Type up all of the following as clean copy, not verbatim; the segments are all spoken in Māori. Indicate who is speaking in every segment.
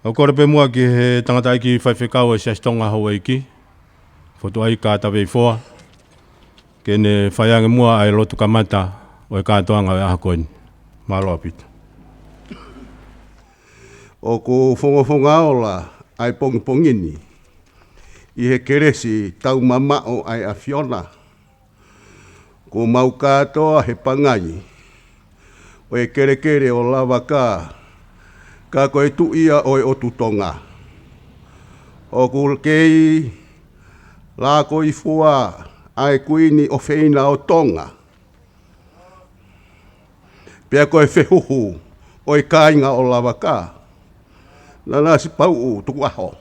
Speaker 1: O kore pe mua ki he tangata ki whaiwhekau e siastonga hawa iki. Foto ai ka tawe foa. Ke ne whaiange mua ai lotu kamata o e Katoanga e ahakoini. Māloa pita.
Speaker 2: O ko whonga ola ai pongipongini. I he keresi Taumu'a ai a Fiona. Ko mau katoa he pangai. O e kere o Lavaka. Ka koe tuia o e otu Tonga. O ku kei la koi fua ai kuini o feina o Tonga. Pea koe whehuhu o e Kainga o Lavaka. Nanasipau'u Tuku'aho.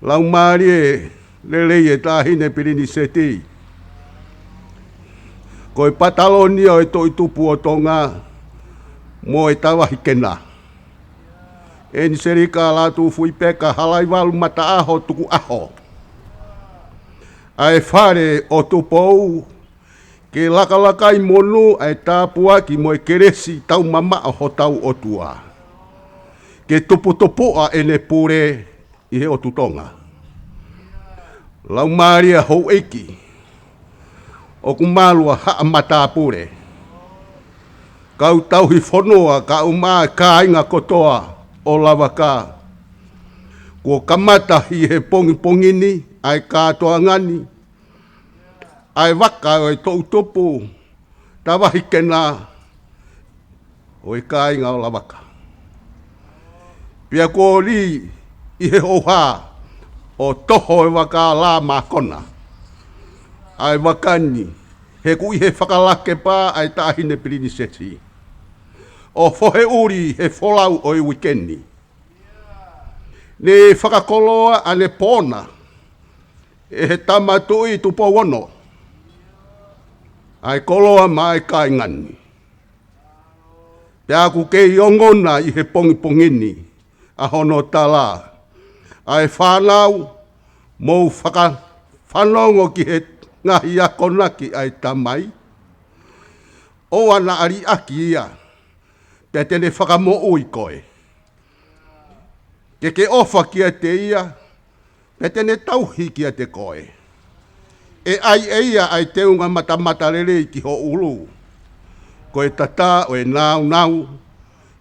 Speaker 2: Lau maari lelei e tāhine pirini seti. Koe patalonia o e toitupu o Tonga mo e tawahi kena. Angelika Lavaka halaiwalu mataaho Tuku'aho. Ai whare o tupou ke lakalaka i monu ai tāpua ki mo e keresi Taumu'a ho tau o tua. Ke tuputopoa e ne pure i he o tutonga. Lau maria hou eki. O kumalua haa matapure. Kau tauhi fonua ka uma Kainga kotoa o Lavaka. Ko kamata hi he pongipongini ai katoangani. Ai waka o e toutopu tawahi kena o e Kainga o Lavaka. Pia ko li i he oha o toho e waka la makona. Ai wakani, he kui he whakalake pā ai tāhine pirini seti. O fohe uri he folau o i wikeni. Ne whakakoloa ane pōna, e he tamatui tupo wono. Ai koloa mai kaingani. Pea ku kei ongona i he pongipongini, a hono tala. Ai whanau, mou whanongo ki he ngaahi a konaki ai tamai. O ana ari aki ia, pia tene whakamo'u i koe. Ke ofa ki a te ia, pia tene tauhi ki a te koe. E ai eia ai te unga matamata lelei ki ho ulu. Koe tata o e nau,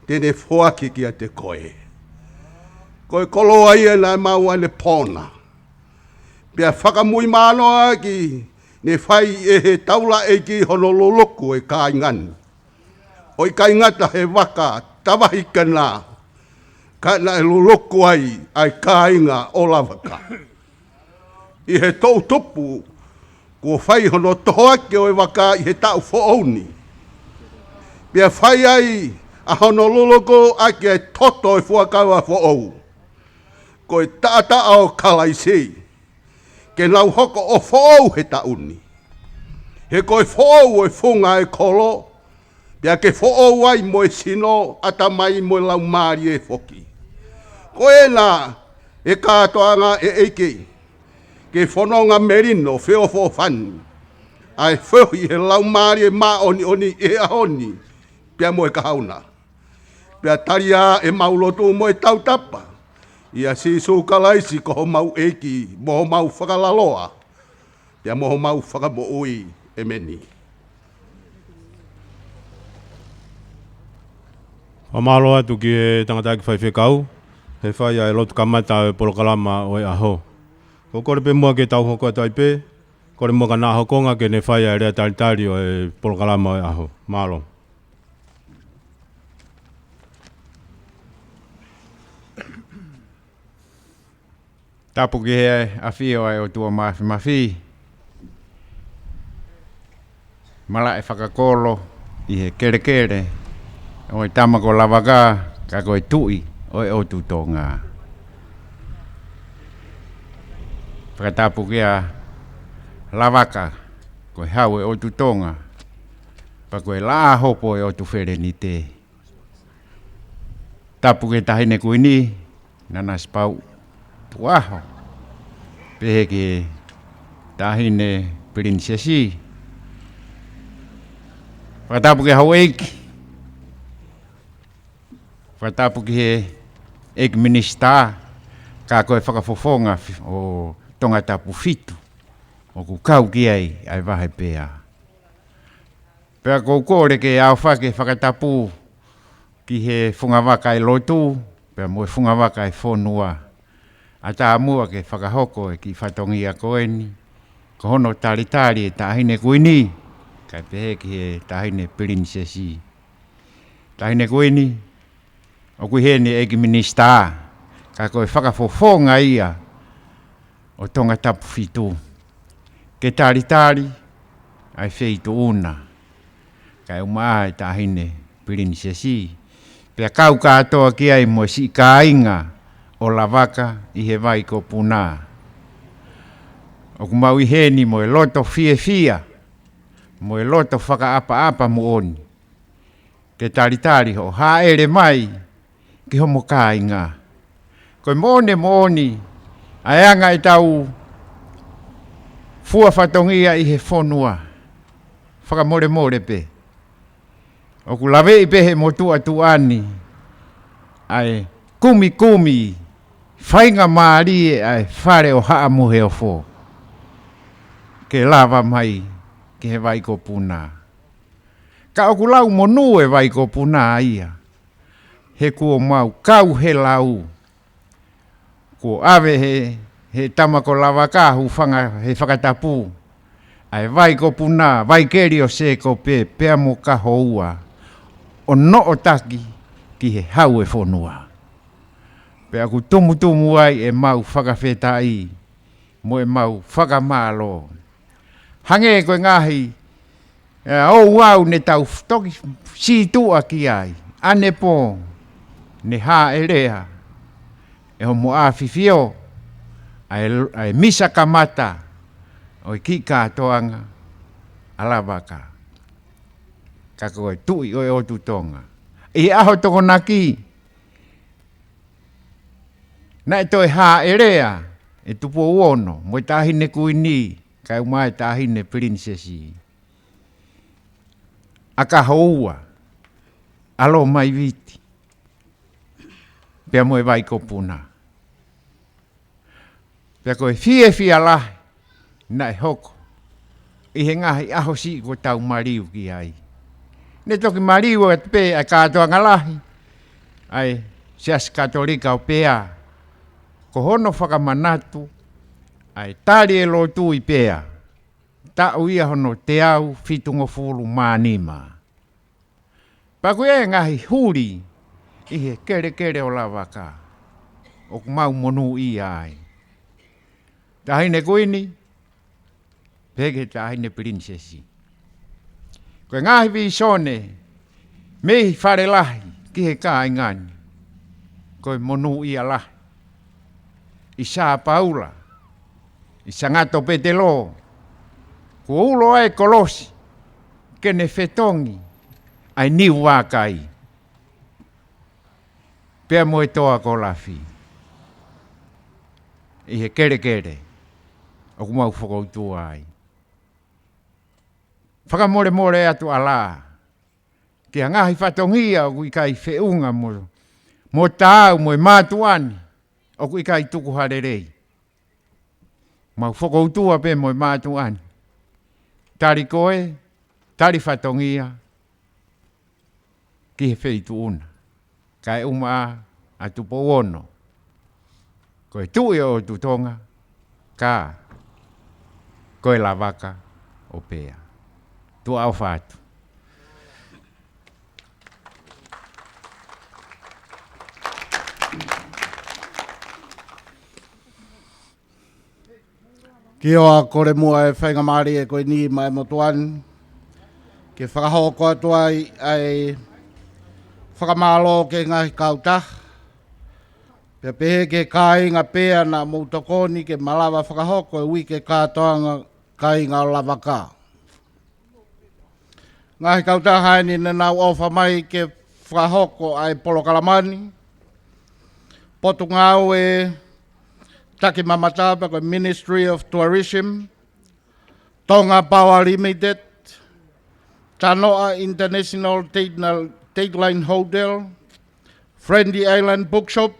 Speaker 2: tene whoaki ki a te koe. Koe koloa ia nai mau ane pōna. Pia whakamui mānoa ki ne whai e he taula e ki honololoku e Kaingani. O i kaingata he waka tawahi kana. Kana e loloku ai Kainga o Lavaka. I he toutopu ko whai hono toho ake o e waka i he tau whooni. Pia whai ai a honololoko ake e toto e fuakawa whoou. Ko e tata o kalaisei. Ke nau hoko o whoou he tauni. He koe whoou e whunga e kolo. Pia ke whoou ai mo e sino atamai mo e lau maari e whoki. Ko e nā e Katoanga e eike. Ke whanonga melino whio whofani. Ai whiohi he lau maari e maa oni e ahoni. Pia mo e kahauna. Pia taria e maulotu mo e tautapa. Ia si sukalaisi ko mau eki, mo mau whakalaloa. Ia mo mau whakamo'ui e meni.
Speaker 1: Whamalo atu ki e tangata ki whaiwhekau. He whai ai lotu kamata e Polokalama o e aho. Ko kore pe mua ke tau hoko atu ai pe. Kore mua ka nā hokonga ke ne whai ai rea taritari o e Polokalama o e aho. Malo.
Speaker 3: Tapu ki he a whio ai o tua mawhi. Mala e whakakolo i he kere. O e tamako Lavaka ka koe tui o e otu Tonga. Whakatapu ki a Lavaka koe hau e otu Tonga. Pa koe la hopo e otu wherenite. Tapu ki tahine kuini Nanasipau'u. Tuku'aho. Pehe ki tahine prinsesi. Whakatapu ki hau eiki. Whakatapu ki he ek minista ka koe whakafofonga o Tongatapu fitu o ku kau ki ai wahe pēa. Pea kou kore ke au whake whakatapu ki he whungawaka e lotu, pea moe whungawaka e fonua. A tā mua ke whakahoko e ki whatongia koeni, ko hono tari e tāhine kuini, kai pehe ki he tāhine princesi. Tāhine kuini, o kui hene eki minista, ka koe whakafofonga ia o Tongatapu fitu. Ke tari, ai wheitu una, kai umaa e tāhine princesi. Pea kau katoa ki ai mo si Kainga o Lavaka i he vai ko puna. O kumau i heni mo e loto fia, mo e loto whakaapa mo oni. Ke tari ho haere mai ki homo Kainga. Koe mo oni, ai anga i tau fua whatongia i he fonua. Whakamore pe. O ku lawe i pehe mo tuani, ai kumi, whainga maari e ai whare o haa muhe o fo. Ke lava mai, ke he waiko puna. Ka o ku lau monu e waiko puna ia. He kuo mau, kau he lau. Ko ave he tamako Lavaka hu whanga he whakatapu. Ai waiko puna, waikeri o se ko pea mo kaho ua. O no o taki ki he hau e fonua. Pea ku tumu ai e mau whakawhetai, mo e mau whakamalo. Hange koe ngaahi, o wau ne tau toki si tua ki ai, ane po, ne ha e rea, e homo a fifio, ai misa kamata, o ki Katoanga, a Lavaka. Ka koe tui o e o Tonga. I aho Tokanga'i, na e toi ha e rea, e tupo uono, mo e tāhine kuini, kai umai tāhine princesi. A ka houa, alo mai viti, pea mo e vai kopuna. Pea koe fia lahi, na e hoko, i he ngahi aho si ko tau mariu ki ai. Ne toki mariu e pe a Katoanga lahi, ai sias Katolika o pea, ko hono whakamanatu, ai tari e lotu i pea, ta uia hono te au fitungo fulu mānima. Paku e ngahi huri, i he kere o Lavaka, o kumau monu i ai. Tahine kuini, peke tahine princesi. Koe ngahi vi sone, mehi whare lahi, ki he kāingani, koe monu i alahi. I sā paula, i sangato petelo, ko ulo ai kolosi, kene fetongi, ai niu wākai. Pea mo e toa ko lafi. I he kere, o kumau whakautua ai. Whakamore atu ala, ki a ngahi whatongia o kui kai whiunga mo tāu mo e mātuani, o kui kai tuku harerei. Mau whakautua pe mo e mātuani. Tari koe, tari whatongia, ki he whitu una. Kai atu po ono. Koe tui o tu Tonga, ka, koe Lavaka o pea. Tu au whātu.
Speaker 2: Ki oa kore mua e whainga maari e koe ni mai motuan. Ke whakahoko atu ai whakamalo ke ngahi kauta. Pea pehe ke Kainga pea na moutokoni ke malawa whakahoko e wike Katoanga Kainga o Lavaka. Ngahi kauta haini na nau ofa mai ke whakahoko ai Polokalamani. Potungau e taki mamatapa ko Ministry of Tourism. Tonga Power Limited. Taumu'a International Dateline Hotel.
Speaker 4: Friendly Island Bookshop,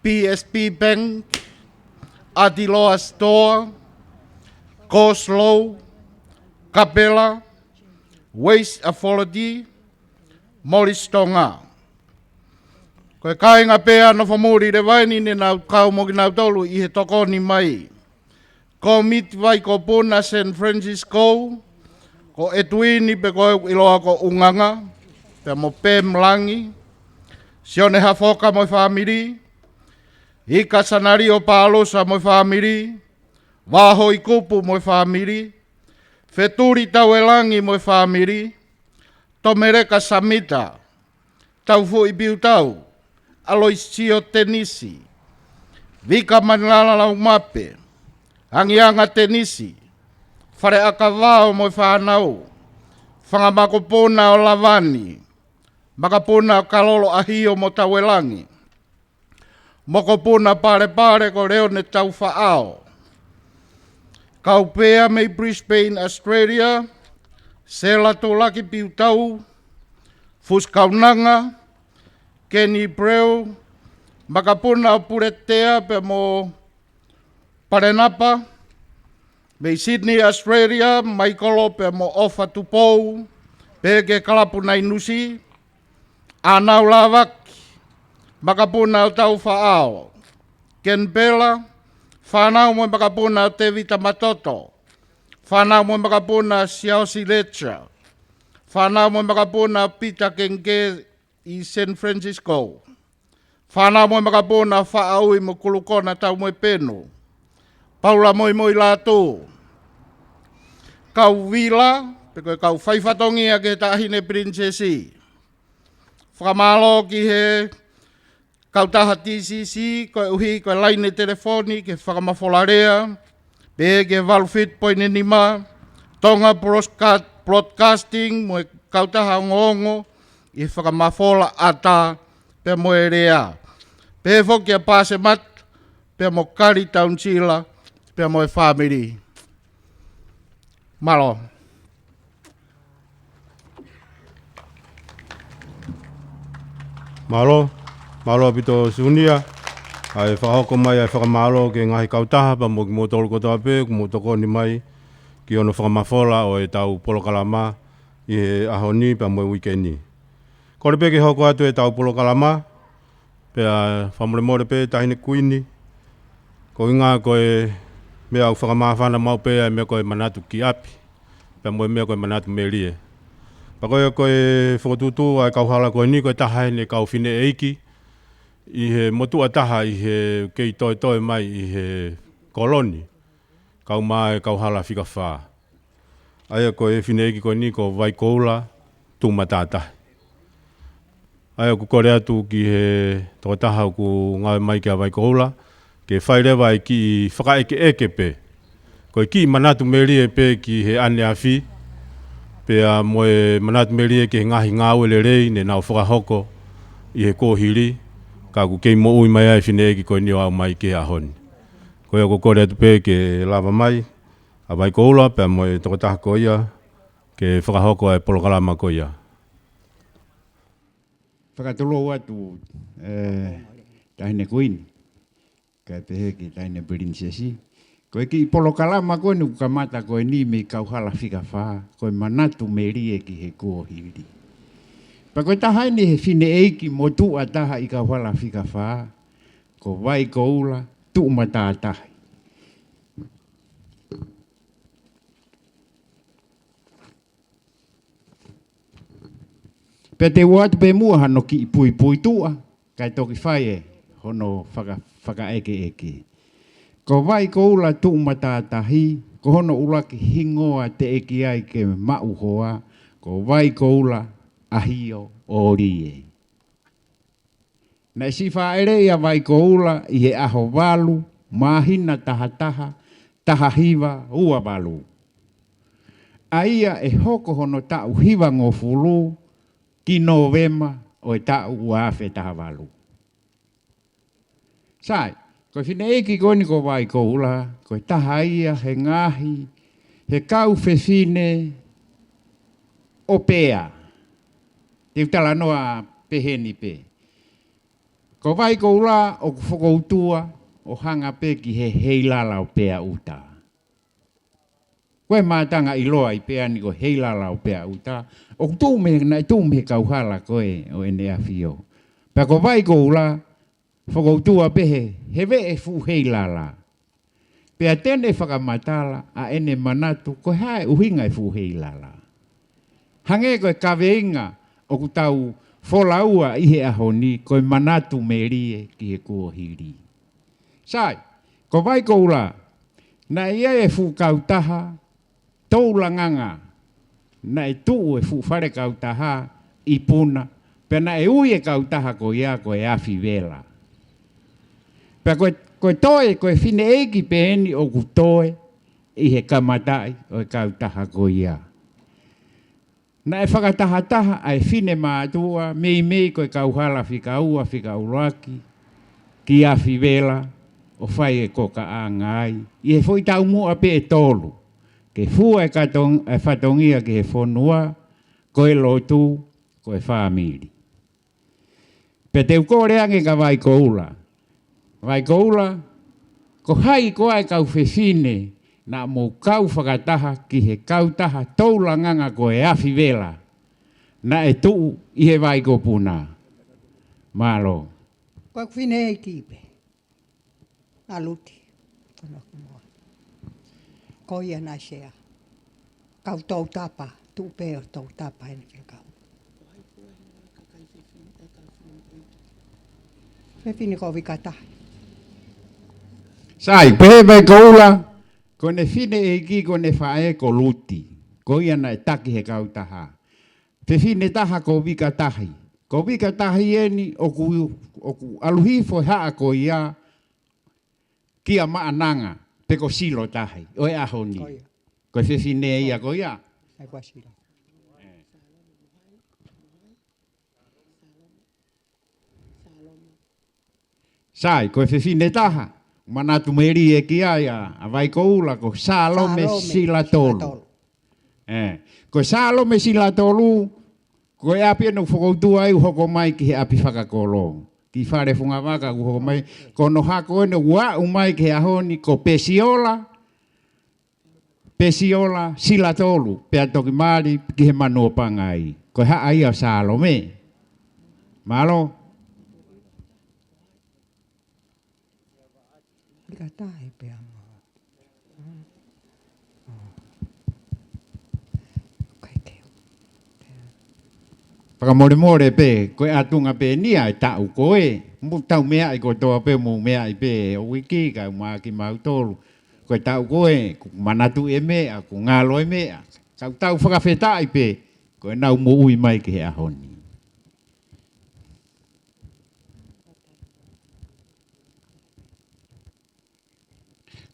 Speaker 4: PSP Bank, Atiloa Store, Coslow, Capella, Waste Authority, Morris Tonga. Koe Kainga pēa nofo muri re waini ne nau kau mo ki nau tolu i he tokoni mai. Ko mit vai ko puna San Francisco, ko etuini pe ko iloa ko unganga, pe mo pēm langi, sione hafoka mo whamiri, ika sanari o pālosa mo whamiri, waho i kupu mo whamiri, wheturi tau elangi mo whamiri, tomereka samita, Tauvū i biu tau, Aloisio tenisi, vika manilala lau mape, angianga tenisi, whare akavao mo whanau, whangamakopona o lavani, makapona o kalolo ahio mo tauelangi, mokopona pare ko reo ne tau whaao. Kaupea mei Brisbane, Australia, Sela tolaki piu tau, Fuskaunanga, Kenny Breu, makapuna o puretea pe mo Parenapa, mei Sydney, Australia, Maikolo pe mo Ofa Tupou, pe ke kalapuna inusi, Anau Lavaki, makapuna o tau whaao, Canberra, whanau mo makapuna o te vita matoto, whanau mo makapuna Siausi Lecha, whanau mo makapuna Pita Kenge i San Francisco, whanau mo makapuna whaaui mo kulukona tau mo peno, Paula moi lātū, kau vila, pe koe kau whaifatongia ke tahine princesi, whakamalo ki he kau taha TCC, koe uhi, koe laine telefoni, ke whakamawholarea, pe ke valfit poine nima, Tonga Broadcasting, mo kau taha ngongo, i whakamawhola ata, pe mo e rea. Pe whoki a pase mat, pe mo kari taunsila, pe mo e whamiri. Malo.
Speaker 1: Malo, malo pito sunia. Ai whahoko mai ai whakamalo ke ngahi kautaha pa mo ki mo tolu kotoa pe, ku mo toko ni mai ki ono whakamafola o e tau Polokalama i he ahoni pa mo e wikendi. Kore pe ke hoko atu e tau Polokalama, pe a whamore more pe tahine kuini, ko inga koe mea au whakamawhana mau pe ai mea koe Manatu ki api, pe mo e mea koe Manatu Melie. Pa koe whakotutu ai Kauhala koe ni koe taha ne kau whine eiki, i he motua taha i he kei toi mai i he koloni, kau mai Kauhala whika whaa. Aia koe whine eiki koe ni ko vai koula tūmatatahi. Aia ku kore atu ki he toko taha ku ngawe mai kia vai koula, ke whairewa i ki whakaeke pe. Koe ki Manatu Melie pe ki he ane awhi, pe a moe Manatu Melie ke ngaahi ngāwe lelei ne nau whakahoko i he kōhiri, ka ku kei mo ui mai ai whine eki koe ni o au mai ke ahoni. Koe ko kore atu pe ke lava mai, a vai koula pe a moe toko taha ko ia, ke whakahoko ai Polokalama ko ia.
Speaker 3: Whakatolo atu tahine kuini, kai pehe ki tahine princesi. Koe ki Polokalama koe nuku kamata koe ni me Kauhala whika whaa, koe Manatu Melie ki he kōhiri. Pa koe taha ni he whine eiki mo tua taha i Kauhala whika whaa, ko vai koula tu matātahi. Pe te watu pe mua hano ki pui tua, kai toki whai e, hono whakaeke. Ko vai koula tu matātahi, ko hono ulaki hingoa te eki ai ke mau hoa, ko vai koula ahio orie. Na si whaere ia vai koula i he aho walu, mahina taha hiva ua walu. Aia e hoko hono tau hiva ngofulu, ki Novema o e tau uafe taha walu. Sai, koe whine eki koni ko vai koula, koe taha ia he ngaahi, he kau whewhine o pea. Te utala noa peheni pe. Ko vai ko ula o whakoutua o hanga pe ki he heilala o pea uta. Koe mātanga i loa i pea ni ko heilala o pea uta. O tūme Kauhala koe o ene a fio. Pea ko vai ko ula whakoutua pehe hewe e fu heilala. Pea tene fakamatala a ene manatu ko hae uhinga e fu heilala. Hange koe kaweinga o kutau wholaua ihe ahoni koe Manatu Melie ki he kuohiri. Sai, ko vai ko ula, na ia e fu kautaha, toulanganga, na e tuu e fu whare kautaha i puna, pe na e ui e kautaha ko ia ko e awhi vela. Pe koe toe, koe fine eiki pe eni o ku toe i he kamatai o e kautaha ko ia. Na e whakatahataha ai fine mātua, mei koe Kauhala whikaua, whikauraki, ki awhi vela, o whai e koka a ngaahi. I he whoi Taumu'a pe e tolu. Ke fua e whatongia ke he fonua, koe lotu, koe whamiri. Pe te ukore ange ka vai koula. Vai koula, ko hai koa e kau whewhine, na mo kau whakataha ki he kautaha toulanganga ko e awhi vela. Na e tuu i he vai ko puna. Malo.
Speaker 5: Koe whine e kipe. A luti. Ko ia na sea. Kau tau tapa. Tu peo tau tapa ene ke kau. Whine ko vikataha.
Speaker 3: Sai, pehe vai koula. Ko ne fine e ki ko ne whae ko luti. Ko ia na e taki he kautaha. Te fine taha ko vika tahi. Ko vika tahi eni o ku aluhifo haa ko ia kia maananga pe ko silo tahi. O e ahoni. Ko e fine ia ko ia.
Speaker 5: Ai kwa silo.
Speaker 3: Sai, ko e fine taha. Manatu Melie e ki aia, a vai koula ko Salome sila tolu. Ko Salome sila tolu, ko e api anu whakoutua e uhoko mai ki he api whakakolo. Ki whare funga waka uhoko mai, ko no hako ene ua umai ki he ahoni ko pesiola sila tolu, pea toki maari ki he manoa pangai. Ko haa ia Salome. Malo?
Speaker 5: Vikataha e pea mo.
Speaker 3: Pakamore pe, koe atunga pe nia e tau koe. Mu tau mea i ko toa pe mu mea i pe o wiki ka maa ki mautolu. Koe tau koe, manatu e mea, ku ngalo e mea. Kau tau whakawheta i pe, koe nau mo ui mai ki he ahoni.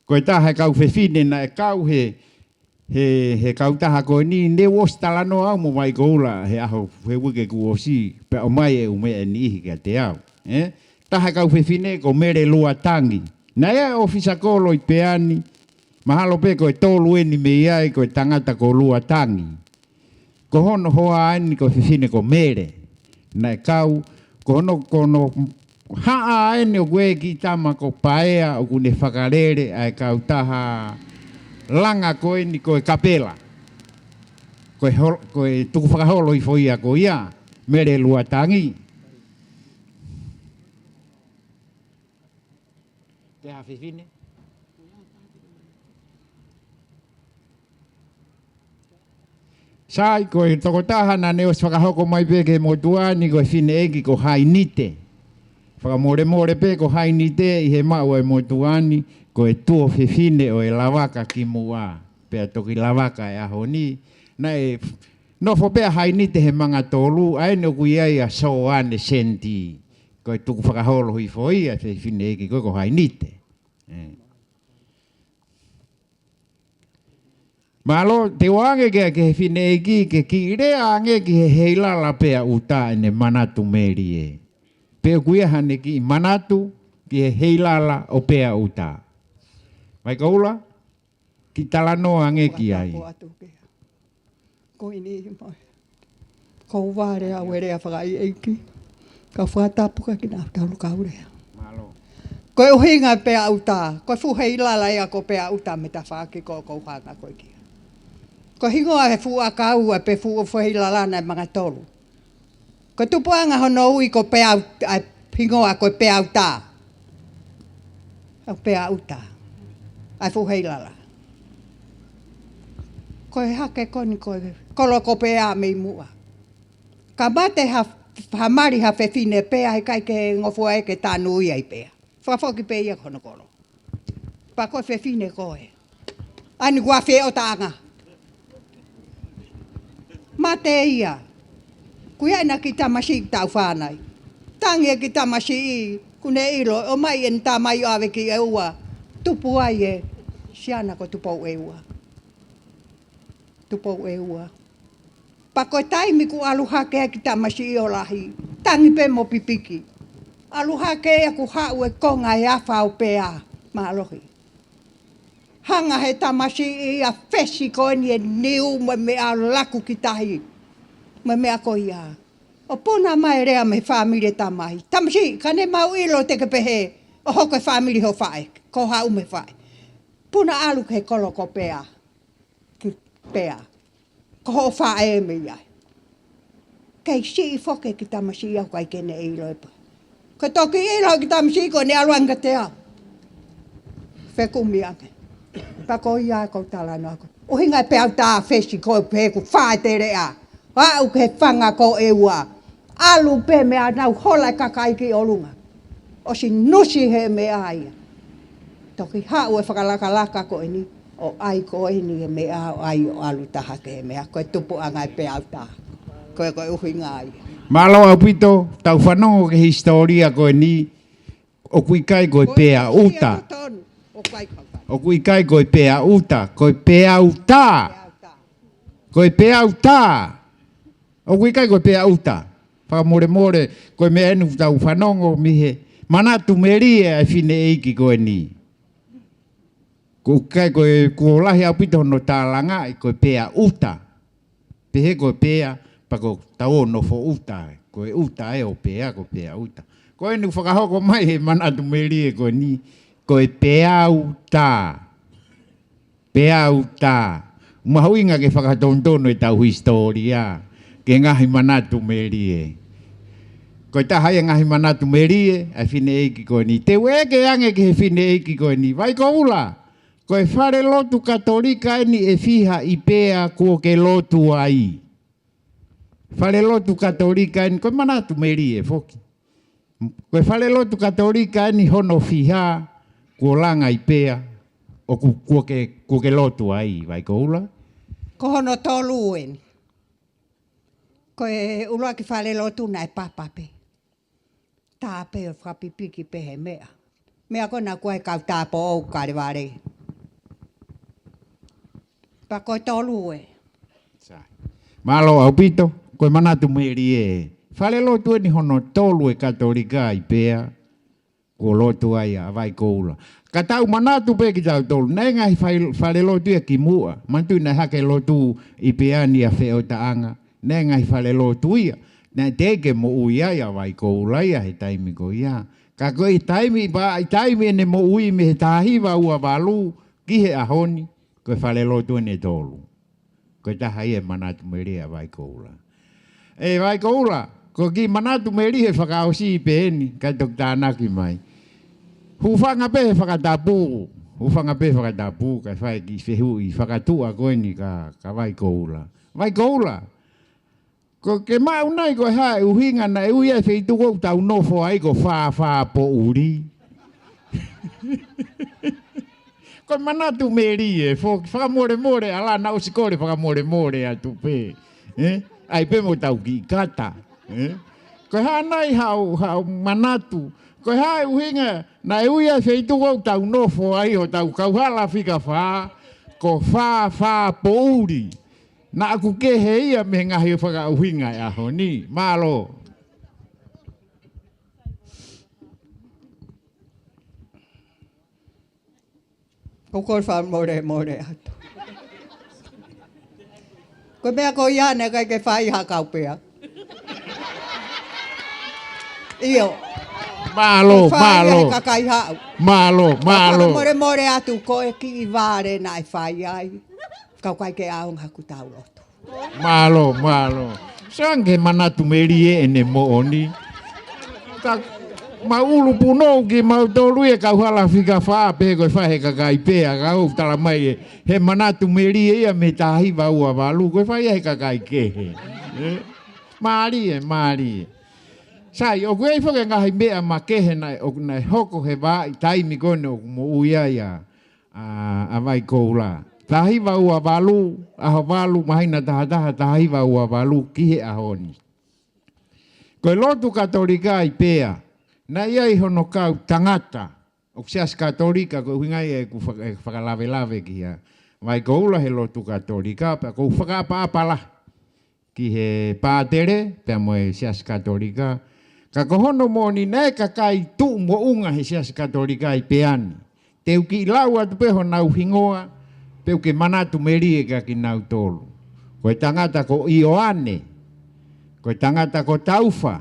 Speaker 3: Koe taha kau whewhine na e kau he kautaha koe ni ne wos talano au mo mai koula he aho he wike ku osi pe o mai e ume e nihi ka te au. Taha kau whewhine ko mere lua tangi. Na ea ofisa kolo i peani, mahalo pe koe tolu eni me iai koe tangata ko lua tangi. Ko hono hoa ani ko whewhine ko mere. Na e kau ko hono haa ene o kwe ki tama ko paea o kune whakarere ai kautaha langa koe ni koe kapela. Koe tuku whakaholo i foia ko ia, mere lua tangi. Te hawhiwhine? Sai koe toko tahana ne os whakahoko mai peke mo tuani koe whine eki ko hainite. Whakamore pe ko hainite i he maua e mo tuani ko e tuo whiwhine o e Lavaka ki mua. Pea toki Lavaka e ahoni. Na e nofo pea hainite he manga tolu. Aene o kui ai a soane senti. Ko e tuku whakaholo hui foia te whine eki ko hainite. Malo te wange ke he whine eki ke ki rea ange ki he heilala pea uta ene Manatu Melie. Pea kuia hane ki manatu ki he heilala o pea uta. Mai kaula? Ki talano ange ki ai.
Speaker 5: Ko ini mai. Ko ware a were a whakai eiki. Ka whatapu ka kina taulu kaurea. Koe uhinga pea uta, koe fuhei lala ia ko pea uta me ta whaake ko hanga koe kia. Ko hingoa he fua kau e pe fuhei lala na mga tolu. Ko tupuanga hono ui ko pea hingoa koe pea uta. Au pea uta. Ai fuhei lala. Koe hake koni koe kolo ko pea mei mua. Ka mate ha mari ha fefine pea he kai ke ngofua eke tānu ia i pea. Whafoki pe ia kono kolo. Pa koe fefine koe. Ani gua fe o taanga. Mate ia. Kuia ina ki tamasi tau whanai. Tangi ki tamasi i. Kune ilo o mai en tamai ave ki e ua. Tupu ai e. Siana ko tupou e ua. Tupou e ua. Pa koe taimi ku alu hake ki tamasi i o lahi. Tangi pe mo pipiki. Alu hake e ku hau e konga e awha o pea. Maalohi. Hanga he tamasi i a fesi koe ni e niu me a laku ki tahi. Me a koe ia. O puna mai rea me whamire tamai. Tamasi, kane mau ilo te ke pehe. O hoko e whamire ho whae. Ko hau me whae. Puna alu ke kolo ko pea. Ki pea. Ko ho whae e me iai. Kei si i whoke ki tamasi au kai kene e ilo e pa. Ko toki ilo ki tamasi ko ne aluanga te au. Whekumi ake. Pako ia ko talano ako. O hinga pe au tā fesi ko pe ku whae te rea. Au ke whanga ko e ua. Alu pe me a nau hola kakai ki o lunga. O si nusi he me aia. Toki hau e whakalaka ko e ni. O ai ko e ni e me a o ai o alu taha ke me a. Koe tupu anga e pe au taha. Koe uhinga ai.
Speaker 3: Malo au pito, tau whanongo ke historia ko e ni. O kui kai ko e pea uta. O kui kai ko e pea uta. Ko e pea uta. Ko e pea uta. O kui kai ko e pea uta. Whakamore ko e mea enu tau whanongo mihe. Manatu Melie ai fine eiki ko e ni. Ko kai ko e lahi au pito no tālanga ko e pea uta. Pehe ko e pea, pa ko tau nofo uta. Ko e uta e o pea, ko pea uta. Ko e nu whakahoko mai he Manatu Melie ko e ni. Ko e pea uta. Pea uta. Mahuinga ke whakatontono e tau historia. Ke ngaahi Manatu Melie. Ko ta hai ngaahi Manatu Melie ai fine eiki ko ni. Te weke ange ke fine eiki ko ni. Vai Kauhala. Ko e whare lotu katolika ni e fiha i pea ko ke lotu ai. Whare lotu katolika ni ko Manatu Melie foki. Ko e whare lotu katolika ni hono fiha ko langa i pea o ko ke lotu ai. Vai Kauhala.
Speaker 5: Ko hono toluen. Ko e ulua ki whare lotu na e papape. Tā pe o whapipiki pehe mea. Mea kona koe kau tāpo au kare ware. Pa koe tolu e.
Speaker 3: Malo au pito, koe Manatu Melie. Whare lotu e ni hono tolu e katolika i pea. Ko lotu ai a vai Kauhala. Ka tau manatu pe ki tau tolu. Nei ngai whare lotu e ki mua. Mantu nei hake lotu i pea ni a wheo ta anga. Nei ngai whare lotu ia. Nei teke mo ui ai a vai Kauhala ia he taimi ko ia. Ka koe i taimi ene mo ui me he tahiwa ua walu ki he ahoni. Koe whare lotu ene tolu. Koe taha ia Manatu Melie a vai Kauhala. E vai Kauhala, ko ki Manatu Melie he whakaosi i peeni, kai tok tānaki mai. Hufanga pe Fakatapu. Hufanga pe Fakatapu, kai whae ki whehu i whakatua koe ni ka vai Kauhala. Vai Kauhala. Ko ke mau nai ko hae uhinga na e uia wheitu kou tau nofo ai ko wha po uri. Ko Manatu Melie, whakamore ala na usikore whakamore atu pe. Ai pe mo tau ki kata. Ko hae nai hau Manatu. Ko hae uhinga na e uia wheitu kou tau nofo ai o tau Kauhala whika wha. Ko wha po uri. Na aku ke he ia me ngahi whakauhinga e aho ni. Malo.
Speaker 5: Kukor wha more atu. Ko mea ko iane kai ke whai hakau pea. Io.
Speaker 6: Malo, malo.
Speaker 5: Kakai hau.
Speaker 6: Malo, malo.
Speaker 5: More atu ko e ki i vare na e whai ai. Kau kai ke aung haku tau lotu.
Speaker 6: Malo, malo. Sange Manatu Melie ene mooni. Maulu puno ki mautolu e Kauhala Fakaafe ko fahe kakai pea kau tala mai he Manatu Melie ia me tahi ua walu ko fahe he kakai ke. Mari. Sai o koe foke ngahi mea ma kehe nai o nai hoko he vai taimi kone o mo uia ia a vai koula. Tahi ua walu aho walu mahina taha tahi ua walu kihe ahoni. Koe lotu katolika i pea. Na ia i hono kau tangata, o sias katolika, ko hingai e ku whakalave ki ha. Vai koula he lotu katolika, pa ko whakapapala ki he pātere, pia mo e sias katolika. Ka ko hono mo ni ne ka kai tu mo unga he sias katolika i peani. Teu ki lau atu peho nau hingoa, peu ke Manatu Melie ka ki nau tolu. Koe tangata ko Ioane, koe tangata ko Taufa,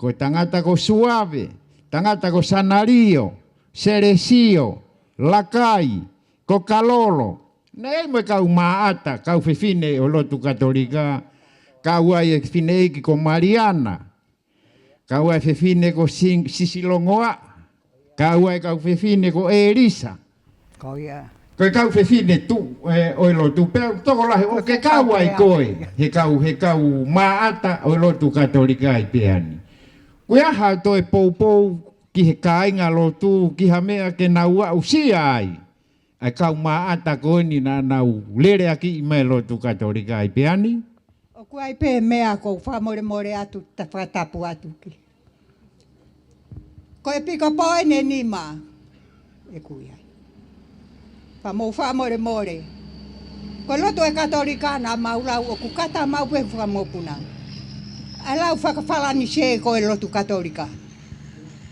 Speaker 6: koe tangata ko Suave, tangata ko Sanario, Seresio, Lakai, ko Kalolo. Nei mo kau maata, kau fefine o lotu katolika, kau ai e fine iki ko Mariana, kau ai fefine ko Sisilongoa, kau ai kau fefine ko Elisa.
Speaker 5: Ko ia.
Speaker 6: Koe kau fefine tu o lotu peu toko lahe o ke kau ai koe, he kau maata o lotu katolika i peani. Koe aha toi pou ki he Kainga lotu ki ha mea ke naua usia ai. Ai kau maata koe ni na nau lere aki i mai lotu katolika i peani.
Speaker 5: O kua i pe mea ko whamore atu ta whakatapu atu ki. Ko e pika poe ne nima. E kui ai. Whamore. Ko lotu e katolika na maulau o ku kata mau pe whamopuna. Alau whakawhalani se ko e lotu katolika.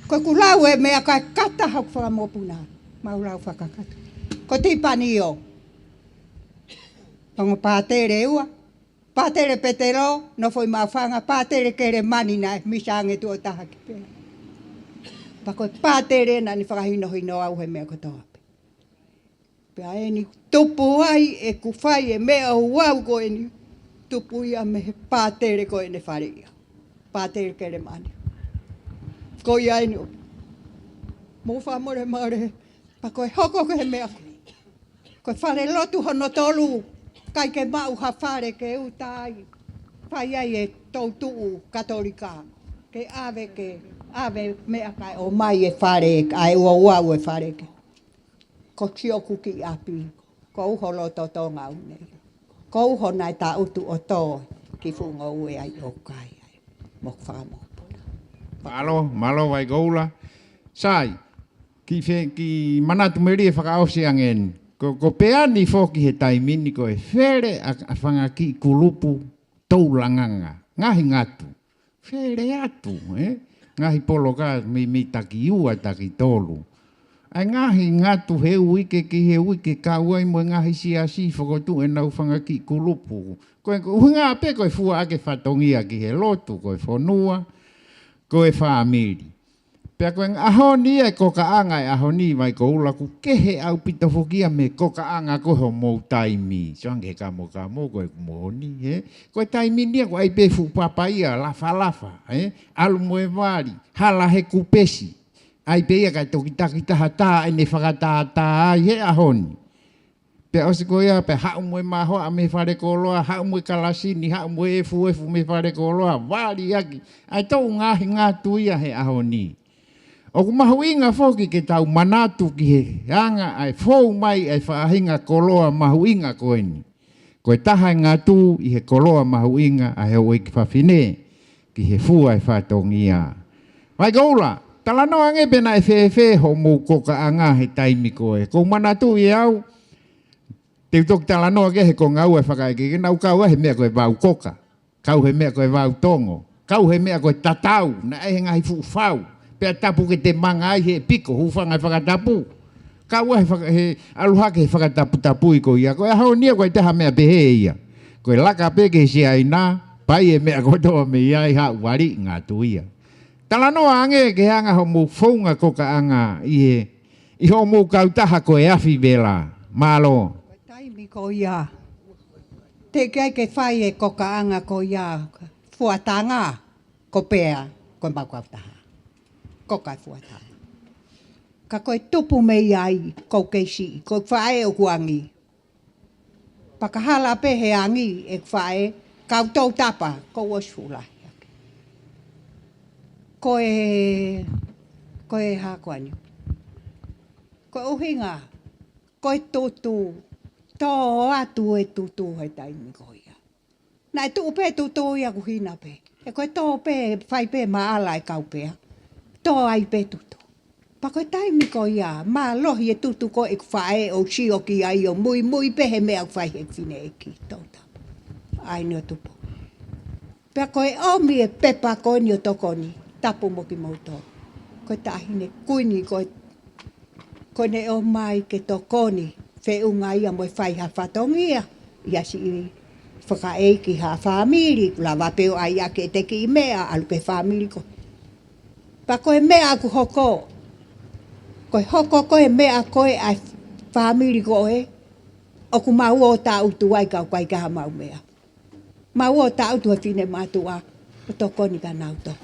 Speaker 5: Ko ku lau e mea kai kata hau whamopuna. Maulau whakakatu. Ko tipani o. Tongo pātere ua. Pātere petero, nofo i mawhanga. Pātere kere mani na misange tu o taha ki pēr. Pako pātere na ni whakahino au he mea kotoa. Pea e ni tupu ai e ku whai e mea uau ko e ni tupu ia me he pātere ko e ne whare ia. Pātere kere mani. Ko ia e ni o. Mo whamore. Pako e hoko ko he mea ko. Ko whare lotu hono tolu. Kai ke mau ha whare ke utai. Whai ai e Tauvū katolika. Ke ave mea kai o mai e whare. Ai uau e whare ke. Ko tioku ki api, ko uho loto Tonga unei. Ko uho nai tā utu o tō, ki whunga ue ai o kai ai. Mok whamopuna.
Speaker 6: Malo vai goula. Sai, ki Manatu Melie whakaosi angen. Ko peani foki he taimini ko e where a whangaki kulupu taulanganga. Ngahi ngatu. Where atu, Ngahi Polokalama mi taki ua taki tolu. Ai ngahi ngatu he uike ki he uike ka uai mo ngahi siasi whakotu e nau whangaki kulupu. Koe hunga ape koe fua ake whatongia ki he lotu, koe fonua, koe whaamiri. Pea koe ahoni e kokaanga e ahoni mai ko ula ku kehe au pitofukia me kokaanga koho mou taimi. Soange kamo koe kumoni, Koe taimi nia ko ai pefu papaia, lafa, Alu moe wari, hala he kupesi. Ai peia kai toki taha tā ene whakatātā ai he ahoni. Pe osi ko ia pe hau moe maho a me whare koloa, hau moe kalasini, hau moe efu me whare koloa, wāri aki. Ai tau ngāhi ngātu ia he ahoni. O ku mahu inga whoki ke tau manatu ki he anga ai whou mai ai whaahinga koloa mahu inga koeni. Koe taha ngātu i he koloa mahu inga a he oi ki whawhine ki he fua ai whatongia. Vai goula! Tala no ange pena e whewhe ho mou koka anga he taimi koe. Ko Manatu i au, te utok tala no ake he ko ngau e whakaeke, ke nau kau he mea koe vau koka, kau he mea koe vau tongo, kau he mea koe tatau, na e he ngahi fuwhau, pea tapu ke te manga ai he piko, hufanga e whakatapu. Kau he aluhake he whakatapu i ko ia, koe hao nia koe teha mea pehe ia. Koe laka peke si aina, pai e mea koe toa me iai hau wari ngā tu ia. Talanoa ange ke anga ho mu fonga ko ka anga i ho mu kautaha ko e afi vela. Malo.
Speaker 5: Ko taimi ko ia. Te kai ke whai e ko ka anga ko ia. Fuatanga ko pea ko makautaha. Ko kai fuatanga. Ka koe tupu me iai ko keisi. Ko whae o kuangi. Pakahala pe he angi e whae. Kau tapa ko wasula. Koe hakoani. Koe uhinga. Koe tutu. Tō atu e tutu hei taimi koia. Nai tuu pe tutu ia kuhina pe. E koe tō pe whai pe maala e kau pea. Tō ai pe tutu. Pa koe taimi koia. Maa lohi e tutu ko e whae o shio ki ai o mui pe he mea whai he whine e ki. Tōtapu. Ai nio tupu. Pea koe omi e pepa koni o tokoni. Tapu moki mauto. Koe tahine kuini koe ne o mai ke tokoni. Fe unga ia mo whai ha whatongia. Ia si i whakaeiki ha whamiri. La wapeo ai ake te ki mea alu pe whamiri ko. Pa koe mea aku hoko. Koe hoko koe mea koe ai whamiri ko e. Oku mau o ta utu ai kau kai kaha mau mea. Mau o ta utu e whine matua. O tokoni ka nauto.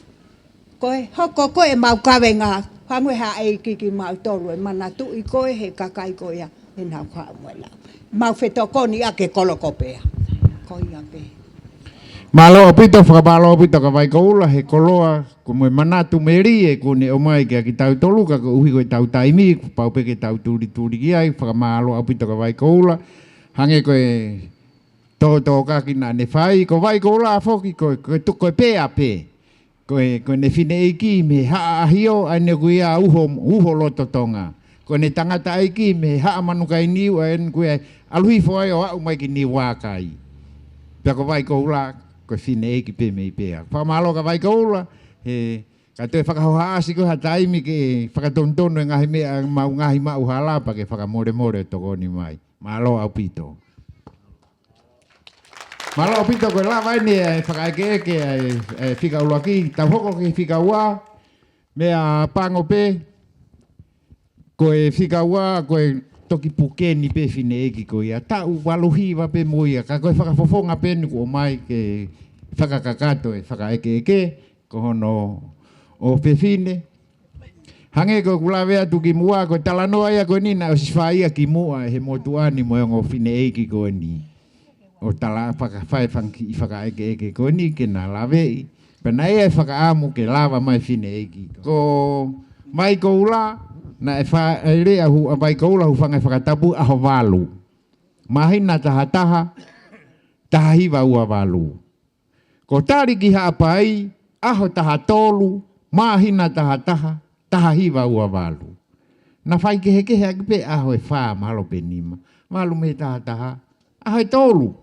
Speaker 5: Koe hoko koe mau kawenga. Hangue ha e kiki mau toru e manatu i koe he kakai koe ia. E nau ka mwela. Mau whetokoni ake kolokopea. Koe ia pe.
Speaker 6: Malo opito whakapalo opito ka vai koula he koloa. Ko moe Manatu Melie ko ne o mai kia ki tau toluka ko uhi koe tau taimi. Pau peke tau turi ki ai. Whakamalo opito ka vai koula. Hange koe tō kaki na ne whai. Ko vai koula a whoki koe pea pe. Koe ne whine eiki me haa ahio ane kuia uho loto tonga. Koe ne tangata eiki me haa manukai niu ane kuia aluhi foai o au mai ki ni wakai. Pea ko vai koula koe whine eiki pe me i pea. Whamalo ka vai koula he ka toe whakahohaasi koe ha taimi ke whakatontono e ngahi mea ngahi mau halapa ke whakamore tokoni mai. Malo au pito. Malo pito koe lava ini e whakaeke e whikaulua ki. Tau hoko ki whikaua mea pango pe. Koe whikaua koe toki pukeni pe whine eki koe ia. Tau waluhi wa pe moia. Ka koe whakafofonga pe nuku o mai ke whakakakato e whakaeke ko hono o pe whine. Hange koe kulawea tuki mua koe talanoa ia koe nina o siswhaia ki mua he motuani moiongo whine eki koe ni. O tala whakawhai whanki i whakaeke ko ni ke nā lawei. Pena e whakaamu ke lawa mai whine eki. Ko mai koula, na e rea hu a mai koula hu whangai whakatapu aho walu. Mahina taha hiwa ua walu. Ko tariki haapai, aho taha tolu, mahina taha hiwa ua walu. Na whai kehekehe akipe aho e whaa malo pe nima. Walu me taha, aho e tolu.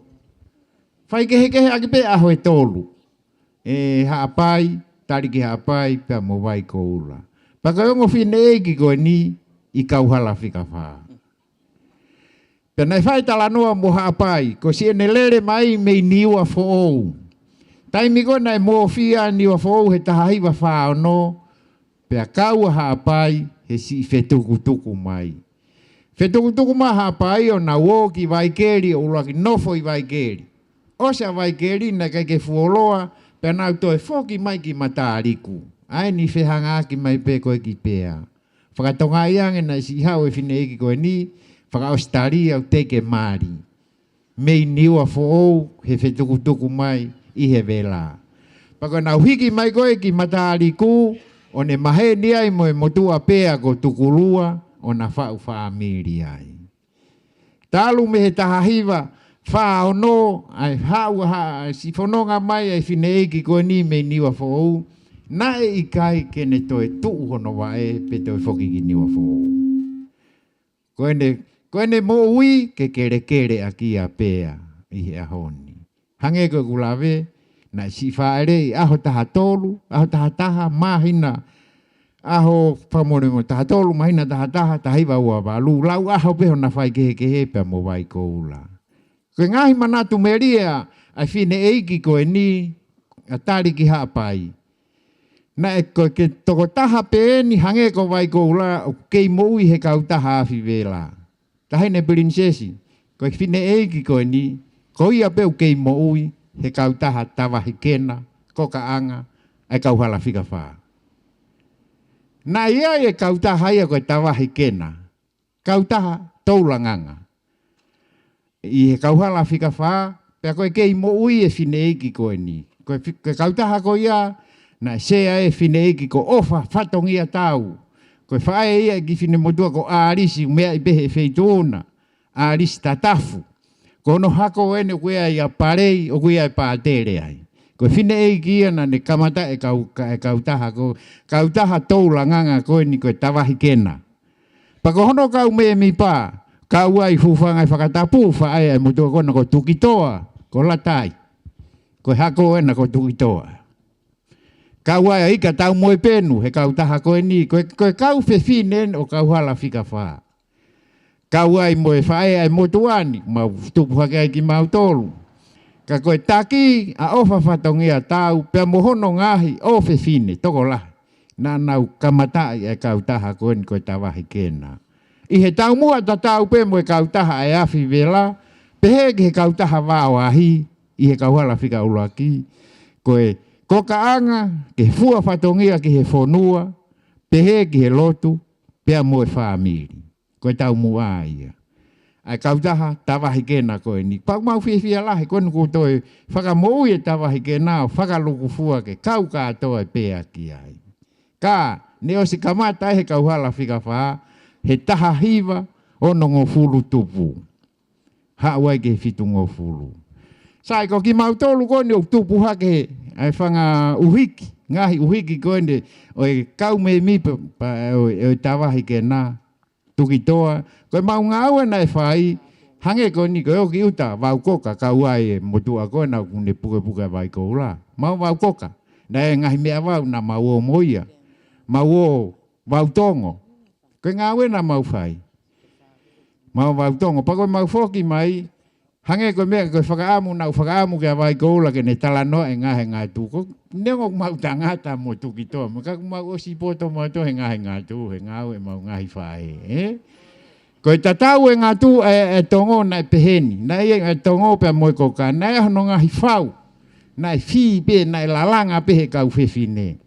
Speaker 6: Whai kehekehe ake pe aho e tolu. E haapai, tariki haapai, pia mo vai koula. Pakaiongo whine eki koe ni, i Kauhala whikawha. Pia nei whai talanoa mo haapai, ko si ene lere mai mei niua fo'ou. Taimi koe nei mo whia niua fo'ou he taha hiwa whao no, pia kaua haapai, he si whetukutuku mai. Whetukutuku ma haapai o na woki vai keri, o laki nofo i vai keri. Osa vai keri na kai ke fuoloa, pe nau toi foki mai ki matariku. Ai ni whehanga ki mai pe koe ki pea. Whakatonga'i ange na si hau e whine eki koe ni, whakaostari au teke maari. Mei niua fo'ou he whetukutuku mai i he vela. Pako nau hiki mai koe ki matariku, o ne mahe ni ai mo e motua pea ko tukulua, o na whau whaamiri ai. Talu me he taha hiwa, whao no, ai hau si whanonga mai ai whine eki koe ni mei niwa fo'ou, na e i kai kene toe tuu hono wae pe toe whoki ki niwa fo'ou. Koe ne mo ui ke kere aki a pea i he ahoni. Hange koe kulawe, na si whaere i aho taha tolu, aho taha mahina, aho whamore mo taha tolu, mahina taha hiwa ua walu, lau aho peho na whai kehe pea mo wai koula. Koe ngāhi Manatu Melie ai whine eiki koe ni a tariki haapai. Na e koe ke toko taha pe ni hange ko vai ko ula o kei moui he kau taha afi vela. Tahe ne prinsesi, koe whine eiki koe ni, ko ia pe o kei moui he kau taha tawa he kena, ko ka anga, ai Kauhala whika whaa. Na ia e kau taha ia koe tawa he kena, kau taha toulanganga. I he Kauhala whika whaa, pea koe kei moui e whine eiki koe ni. Koe kau taha ko ia, na sea e whine eki ko ofa whatongia tau. Koe whae ia ki whine motua ko ārisi mea i behe wheitona. Ārisi tatafu. Ko no hako ene kuea ia parei o kuea i pātere ai. Koe whine eki ia na ne kamata e kau taha ko. Kau taha toulanganga koe ni koe tawahi kena. Pako hono kau mea mi pā. Kau ai hufanga i Whakatapu whae ai motua kona ko tukitoa. Ko latai. Koe hako ena ko tukitoa. Kau ai ika Taumu'a i penu, he kau taha koe ni, koe kau whewhinen o Kauhala whika whaa. Kau ai moe whae ai motuani, mau tupu hake ai ki mau tolu. Ka koe taki a ofa whatongia tau, pea mohono ngaahi o whewhine, toko lahi. Nā nau kamatai ai kau taha koe ni koe tawahi kena. I he Taumu'a ta tau pe moe kau taha ai awhi vela, pehe he kau taha wāo ahi, i he Kauhala whika ulaki, koe ko ka anga, ke fua whatongia ki he fonua, pehe ki he lotu, pea moe whaamiri. Koe Taumu'a ia. Ai kau taha, tawahi kena koe ni. Pau mau whiwhia lahi, koe nuku toi whakamou e tawahi kena, whakaluku fua ke kau katoa pea ki ai. Ka, ne o si kamata he Kauhala whika whaa, he taha hiva, ono ngō fulu tupu. Hawai ke fitu ngō fulu. Sai ko ki mau tolu koe ni o tupu hake ai whanga uhiki, ngaahi uhiki koe ni o e kau me mi o e tawahi ke nā, tukitoa. Koe mau ngāua nai whai, hange koe ni koe o ki uta, wau koka kau ai e motua koe nau kune puke vai kou la. Mau wau koka, na e ngahi mea wau na mau o moia, mau o wau tongo. Koe ngāua na mau whai. Mau wau tongo, pa koe mau whoki mai, hange koe mea koe whakaamu nau whakaamu kia vai koula ke ne talanoa e ngahe ngātu. Ko nengo mau tangata mo tukitoa. Mo kaku mau osi poto mo to he ngahe ngātu. He ngau e mau ngahi whae. Koe tatau e ngātu e tongo na e peheni. Na e tongo pia moe koka. Na e hono ngahi whau. Na e whi pe, na e lalanga pe he kau whewhine.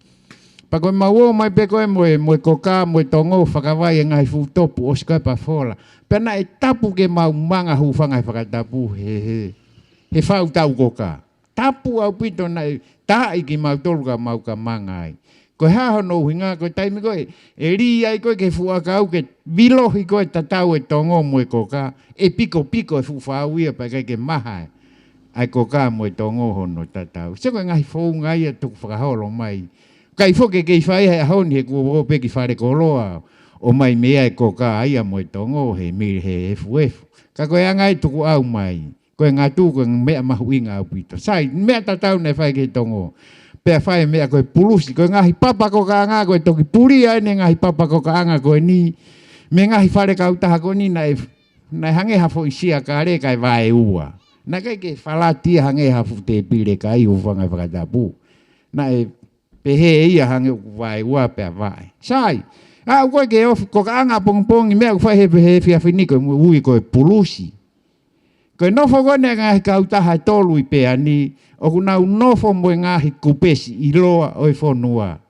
Speaker 6: Pa koe mau o mai pe koe moe koka, moe tongo whakawai e ngahi futopu o sikai pa whola. Pena e tapu ke mau manga hufanga e Whakatapu he whau tau koka. Tapu au pito na e taai ki mau tolu ka mau ka manga ai. Koe hahono uhinga, koe taimi koe e ri ai koe ke fuakau ke vilohi koe tatau e tongo moe koka. E piko e fufau ia pa kai ke maha ai koka moe tongo hono tatau. Se koe ngahi whounga ia tuku whakaholo mai. Kai whoke kei whai hea honi he kua peki whare koloa. O mai mea e koka aia moe tongo he mire he efu. Ka koe anga e Tuku'aho mai. Koe ngātu koe mea mahu inga au pito. Sai, mea tatau ne whai ke tongo. Pea whai mea koe pulusi. Koe ngahi papa koka anga koe toki puri ai ne ngahi papa koka anga koe ni. Me ngahi whare kautaha koe ni na hange hafo isia ka re kai vae ua. Na kai ke whalatia hange hafu te pire ka i ufanga Whakatapu. Na e pehe ia hange vae ua pea vae. Sai. Koe ke ofi, ko ka anga pongpongi, mea ku whai he whiawhini koe ui koe pulusi. Koe nofo kone ngahi kautaha tolu i pea ni, o kunau nofo moe ngahi kupesi i loa oi fonua.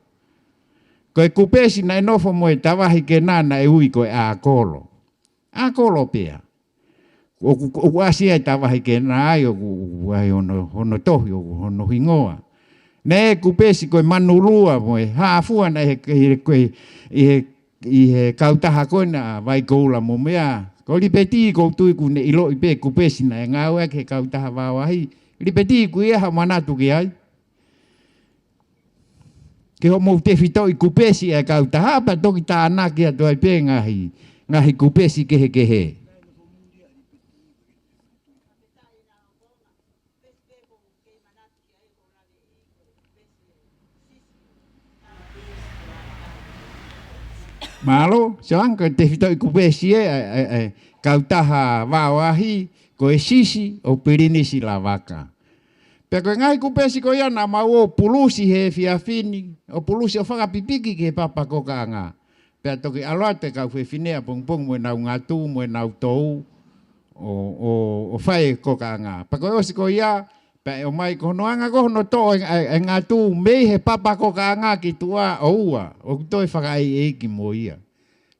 Speaker 6: Koe kupesi na nofo moe tawahi ke nana e ui koe ākolo. Ākolo pea. O asia e tawahi ke nana ai, o kuai hono tohi, o hono hingoa. Ne kupesi koe manulua moe, haafua na koe i he kautaha koe na vai koula mo mea. Ko li peti ko tui ku ne ilo i pe kupesi na e ngau eke he kautaha wawahi. Li peti ku ia ha manatu ki ai. Ke ho mou te whitau i kupesi e kautaha, pa toki tā anaki atu ai pe ngahi kupesi kehe. Malo, seang ko te whitau i kupesi kautaha wawahi ko e sisi o pirinisi Lavaka. Pea koe ngai kupesi ko ia na mau o pulusi he fiafini, o pulusi o whakapipiki ke papa ko ka anga. Pea toki aloa te kau whiwhinea pongpong mo nau ngatu, mo nau tou, o whae ko ka anga. Pa koe osi ko ia, pea o mai ko hono anga ko hono to e ngatu, mei he papa ko ka anga ki tua o ua, o toi whakai eiki mo ia.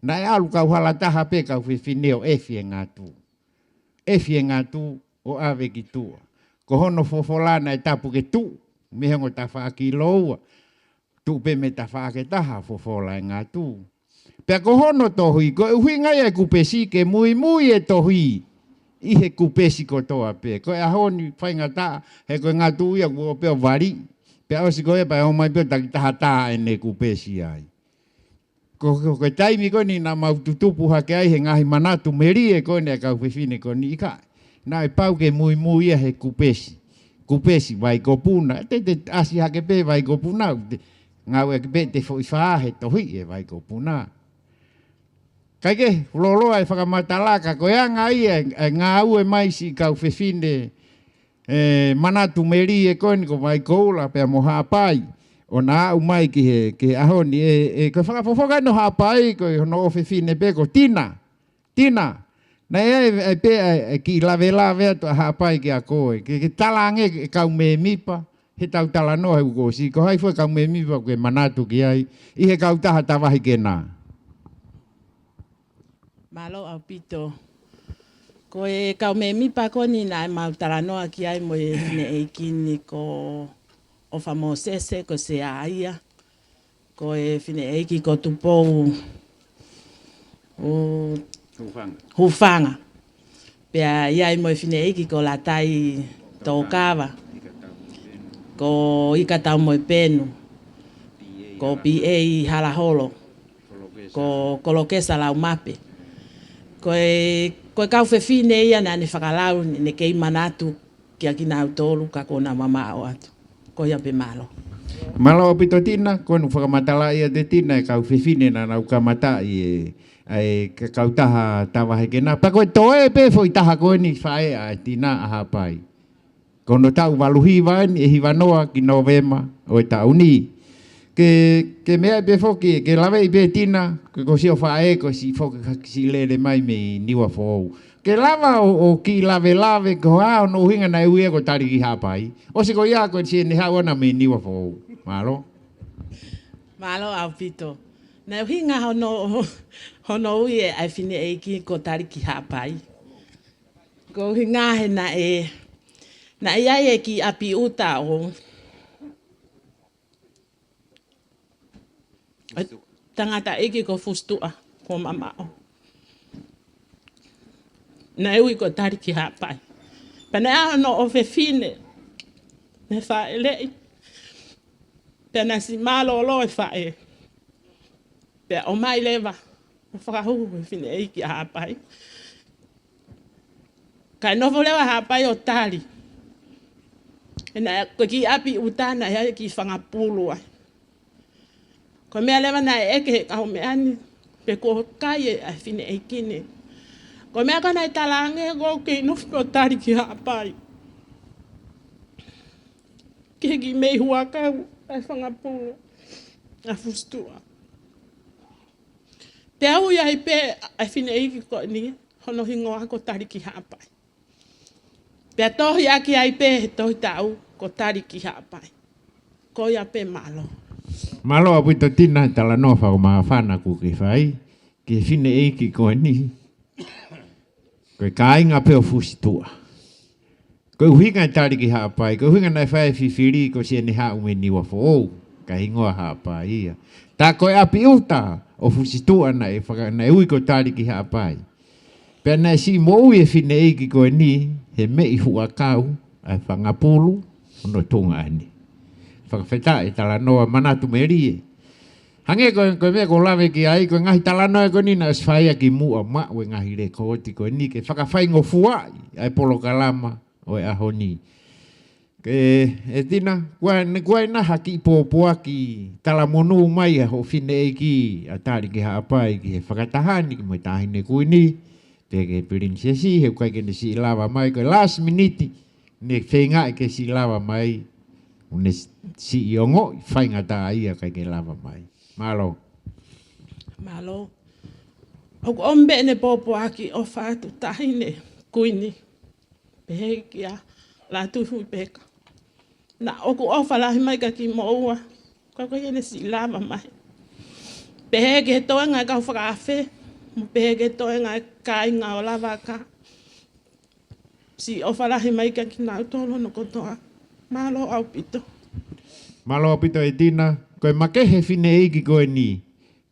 Speaker 6: Na e alu Kauhala taha pe kau whiwhinea o efi e ngatu. Efi e ngatu o ave ki tua. Ko hono fofolana e tapu ke tu, me hongo ta whaaki loua. Tu pe me ta whaake taha fofola e ngatu. Pea ko hono tohi, ko uhi ngai e kupesi ke mui e tohi. I he kupesi ko toa pe. Ko e ahoni whainga ta, he ko ngatu ia ko peo vari. Pea osi ko e pa o mai peo takitaha ta e ne kupesi ai. Ko taimi ko ni na maututupu hake ai he ngahi Manatu Melie ko ne kau whiwhine ko ni ika. Na e pau ke mui ia he kupesi. Kupesi vai ko puna. Te asi hake pe vai ko puna. Ngau e pe te fo iwha he tohi e vai ko puna. Kai ke, loloa e fakamatala ka koe anga ia e ngau e mai si kau whiwhine Manatu Melie ko ni ko vai koula pe mo hapai. O na au mai ki he ahoni e ko whakafofoka no hapai ko no whiwhine pe ko tina. Na e pe ki lave atu a hapai ki a koe. Ke talange kau me mipa. He tau tala no he uko si. Ko hai fwe kau me mipa ke manatu ki ai. I he kau taha tawahi ke nā.
Speaker 7: Malo au pito. Ko e kau me mipa ko ni na e mau tala noa ki ai mo e hine e kini ko o famosese ko se aia. Ko e fine e ki ko tupou o hufanga. Pea iai mo fine iki ko la tai tōkawa. Ko i ketau mo penu. Ko PA halaholo. Ko kolokesa lau mape. Ko kau fine ia na ne whakalau ne kei manatu kia ki nau tolu ka kona mama o atu. Ko ia pe malo.
Speaker 6: Malo pito tina, ko nu fakamatala ia te tina e kau fine na nau kamata i ai ke kau taha tawahe ke nā. Pa koe toe pe fo i taha koe ni whae a tina a hapai. Kono tau waluhi wani e hiwanoa ki Novema o e tau ni. Ke mea pe fo ke lawe i pe tina, ko si o whae ko si fo si lele mai me niwa fo. Ke lava o ki lawe ko hao no hinga na ue ko tari ki hapai. O si ko ia ko si ne hao na me niwa fo. Malo?
Speaker 7: Malo au pito. Na hinga hono ui e ai fine e ki ko tari ki hapai. Ko hinga he na ai e ki api uta o tangata eki ko fustua ko mamao. Na ui ko tari ki hapai. Pana no o fe fine. Ne fa elei. Pana si malo lo e fa e. Pe o mai leva. Whakahuhu e fine eiki a hapai. Kai nofo lewa hapai o tari. E na ko ki api utana e ki whangapulu ai. Ko mea lewa na eke ka home ani. Pe ko kai e fine eiki ne. Ko mea ka na e talange ko ki nofo o tari ki hapai. Ke ki mei huakau ai whangapulu. A fustua. Te au ia pe ai fine iki ko ni hono hingoa ko tari ki hapai. Pe tohi aki ai pe tohi tau ko tari ki hapai. Ko ia pe malo.
Speaker 6: Malo apu to tina tala nofa o maafana ku ki fai. Ki fine iki ko ni. Ko Kainga pe o fusitua. Ko hinga tari ki hapai. Ko hinga nai fai fifiri ko si ni ha ume niwa fo. Ka hingoa hapai ia. Ta ko api uta. O fusitua na e ui ko tari ki hapai. Pea na si mo ui e fine eiki ko ni, he mei hua kau, ai whangapulu, ono Tonga ani. Whakawheta e talanoa Manatu Melie. Hange ko mea ko lawe ki ai, ko ngahi talanoa ko ni na aswhaia ki mua ma, o ngahi re ko oti ko ni, ke whakawhaingo fuai, ai Polokalama, o e aho ni. E tina, kua na haki pōpua ki talamonu mai a ho fine eiki a tari ki haapai ki he whakatahani ki mai tahine kui ni. Te ke prinsesi he ukai ke nisi ilawa mai ko last minute ne whenga e ke si lava mai, ne si iongo, whainga tā ia kai ke lava mai. Malo.
Speaker 7: Malo. O ko ombe ne popo aki o whātu tahine kuini. Pehe ki a Lātūfuipeka. Na o ko ofa lahi mai ka ki moua. Kwa kwa yene si lava mai. Pehe ki he toenga ka Fakaafe. Pehe ki he toenga Kainga o Lavaka. Si ofa lahi mai ka ki nau tolo no kotoa. Malo au pito.
Speaker 6: Malo au pito e tina. Koe makehe whine iki koe ni.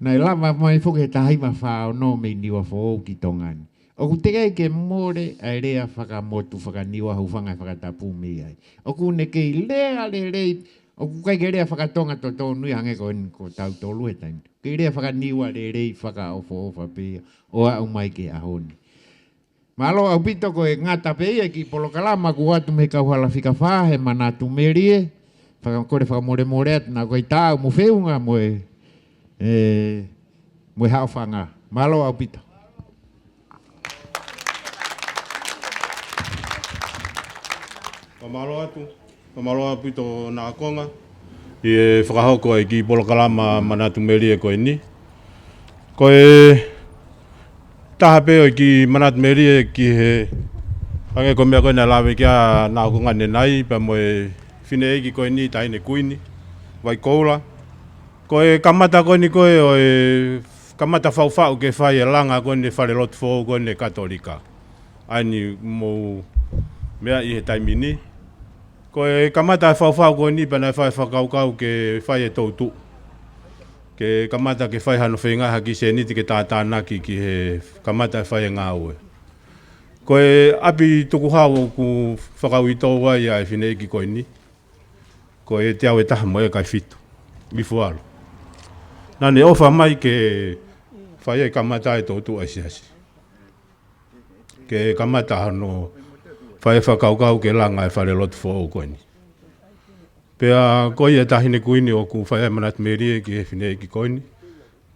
Speaker 6: Nai lava mai fuke he tahima whao no me niwa fōu ki tongani. O ku te kai ke more ai rea whakamotu whakaniwa hau whanga whakatapu me ai. O ku ne kei lea lelei. O ku kai ke rea whakatonga to tō nui hange ko en ko tau tolu he taimi. Kei rea whakaniwa lelei whakaofo ofa pia. O au mai ke ahoni. Malo au pito ko e ngata peia ki Polokalama ku atu me Kauhala Fakaafe Manatu Melie. Kore whakamore more atu na koe tāu mo whiunga mo e mo hao whanga. Malo au pito.
Speaker 1: Pamalo atu to nā konga. I e whakahoko e ki Polokalama Manatu Melie koe ni. Koe taha peo ki Manatu Melie ki he hange ko mea koe nā lawe kia nā konga ne nai pa mo e whine eki koe ni taine kuini. Vai koula. Koe kamata koe ni koe o e kamata whauwhau ke whai e langa koe ne whare Lātūfuipeka koe ne Katolika. Aini mo mea i he taimi ni. Koe kamata whauwhau koe ni pana whai whakaukau ke whai e Tauvū. Ke kamata ke whai hano whengaha ki se niti ke tātānaki ki he kamata whai e ngāue. Koe api Tuku'aho ku whakau i tō wai a e whine ki koe ni. Koe te au e taha mo e kai whitu. Mi fualo. Nane ofa mai ke whai e kamata e Tauvū aisi hasi. Ke kamata hano whai whakaukau ke langa e whare Lātūfuipeka koe ni. Pea koe e tahine kuini o ku whai e Manatu Melie ki he whine ki koe ni.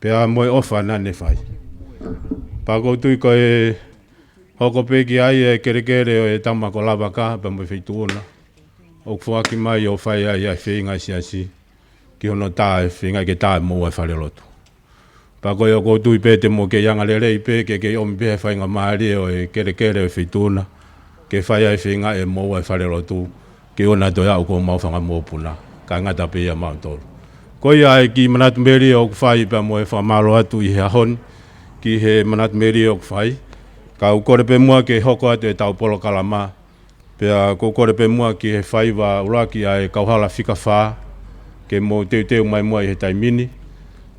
Speaker 1: Pea moe ofa nane whai. Pako tui koe hoko peki ai e kerekere o e Taumu'a ko Lavaka pa moe whituona. O kuwaki mai o whai ai ai whinga si ki hono tā e whinga ke tā e mō e whare lotu. Pako e o koutu i pēte mo ke anga lelei pē ke omi pē whainga maari o e kerekere o e whituona. Ke whai ai whinga e mō e whare lotu. Ke ona toi au ko mauwhanga mōpuna. Ka ngata pēia mautoro. Koi ai ki Manatu Melie o whai pa mo e whamalo atu i he ahon. Ki he Manatu Melie o whai. Ka ukore pe mua ke hoko atu e tau Polokalama. Pea kore pe mua ki he whai wa uraki ai Kauhala whikawha. Ke mo teu mai mua i he taimini.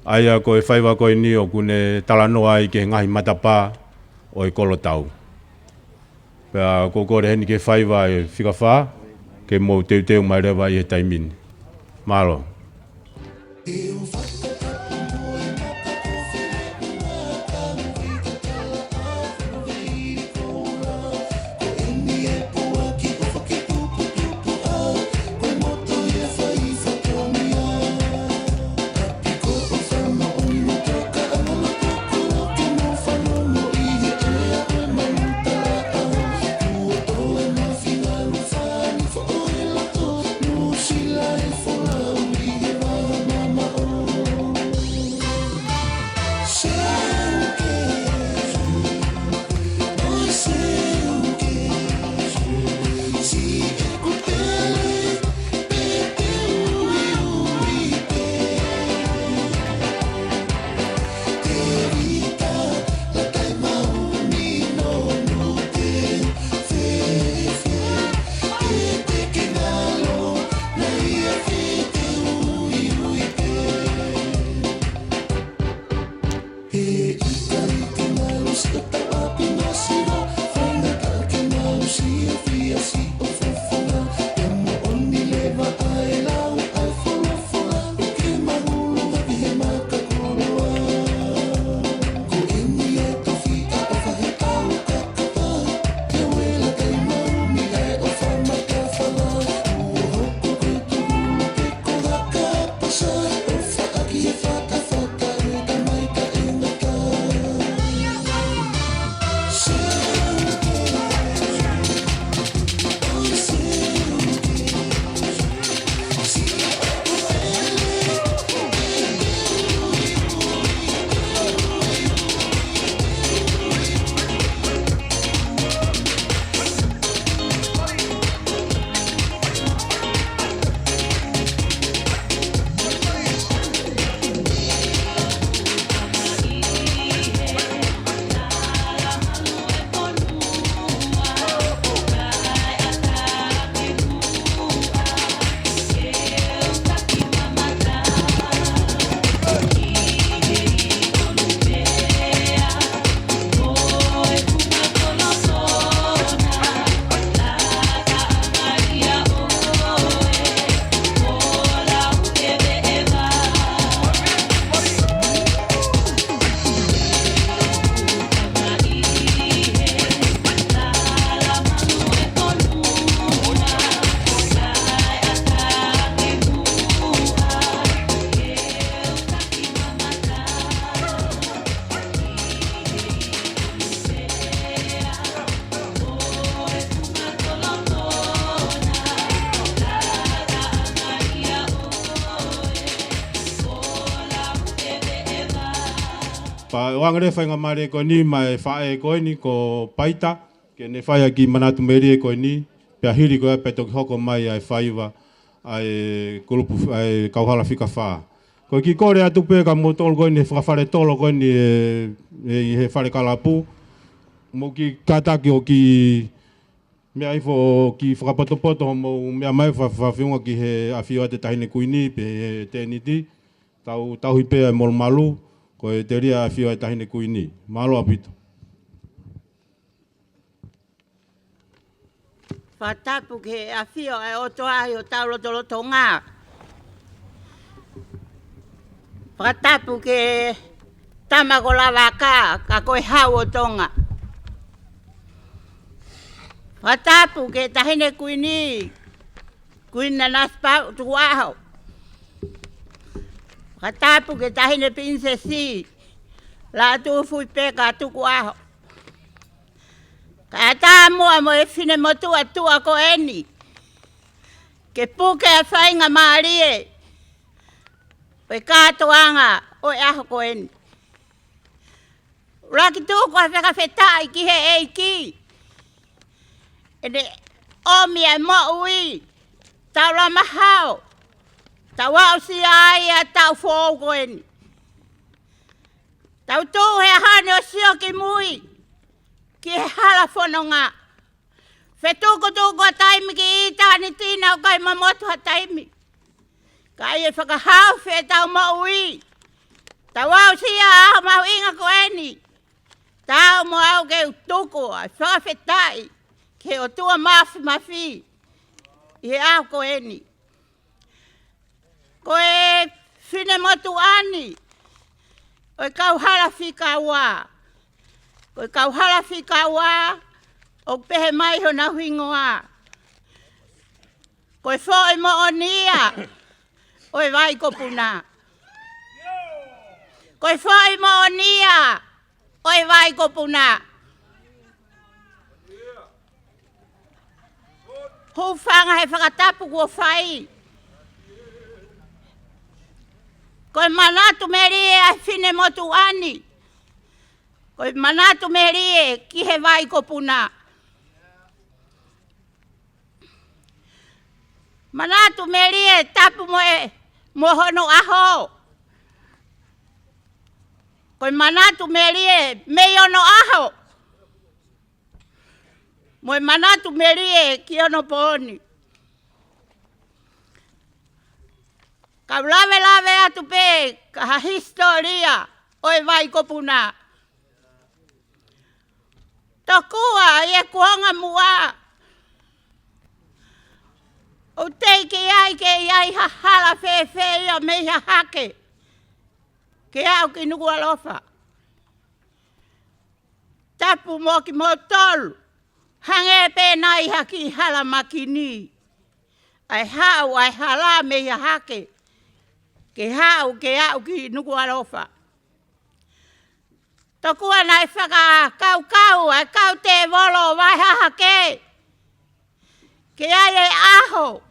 Speaker 1: Aia ko e whai wa koe ni o kune talanoa ai ke ngaahi matapā o e kolo tau. Pea kore heni ke whai wa e whikawha. Ke mo teu mai rewa i he taimini. Malo. Pa wangare whainga mare ko ni mai whae ko ni ko paita. Ke ne whaia ki Manatu Melie ko ni. Pea hiri ko e peto ki hoko mai ai whaiwa. Ai kulupu ai Kauhala whika whaa. Ko ki kore atu pēka mo tolo ko ni whakawhare tolo ko ni he whare kalapu. Mo ki kataki o ki mea ifo ki whakapotopoto mo mea mai whawhiunga ki he awhio te tahine kuini pe he tēniti. Tauwūpeka e malu. Ko e te ria awhio e tahine kuini. Malo apito.
Speaker 8: Whatapu ke awhio e otoahi o taulotolo Tonga. Whatapu ke tamago Lavaka ka koe hau o Tonga. Whatapu ke tahine kuini. Kuini Nanasipau'u Tuku'aho. Whatapu ke tahine prinsesi. Latūfuipeka Tuku'aho. Ka Taumu'a mo e whine motua tua ko eni. Ke puke a whainga Malie. Pe Katoanga o e aho ko eni. Raki tūku a whakawhetai ki he eiki. Ene omi e mo'ui. Tau lamahau. Tau au si ai a tau fōu ko eni. Tau tū he hane o sio ki mui. Ki he hala whanonga. Whetuku a taimi ki i tāni tīna o kai mamotu ha taimi. Kai e whakahau whe tau maui. Tau au si a aho mahu inga ko eni. Tau mo au ke utuku a whakawhetai. Ke o tua mafi. I he aho ko eni. Ko e whine motu ani. O e Kauhala whikaua. Ko e Kauhala whikaua. O pehe mai ho na huingoa. Ko e whoe mo o nia. O e vai kopuna. Ko e whoe mo o nia. O e vai kopuna. Hufanga he whakatapu kua whai. Ko e Manatu Melie a whine motu ani. Ko e Manatu Melie ki he vai kopuna. Manatu Melie tapu mo hono aho. Ko e Manatu Melie me ono aho. Mo e Manatu Melie ki ono poni. Ka lave atu pe ka historia o e vai kopuna. Tokua e kuanga mua. O te ke ai ha hala fe ia me ha hake. Ke au ki nuku alofa. Tapu mo ki mo tolu. Hange pe nai haki hala makini. Ai hau ai hala me ha hake. Ke hau ke au ki nuku alofa. Tokua nai whaka kau ai kau te volo vai haha ke. Ke ai e aho.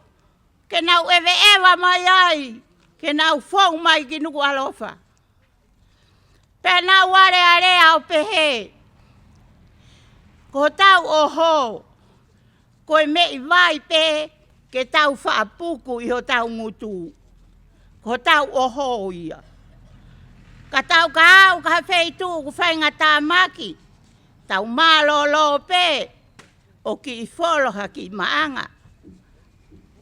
Speaker 8: Ke nau ewa mai ai. Ke nau whong mai ki nuku alofa. Pe nau ware are au pehe. Ko tau oho. Ko e mei vai pe. Ke tau whaapuku i ho tau ngutu. Ko tau oho ia. Ka tau ka au ka wheitu ku whainga tā maki. Tau mālolo pe. O ki i wholoha ki maanga.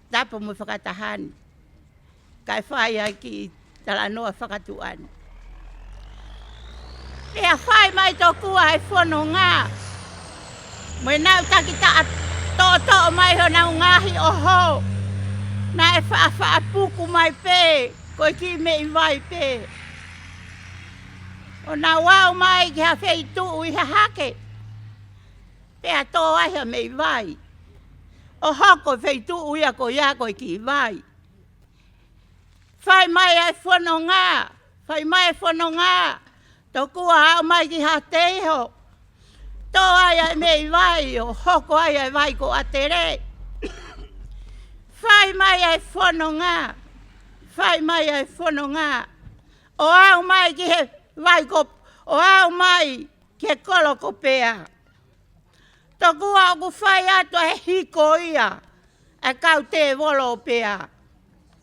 Speaker 8: Tapo mo whakatahani. Kai whai ai ki talanoa whakatuani. Pea whai mai tokua e whono ngā. Moe nau takita tō mai ho nau ngāhi oho. Na e whaapuku mai pe. Koe ki me i vai pe. O nā wau mai ki ha wheitu i ha hake. Pea tō aiha me i vai. O hoko wheitu uia ko ia koe ki i vai. Whai mai e whono ngā. Whai mai e whono ngā. Tō kua hao mai ki ha teiho. Tō aia me i vai. O hoko aia i vai ko atere. Whai mai e whono ngā. Whai mai e whono ngā. O au mai ki he vai ko o au mai ke kolo ko pea. Tokua o ku whai atu he hiko ia, a kau te wolo pea.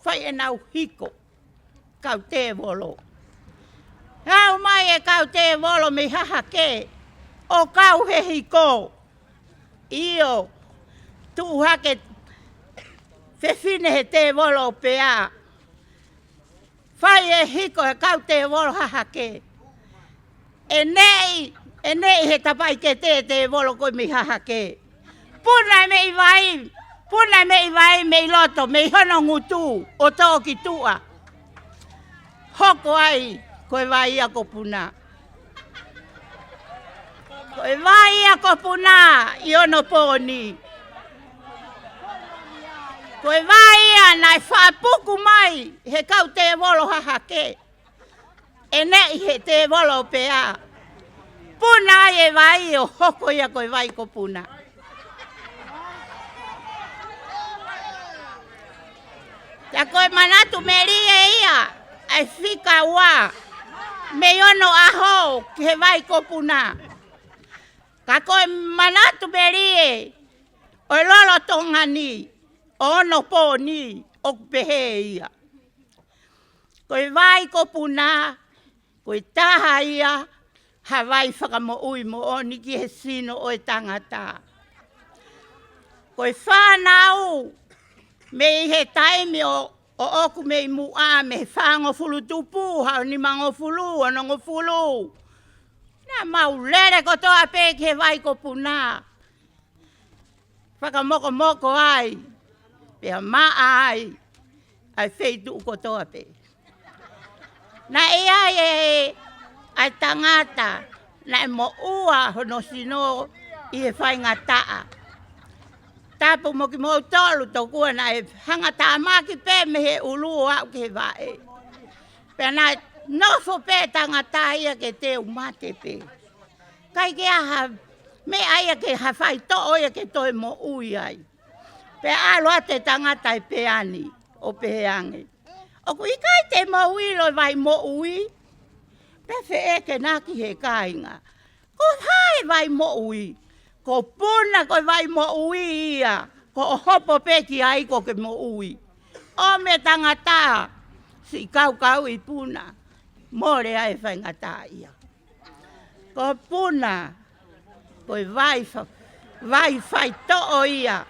Speaker 8: Whai e nau hiko, kau te wolo. Au mai e kau te wolo me haha ke, o kau he hiko. Io, tu hake whewhine he te wolo pea. Whai e hiko e kau te wolo haha ke. E nei he tapai ke te wolo koi mi haha ke. Puna me i vai, me i loto, me i hono ngutu, o tō ki tua. Hoko ai, koe vai ia ko puna. Koe vai ia ko puna, i ono pōni. Koe vai ia, nai whapuku mai, he kau te wolo haha ke. E nei he te wolo pea. Puna e vai o hoko ia koe vai ko puna. Ta koe Manatu Melie ia, ai whika wā. Me ono aho ki he vai ko puna. Ka koe Manatu Melie, o lolo Tongani, o ono pōni, o pehe ia. Koe vai ko puna, koe taha ia, Hawai whakamo'ui mo oni ki he sino o e tangata. Koe whanau, me i he taimi o oku me i mua me he whango fulu tupu, hao ni mango fulu, anongo fulu. Nā mau lere ko toa pe ki he vai ko puna. Whakamoko moko ai, pia maa ai wheitu ko toa pe. Nā ai ai tangata, na e mo ua hono sino i he whainga taa. Tapu mo ki mo tolu tokua na e hanga taa maki pe me he ulu au ki he vae. Pea na nofo pe tangata ia ke te umate pe. Kai ke aha me aia ke ha whai to oia ke toi mo ui ai. Pea alo ate tangata i pe ani o pe he ange. O ku ikai te mo ui lo vai mo ui. Pefe e ke naki he Kainga. Ko hai vai mo ui. Ko puna ko vai mo ui ia. Ko hopo peki ai ko ke mo ui. O me tangata. Si kau i puna. More ai whaingata ia. Ko puna. Ko vai whai to'o ia.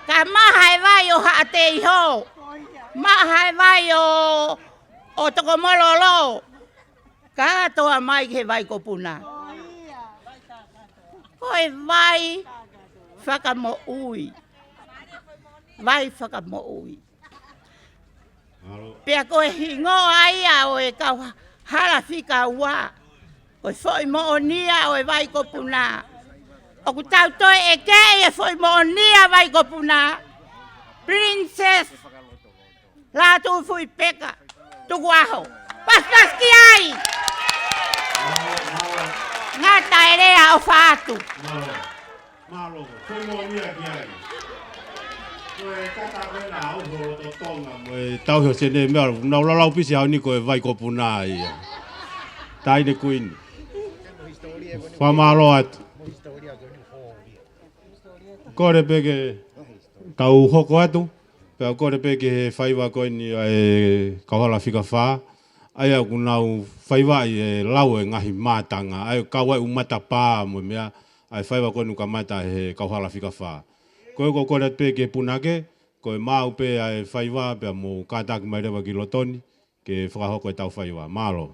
Speaker 8: Ka mahai vai o haate iho. Mahai vai o toko mololo. Katoa mai ke vai ko puna. Koe vai whakamo'ui. Vai whakamo'ui. Pea koe hingoa ia o e kau halawhika wā. Koe whoi moonia o e vai ko puna. O ku tau toi e kei e whoi moonia vai ko puna. Princess Lātūfuipeka. Tuku'aho. Pas ki ai! Ngā taerea o whaatu.
Speaker 1: Malo, whoi moonia ki ai. Koe kata koe nā au horo to Tonga. Moe tauhio sene mea, nau lalau pisi hau ni koe vai ko puna ia. Taine kuini. Whamalo atu. Kore peke tau hoko atu. Pea kore peke he whaiwa koe ni e Kauhala whika whaa. Ai au kunau whaiwa i e lau e ngahi mātanga. Ai kawai umata pā mo mea. Ai whaiwa koe nuka mata he Kauhala whika whaa. Koe ko kore peke punake. Koe mau pe ai whaiwa pea mo kātaki mai rewa ki lotoni. Ke whakahoko e tau whaiwa. Mālo.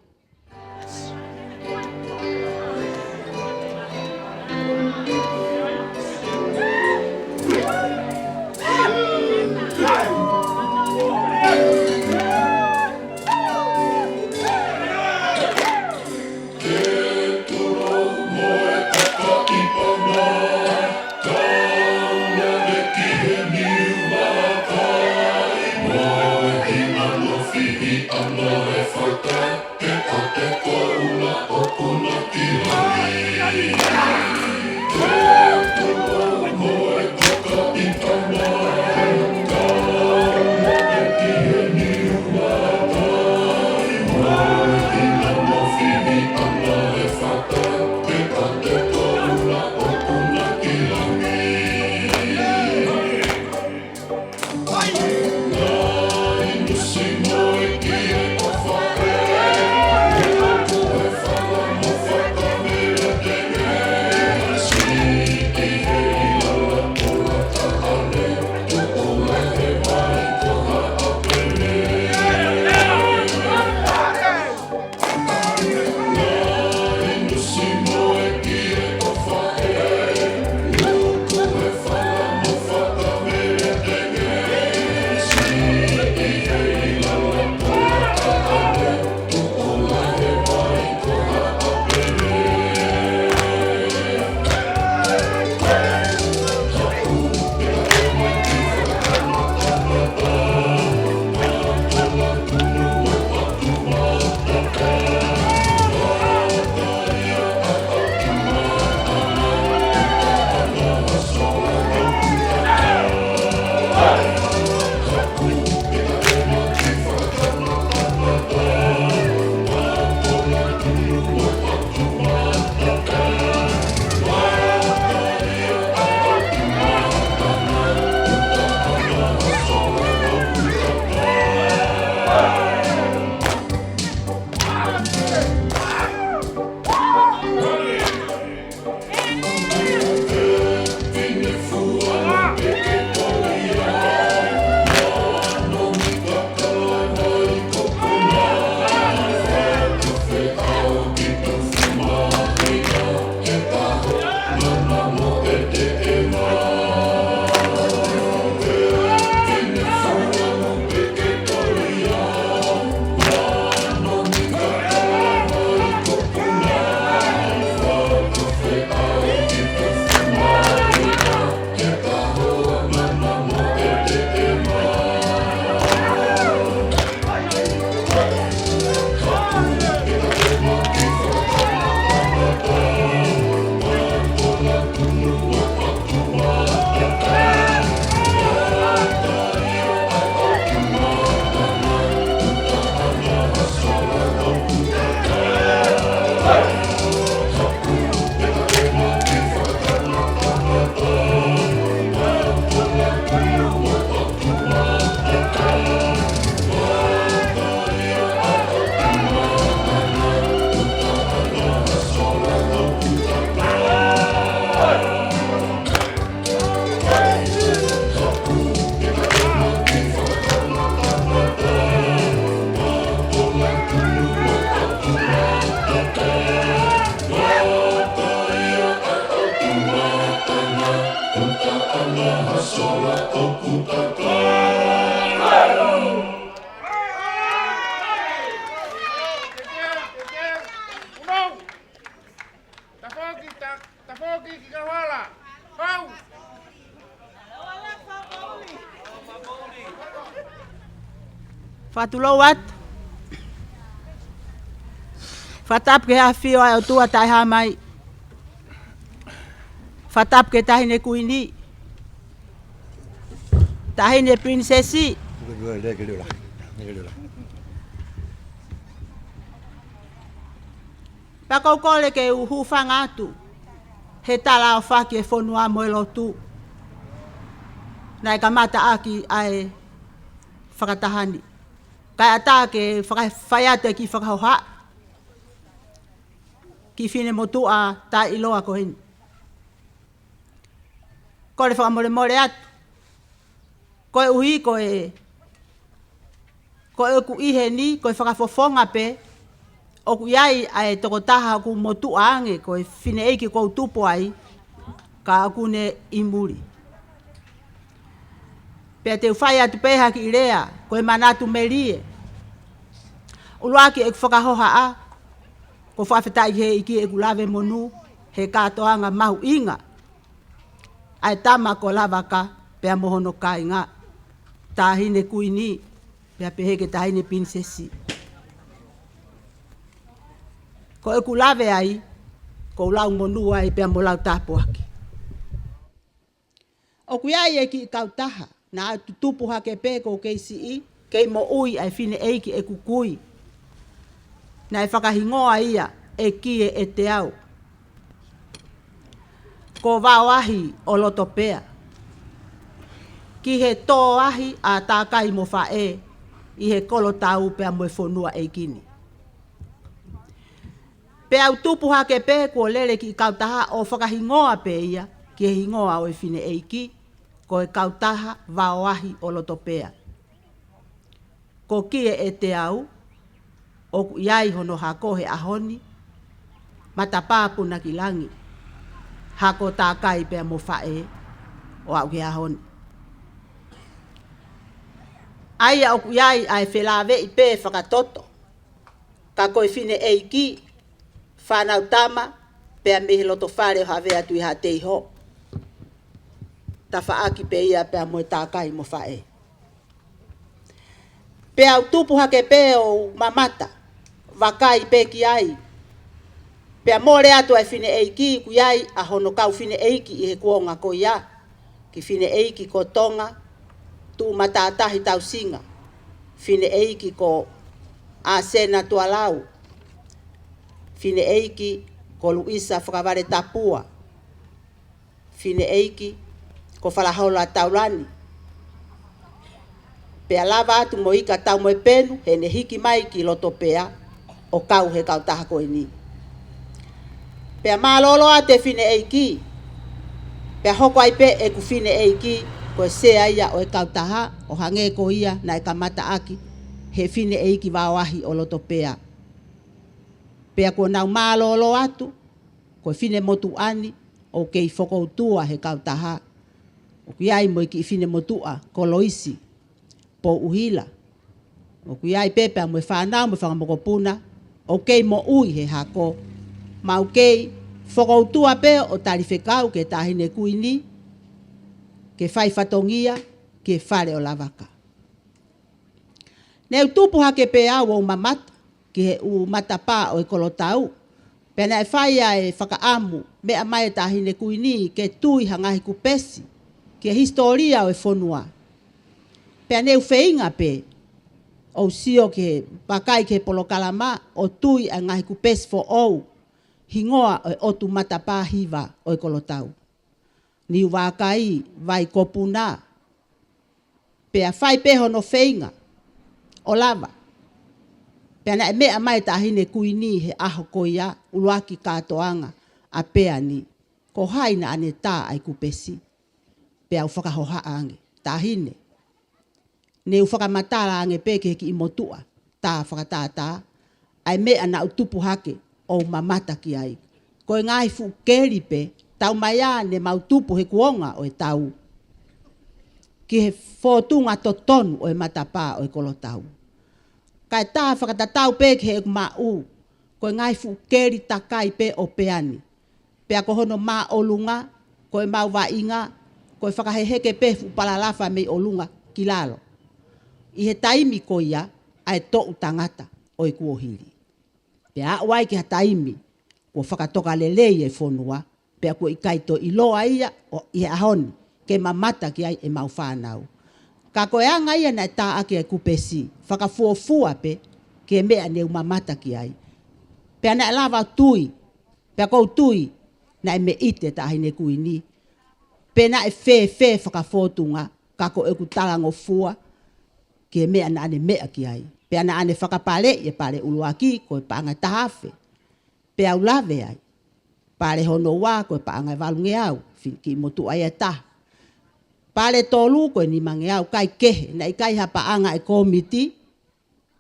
Speaker 8: Fatulowat. Fatap ke hafio ai o tua tai hamai. Fatap ke tahine kuini. Tahine prinsesi. Pakau kole ke uhu fangatu. He tala o faki e fonua mo elotu. Nai kamata aki ai whakatahani. Kai ata ke whaiate ki whakahoha. Ki whine motua ta iloa ko hini. Ko le whakamore more atu. Ko e uhi ko e ku ihe ni ko e whakafofonga pe. O ku iai ai tokotaha ku motua ange ko e whine eiki ko utupo ai. Ka akune imuri. Pea te uwhai atu peha ki irea, ko e Manatu Melie. Uluaki e whakahoha a, ko whawhetai he iki e kulave monu, he Katoanga mahu inga. Ai tama ko Lavaka, pea mohono Kainga. Tahine kuini, pea peheke tahine prinsesi. Ko e kulave ai, ko ulau monu ai, pea mo Lātūfuipeka aki. O kuiai e ki kautaha. Na tutupu hake pe ko KCE, kei mo ui ai whine eiki e kukui. Na e whakahingoa ia e kie e te au. Ko wāwahi o loto pea. Ki he tō ahi a tākai mo whae, i he kolo tau pea mo e fonua e kini. Pea utupu hake pe ko lele ki kautaha o whakahingoa pe ia, ki he hingoa o e whine eiki, ko e kautaha waoahi o lotopea. Ko kie e te au, o ku iai hono hakohe ahoni, matapāpu na ki langi, hako tākai pea mo whae, o au ke ahoni. Aia o ku iai ai whelāwe i pē whakatoto, ka koe whine eiki, whanau tama, pea mihi loto whare o hawe atu i ha te iho. Ta whaaki pe ia pea mo e tākai mo whae. Pea utupu hake pe o mamata, wakai pe ki ai. Pea more atu ai whine eiki ku iai a hono kau whine eiki i he kuonga ko ia. Ki whine eiki ko Tonga, tu matatahi tau singa. Whine eiki ko Asena tualau. Whine eiki ko Luisa whakaware tapua. Whine eiki ko whalahola taulani. Pea lava atu mo ika tau mo e penu, he ne hiki mai ki loto pea, o kau he kau taha koe ni. Pea malolo a te whine eiki, pea hoko ai pe e ku whine eiki, ko e sea ia o e kau taha, o hange ko ia na e kamata aki, he whine eiki wawahi o loto pea. Pea ko nau malolo atu, ko e whine motu ani, o kei whakoutua he kau taha, o kuiai mo ki whine motua, ko loisi, po uhila. O kuiai pepe mo e whanau mo whangamokopuna, o kei mo ui he hako, ma o kei whakoutua pe o tarifekau ke tahine kuini, ke whai whatongia, ke whare o Lavaka. Neu tupu hake pe au o mamata, ki he u matapā o e kolotau, pena e whai e whakaamu, mea mai tahine kuini, ke tui hangahi kupesi, ke historia o e fonua. Pea neu wheinga pe, o sio ke pakai ke Polokalama, o tui a ngahi kupesi fo ou, hingoa o e otu matapā hiva o e kolotau. Ni wakai vai kopuna, pea whai peho no wheinga, o lava. Pea na e mea mai tahine kuini he aho koia, uluaki Katoanga, a pea ni, ko haina ane tā ai kupesi. Pea u whakahoha ange, tahine. Ne u fakamatala ange peke ki imotua, tā whakatātā, ai mea na utupu hake o mamata ki ai. Ko e ngāhi fu keri pe, Taumu'a ne mautupu he kuonga o e tau.
Speaker 9: ki he fōtunga to tonu o e matapā o e kolotau. Kai tā whakatatau pē ki he ma'u, ko e ngai fukeri takai pē o peani. Pea ko hono mā olunga, ko e mau wainga, ko e whakaheheke pē upalalafa mei olunga ki lalo. I he taimi ko ia, ai to'u tangata o e kuohiri. Pea awai ki ha taimi, ko whakatoka lelei e fonua, pea ko i kaito i loa ia o i he ahoni, ke mamata ki ai e mau whānau. Ka koe anga ia na tā ake e kupesi, whakafuafua pe, ke mea neu mamata ki ai. Pea na e lava tui, pea kou tui, na e me ite ta hine kui ni. Pea na e whē whakafotunga, ka ko e kutalango fua, ke mea na ane mea ki ai. Pea na ane whakapale, e pale uluaki, ko e paanga tahafe. Pea ulave ai. Pale hono wā, ko e paanga valunge au, ki motu ai e taha. Pale tolu ko ni mange au kai kehe na i kai hapa anga e komiti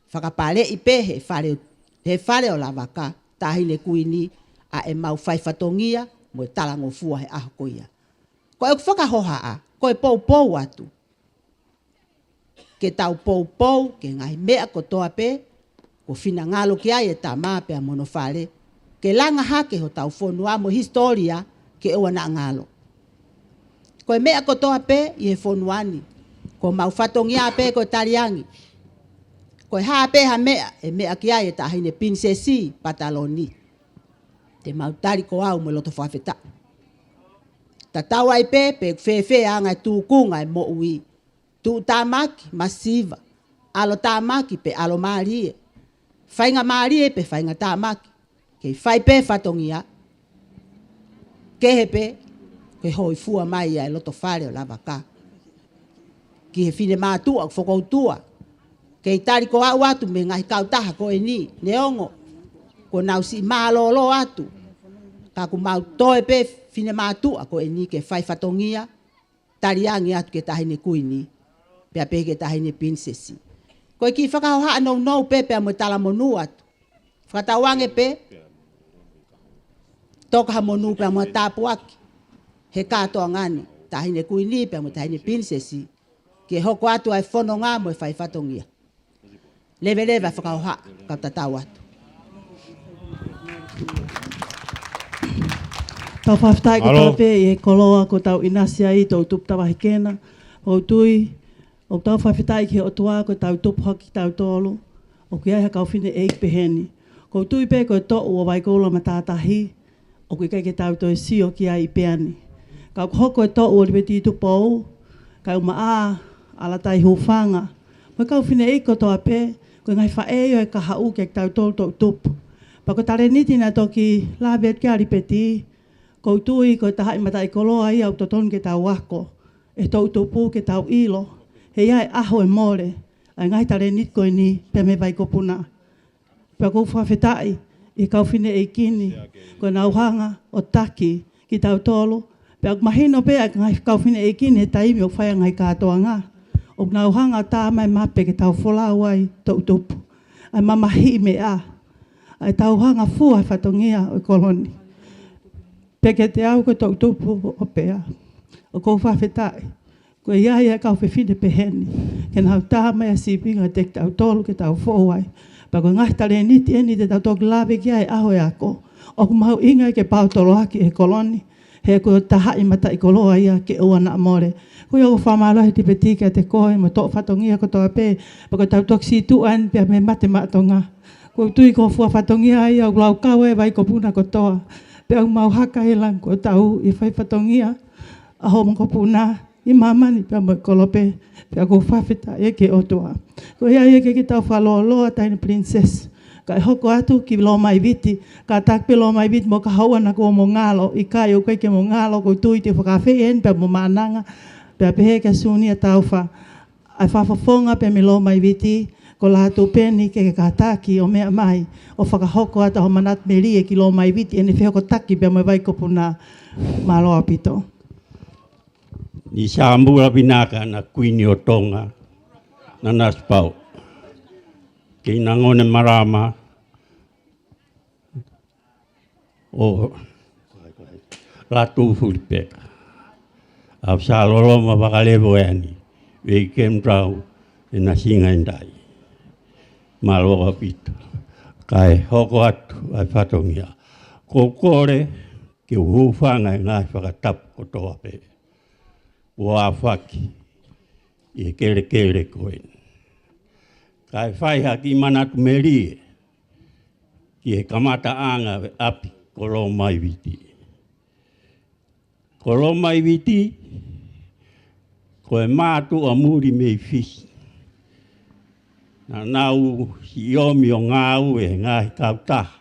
Speaker 9: whakapale i pehe fale o Lavaka tahine kuini a e mau whaifatongia mo e talango fua he aho koia. Ko e whakahoha a, ko e pou atu. Ke tau pou, ke ngai mea ko toa pe, ko fina ngalo ki ai e tā māpe a monofale, ke langa hake ho tau fonua mo historia ke ewa na ngalo. Ko e mea ko toa pe i he fonuani. Ko mau whatongia pe ko tariangi. Ko e haa pe ha mea e mea ki ai e tahine pinsesi pataloni. Te mau tari ko au mo loto whawheta. Ta tau ai pe whewhe anga e tūkunga e mo ui. Tu tāmaki masiva. Alo tāmaki pe alo maarie. Whainga maarie pe whainga tāmaki. Kei whai pe whatongia. Kehe pe. Ke hoi fua mai ai loto whare o Lavaka. Ki he whine mātua, whakoutua. Kei tari ko au atu me ngai kautaha ko e ni, neongo. Ko nau si mālolo atu. Ka ku mau toe pe whine mātua ko e ni ke whai whatongia. Tariangi atu ke tahine kuini. Pea pe ke tahine pinsesi. Ko e ki whakahoha nou pe pea mo tala monu atu. Whakatawange pe. Toka ha monu pea mo tāpu aki. He Katoanga ni, tahine kuini pea mo tahine pinsesi, ke hoko atu ai fono ngā mo e whai whatongia. Lewe whakaoha, ka tatau atu.
Speaker 10: Tau whawhtai ko tau pe i he koloa ko tau inasia i tau tupu tawahi kena, o tui, o tau whawhtai ki he otua ko tau tupu hoki tau tolu, o ki ai hakau whine eik peheni. Ko tui pe ko to o waikola ma tātahi, o ki kai ke tau toi sio ki ai i peani. Ka hoko e tō ua ripeti i tupou, ka umaa alatai hufanga. Mo kau whine eiko toa pe, ko ngai whaeo e ka hau ke tau tolu tō tupu. Pa ko tare niti na toki lawe kia ripeti, ko tui ko taha i matai koloa i au totonu ke tau wako, e tō tupu ke tau ilo, he ia e aho e more, ai ngai tare niti ko ni pe me vai kopuna. Pa ko whawhetai, i kau whine eikini, ko nauhanga o taki ki tau tolu, pea mahino pea ngai kawhine e kine he taimi o whai ngai Katoanga. O nauhanga tā mai mape ke tau wholau ai tau tupu. Ai mamahi me a. Ai tau hanga fua whatongia o koloni. Pea ke te au ko tau tupu o pea. O kou whawhetai. Ko ia ia kau whiwhine peheni. Ke nau tā mai a sipinga te tau tolu ke tau whauai. Pea ko ngai tare niti eni te tau toki lawe ki ai aho e ako. O kumau inga ke pau tolo haki e koloni. He ko taha i mata i koloa ia ke ua na amore. Ko ia o whamalohi te petika te koe mo tō whatongia ko toa pē. Pa ko tau toksi tuan pia me mate matonga. Ko tui ko fua whatongia ia o glau kawe vai ko puna ko toa. Pia mau haka e lang ko tau i whai whatongia. Aho mo ko puna i mamani pia mo kolope. Pia ko whawhita e ke otoa. Ko ia e ke tau whaloloa taina princess. Ka hoko atu ki lo mai viti, ka takpe lo mai viti mo ka haua na ko mo ngalo, i kai o kai ke mo ngalo ko tui te Fakaafe en pe mo mananga, pe pehe ka suni a taufa. Ai whafonga pe me lo mai viti, ko lātou peni ke ka taki o mea mai, o whakahoko ata ho Manatu Melie ki lo mai viti, ene whehoko taki pe mo vai kopuna maloa pito.
Speaker 11: Ni Sāmbura pinaka na kuini o Tonga, Nanasipau'u. Ki nangone marama o Latūfuipeka. Au sa lolo ma wakalevo yani. Wei kemrau e na singa endai. Maloa pita. Kai hoko atu ai whatongia. Ko kore ke uhuwhanga e ngāhi whakatapu ko toa pe. Ua whaki i kere kere koen. Kai whaiha ki Manatu Melie ki he kamata anga we api ko lo mai viti. Ko lo mai viti ko e mātu a muri mei fisi. Na nau si omi o ngāu e ngāhi kautaha.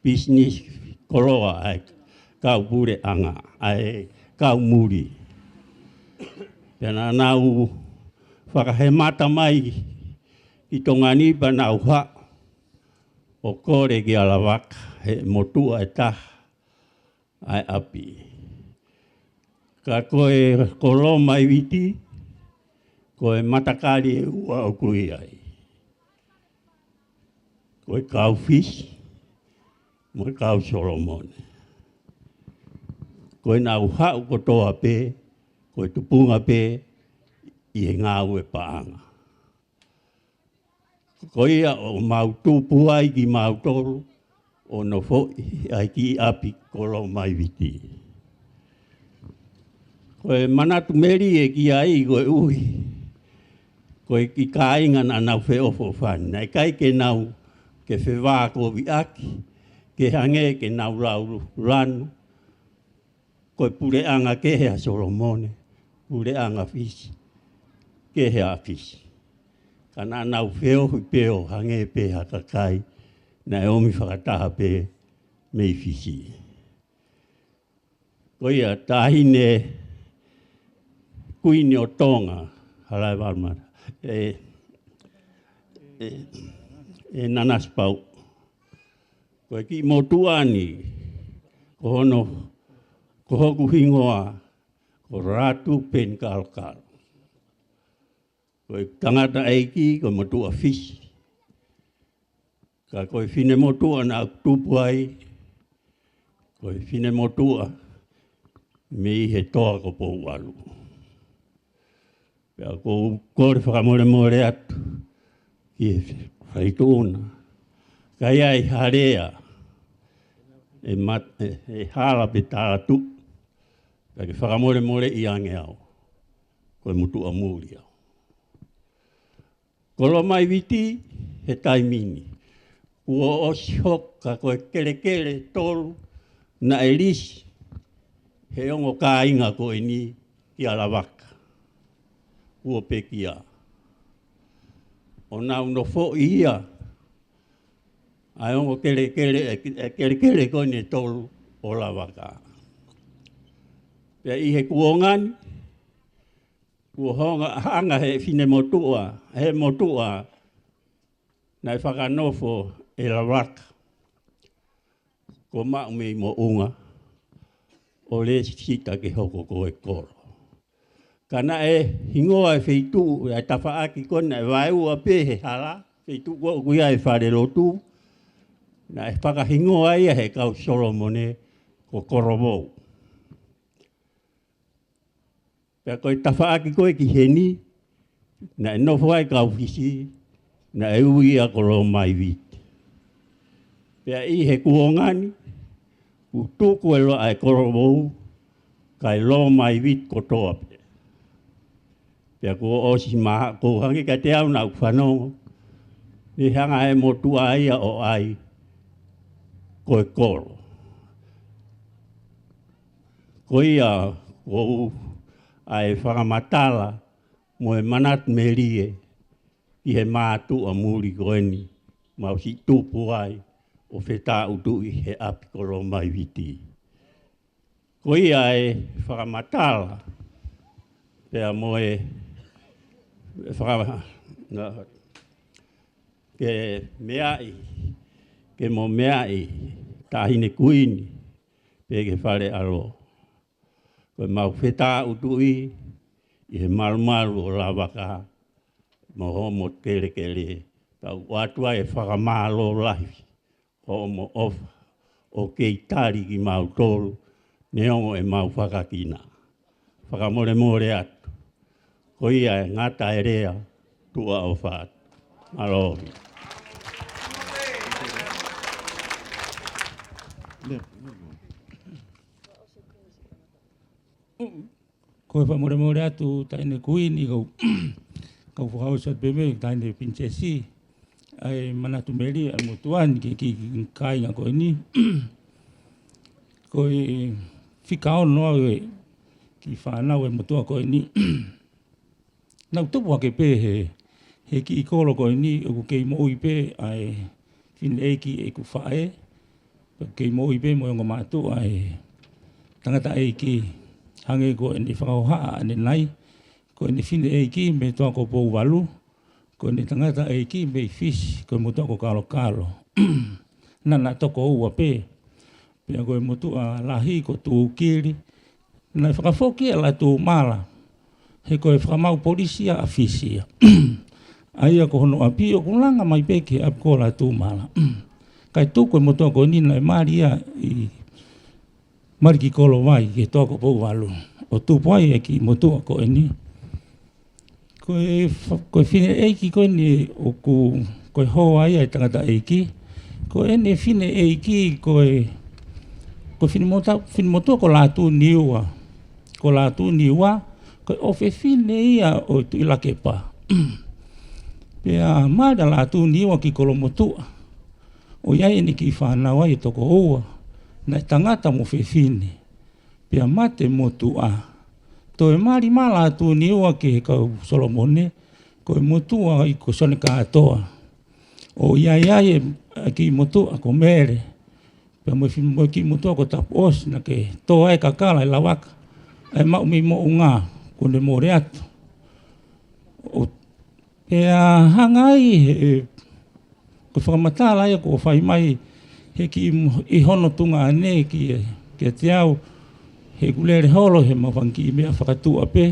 Speaker 11: Business koroa ai kau pure anga, ai kau muri. Pena nau whakahemata mai i Tonga'i pa nau ha o kore ki a Lavaka he motua e taha ai api. Ka koe kolo mai viti, koe matakari e ua o kui ai. Koe kau fish, mo kau Solomon. Koe nau hau ko toa pe, koe tupunga pe, i he ngāu e paanga. Koe ia o mau tūpu ai ki mau toru, o nofo ai ki api kolo mai viti. Koe Manatu Melie ki ai koe uhi, koe ki Kainga na nau whiofo whani. Nei kai ke nau ke whewā ko vi aki, ke hange ke nau lau ranu, koe pure anga ke hea Solomone, pure anga fisi, ke hea fisi. Kana nau whiohi peo hange pe hakakai, na e omi whakataha pe mei fisi. Koe ia tahine kuini o Tonga, halai warmara, e Nanasipau'u. Koe ki motuani, ko hono, ko hoku hingoa, ko Lātūfuipeka kalkal. Koe tangata eiki, ko motua fisi. Ka koe whine motua na tupu ai, koe whine motua, me i he toa ko pou alu. Pea ko kore whakamore more atu, ki he whaituna. Kai ai harea, e hala pe tātu, pea ke whakamore more i ange au, koe mutua muri au. Kolo mai viti, he taimini. Ua osi hoka koe kere kere tolu, na e lisi, he ongo Kainga koe ni ki a Lavaka. Ua pekia. O nau nofo ia, ai ongo kere kere koe ni tolu o Lavaka. Pea i he kuongani, kua honga anga he whine motua, he motua, nai whakanofo e Lavaka. Ko mau mei mo unga, o le sita ke hoko koe koro. Kana e hingoa e wheitu, e tawhaaki kona e waiua pe he hala, wheitu kua kuia e whare lotu, na e whakahingoa ia he kau Solomone ko koromou. Pea koe tawhaaki koe ki heni, na e nofo ai kau fisi, na e ui a kolo mai viti. Pea i he kuongani, ku tuku e loa e koromou, kai lo mai viti ko toa pe. Pea kua osi maha, ko hangi ka te au nau whanongo, ni hanga e motua ia o ai, koe koro. Ko ia, ko ai fakamatala, mo e Manatu Melie, i he mātu a muri koeni, mau si tupu ai, o whetā utui he api kolo mai viti. Ko ia e fakamatala, pea mo e ke meai, ke mo meai, tahine kuini, pe ke whare alo. Koe mau whetā utui, i he marumaru o Lavaka, mo homo kere kere, tau watua e whakamalo lahi, homo ofa, o kei tari ki mau tolu, ne ongo e mau whakakina. Whakamore more atu. ko ia e ngata e rea tua o whaat. Alohi.
Speaker 12: Ko e whamore atu taine kuini kau whakau sa bebe taine princesi ai Manatu Melie ai motuan ki Kainga ko ni ko e whikao noa e ki whanau e motua ko ni nau tupu ake pē he ki i koro ko ni o kei mo i pē ai fin eiki e ku whae kei mo i pē mo yonga mātu ai tangata eiki hange ko ni whakauhaa ane nai ko ni fin eiki me toa ko pou walu ko ni tangata eiki me fish ko mo toa ko kalo nana toko ua pē pia ko mo toa lahi ko tu kiri na whakafoki ala tu mala he ko e whakamau polisia a fisia aia ko hono api o kulanga mai peke ap ko la tu mala kai tu ko mo toa ko ni na maria i mariki kolo vai ke toa ko pou walu o tu pai e ki mo toa ko ni ko fine eiki ko ni o ku ko ho ai ai tangata eiki ko ene fine eiki ko fine moto ko la tu niwa ko la tu niwa ko o fe fine ia o tu ila ke pa pea mada la tu niwa ki kolo motu o ia ni ki fa na wai to ko o na tangata mo fe fine pea mate motu a to e mari mala tu niwa ke ka Solomone ko motu a i ko sone ka toa o ia ki motu a ko mere pea mo ki motu ko tapos na ke to ai kakala i Lavaka ai mau mi mo nga ko le more atu o pea hangai ko fakamatala ia ko fai mai he ki i hono tunga ane ki te au he kulere holo he mawanki mea whakatua pe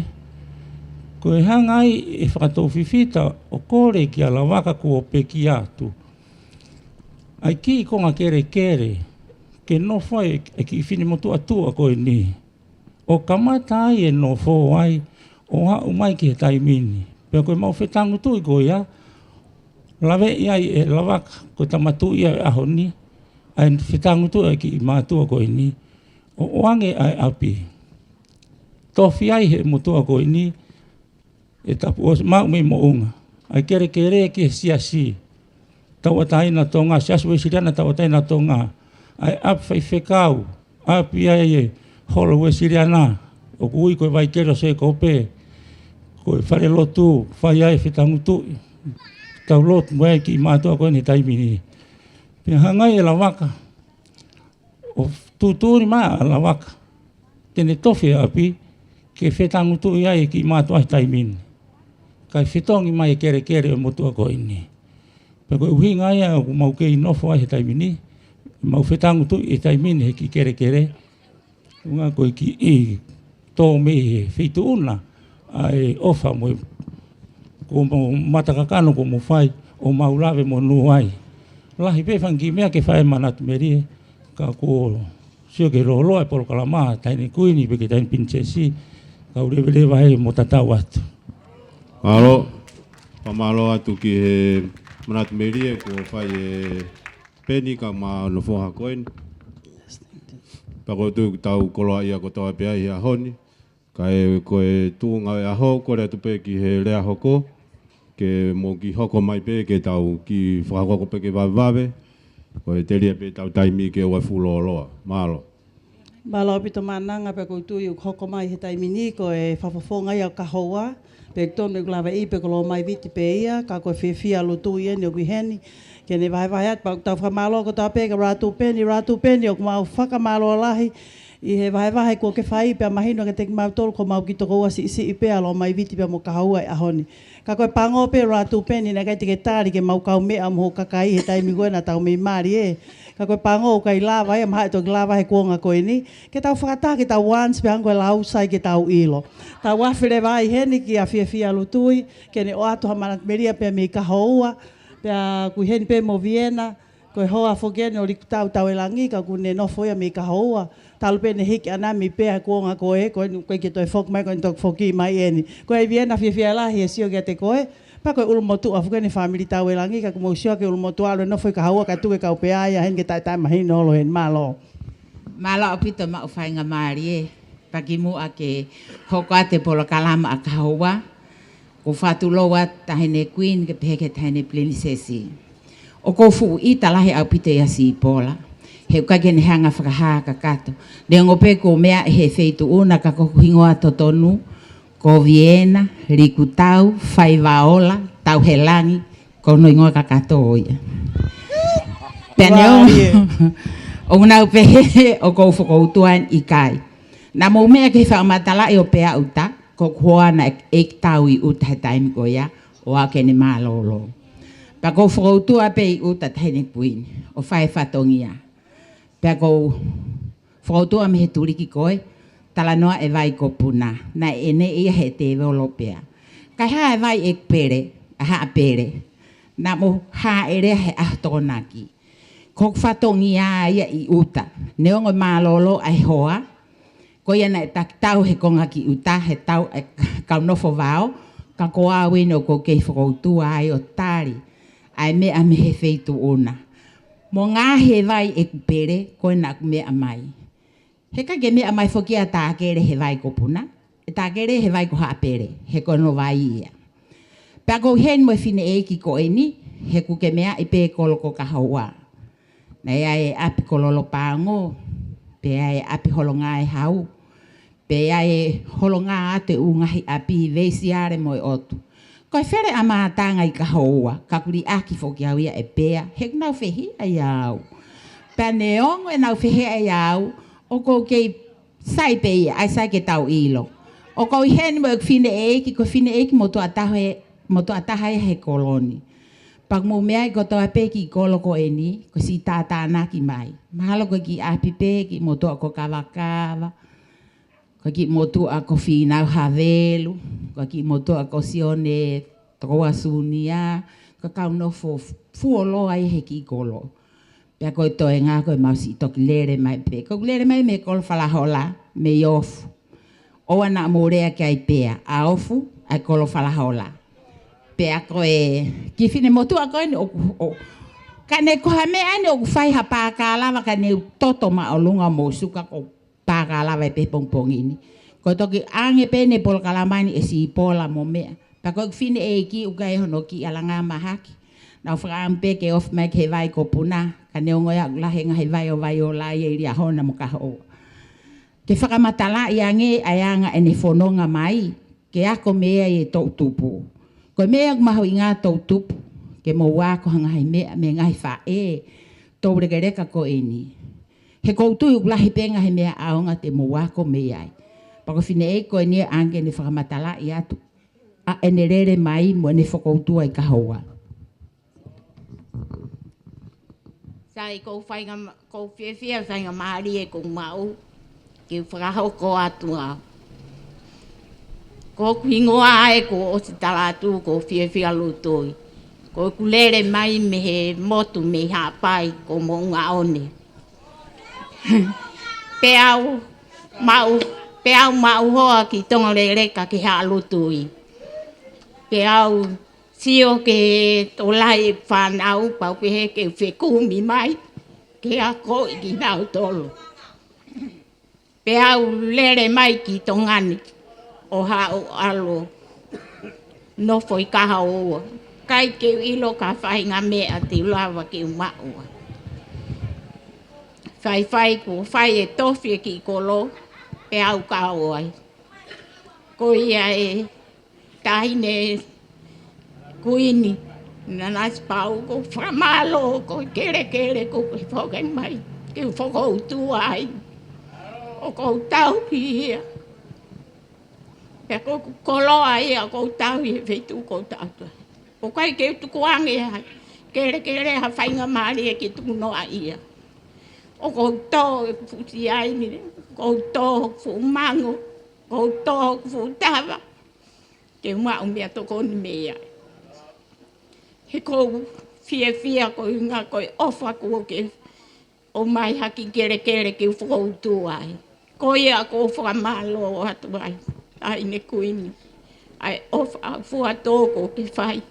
Speaker 12: ko e hangai e whakatou fifita o kore ki a Lavaka ko o pe ki atu ai ki konga kere ke nofo e ki fini motu atua ko e ni o kamata ai e nofo ai o hau mai ki he taimini pea koe mau whetangu tui ko ia lawe iai e Lavaka ko tamatu ia e aho ni ai whetangu tui ki mātua ko e ni o ange ai api tofi ai he motua ko e ni e tapu o mau me mo unga ai kere ki he siasi tau atai na Tonga siasu e siriana tau atai na Tonga ai ap fai whekau api ai e holo we siriana o kui koe vai kero se kope koe whare lotu whai ai whetangu tui tau lotu mwai ki mātua koe ni taimini pia hangai e Lavaka o tuturi maa a Lavaka tene tofi api ke whetangu tui ai ki mātua i taimini kai whetongi mai e kere o motua koe ni pia koe uhinga ai a mau kei nofo ai he taimini mau whetangu tui i taimini he ki kere unga koe ki i tō me he whitu una ai ofa mo ko matakakano ko mo whai o maulawe mo nuai lahi pefangi mea ke whae Manatu Melie ka ko sio ke rolo e Polokalama taine kuini peke taine princesi ka urewelewa he mo tatau atu
Speaker 1: alo pamalo atu ki he Manatu Melie ko whai e peni ka ma nofo hakoen pako tu tau koloa ia ko tau apea i a honi ka e koe tūnga e aho kore atu pe ki he rea hoko ke mo ki hoko mai pe ke tau ki whakako pe ke wawe koe teria pe tau taimi ke ua fulo loa malo
Speaker 10: Malo pito mananga pe ko tu yu hoko mai he taimini ko e whafafonga ia kahoa pe tonu e kulawa i pe kolo mai viti pe ia ka koe whiwhia lutu ia ni o kuheni ke ne vai at pa tau whamalo ko tau pe ka ratu peni o kumau whakamalo alahi i he vai ko ke whai pe mahino ke te mau tolu ko mau ki toko si i pe alo mai viti pe mo kahaua e ahoni. Ka koe pango pe ratu peni na kai te ke tāri ke mau kau mea mo kakai he taimi koe na tau mei mari e. Ka koe pango kai lava e maha e toki lava he kuonga koe ni. Ke tau whakata ke tau once pe angoe lau sai ke tau ilo. Tau wawhire vai heni ki a fia lutui ke ne o atu ha Manatu Melie pe me kahaua pe a kui heni pe mo Viena Koe hoa whokene o liku Taulangi, ka kune nofo ia me ka hoa. Talu pene hiki anami pēa kuonga koe ke toi whok mai, koe tok whoki mai eni. Koe viena whiawhia lahi e sio kia te koe. Pa koe ulumotu a whokene family Taulangi, ka kumousio ke ulumotu alo nofo i ka haua ka tuke kau pēa ia hen ke tai mahino olo hen malo.
Speaker 13: Malo o pito ma o whainga maari e. Paki mua ke hoko a te Polokalama a ka haua. Ko whatuloa tahine queen ke peke tahine princessi. O ko fu I talahi au pite ia si pola. He ukake ne hanga whakahaa ka kato. Ne ngope ko mea he feitu una ka kokuhingoa totonu. Ko Viena, Rikutau, Whaivaola, Tauhelangi, ko noingoa ka kato oia. Pene o unau pehe o ko whakoutuan I kai. Na mo mea ke whakamatala I o pea uta. Ko kua na tau I uta he taimi ko ia. O ake ne malolo. Pa ko whakoutua pe I uta tahine queen, o whae whatongia. Pa ko whakoutua me he turiki koe, tala noa e vai ko puna, na ene ia he te volo pea. Kai haa e vai e pere, a haa pere, na mo haa ere he ahtonaki. Ko whatongia ia I uta, neongo malolo ai hoa, ko ia na e tau he konga ki uta, he tau e kau nofo vao, ka koa wino ko kei whakoutua ai o tari. Ai mea me he feitu ona. Mo ngaahi vai e kupere, koe na mea mai. He ka ke mea mai whoki a tākere he vai ko puna, e tākere he vai ko haapere, he kono vai ia. Pea kou hen mo whine e ki ko eni, he kuke mea I pē koloko ka haua. Na ea e api kololo pāngo, pea e api holonga e hau, pea e holonga ate ungahi api veisiare mo e otu. Koe where a mātanga I ka haua, ka kuri aki whoki au ia e pēa, he nau whehi ai au. Pea neongo e nau whehi ai au, o kou kei sai pe ia, ai sai ke tau ilo. O kou hen mo e whine eiki, ko whine eiki mo to ataha e he koloni. Pak mo mea I ko toa peki I koloko eni, ko si tātānaki mai. Mahalo ko ki api peki, mo toa ko kawakawa, ko ki motu a ko whinau havelu, ko ki motu a ko sione toa sunia, ko kau nofo fuolo ai he ki kolo. Pea koe toe ngā koe mausi toki lere mai pe. Ko lere mai me kolo whalahola, me ofu. Oa na morea ki ai pea, a ofu, ai kolo whalahola. Pea koe, ki whine motu a koe ni o ka ne koha mea ni o whai ha Pākalama, ka ne toto ma o lunga mo suka ko Pākalama e pe pongpongi ni. Ko toki ange pene Polokalama ni e si pola mo mea. Pa koe whine e ki uka e hono ki alanga mahaki. Na whakaampe ke of mai ke vai ko puna. Ka neongoia ulahenga he vai o lai e ria hona mo ka hoa. Ke fakamatala I ange ai anga e ne fononga mai. Ke ako mea e Tauvū. Ko mea maho I ngā Tauvū. Ke mo wako hanga hai mea me ngai wha e. Taurekereka ko eni. He koutu ulahi penga he mea aonga te mo wako mea ai. Pako whine e koe nia ange ne whakamatala I atu. A ene rere mai mo ne whakoutua I ka hoa.
Speaker 8: Sai kou whiawhia whainga maari e kou mau. Ki whakahoko atua. Ko kuingoa e ko o si talatu ko whiawhia lutoi. Ko kulere mai me he motu me hapai ko mo ngā one. Peau mau hoa ki tonga reka ki haa lutui. Peau sio ke tolai whanau pau ke he ke whekumi mai. Ke a koi ki nau tolo. Peau lere mai ki tongani. O hao alo. Nofo I kaha oa. Kai ke ilo ka whainga mea te lawa ki umaua. Whai ko whai e tofi ki kolo. Pe au ka oai. Ko ia e tahine kuini. Nanasipau'u ko whamalo ko kere ko whokai mai. Ki whakoutua ai. O ko tau ki ia. Pe ko kolo ai a ko tau I whetu ko tau. O kai ke tuku'ange ai. Kere ha whainga maari e ki tukunoa ia. O ko tō e puti ai ni. Ko tō fu mango. Ko tō fu tawa. Ke umau mea toko ni mea. He ko fia ko inga ko ofa ko ke o mai haki kere ke whakautu ai. Ko ia ko whakamalo atu ai. Ai ne kuini. Ai ofa fua tōko ke whai.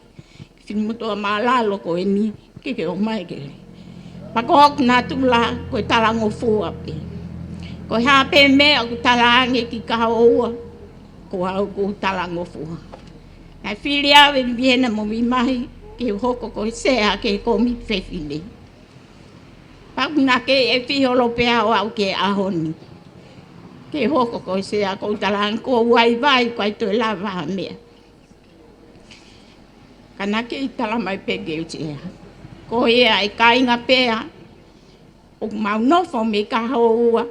Speaker 8: Whimutoa malalo ko e ni ke o mai ke. Pakok nā tula ko e talango fua pe. Ko hape mea ko talange ki kahoua. Ko au ko talango fua. Ai whiria we viena mo mi mahi ke hoko ko sea ke ko mi whewhine. Pakuna ke e whiholo pea o au ke ahoni. Ke hoko ko sea ko talango ko wai ko ai toi lava mea. Kana ke i tala mai pege o tia. Ko ia e kainga pea. O mau nofo me ka hoa.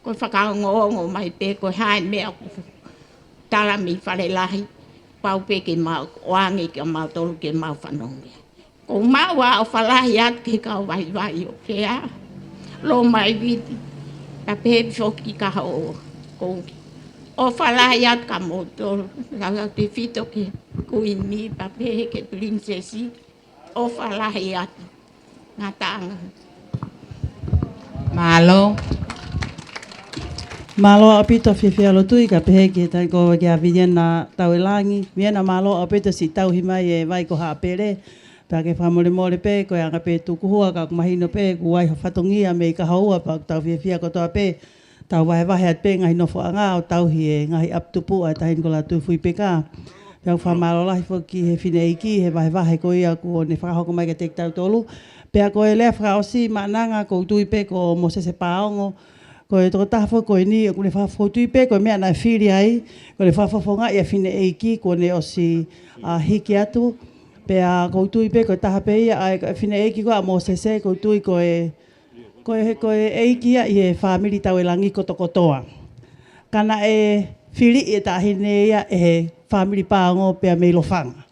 Speaker 8: Ko whakaongo mai pe ko hae mea. Tala mi whare lahi. Pau pe ke mau oange ke mau tolu ke mau whanonge. Ko mau a o whalahi at ke ka vai o pea. Lo mai viti. Ta pe whoki ka hoa. Ko o whalahi at ka mo tolu. Lau te whito ke. Kuini pape ke prinsesi o whalahi atu. Ngā tāanga.
Speaker 13: Malo.
Speaker 10: Malo apito whiwhia lotui ka pehe ki tai ko kia viena Tauelangi. Viena malo apito si tauhi mai e vai ko haapere. Pea ke whamore more pe ko anga pe Tuku'aho ka kumahino pe ku wai whatongia me ka haua pa tau whiwhia ko toa pe. Tau wahe at pe ngahi nofo anga o tauhi e ngahi aptupu a tahin ko Lātūfuipeka. Pea whamaro lahi whoki he whine iki he wahe ko ia ko ne whakahoko mai ke te tau tolu. Pea ko e lea whakaosi maananga ko tui pe ko mo se paongo. Ko e Tongatapu ko e ni ko le Lātūfuipeka ko mea na whiri ai. Ko le whafonga ia whine iki ko ne o si hiki atu. Pea ko tui pe ko taha pe ia ai whine iki ko a mo se ko tui ko e eiki ia i e whamiri Tauelangi ko tokotoa. Kana e whiri e tahine ia e whamiri paongo pea me lofanga.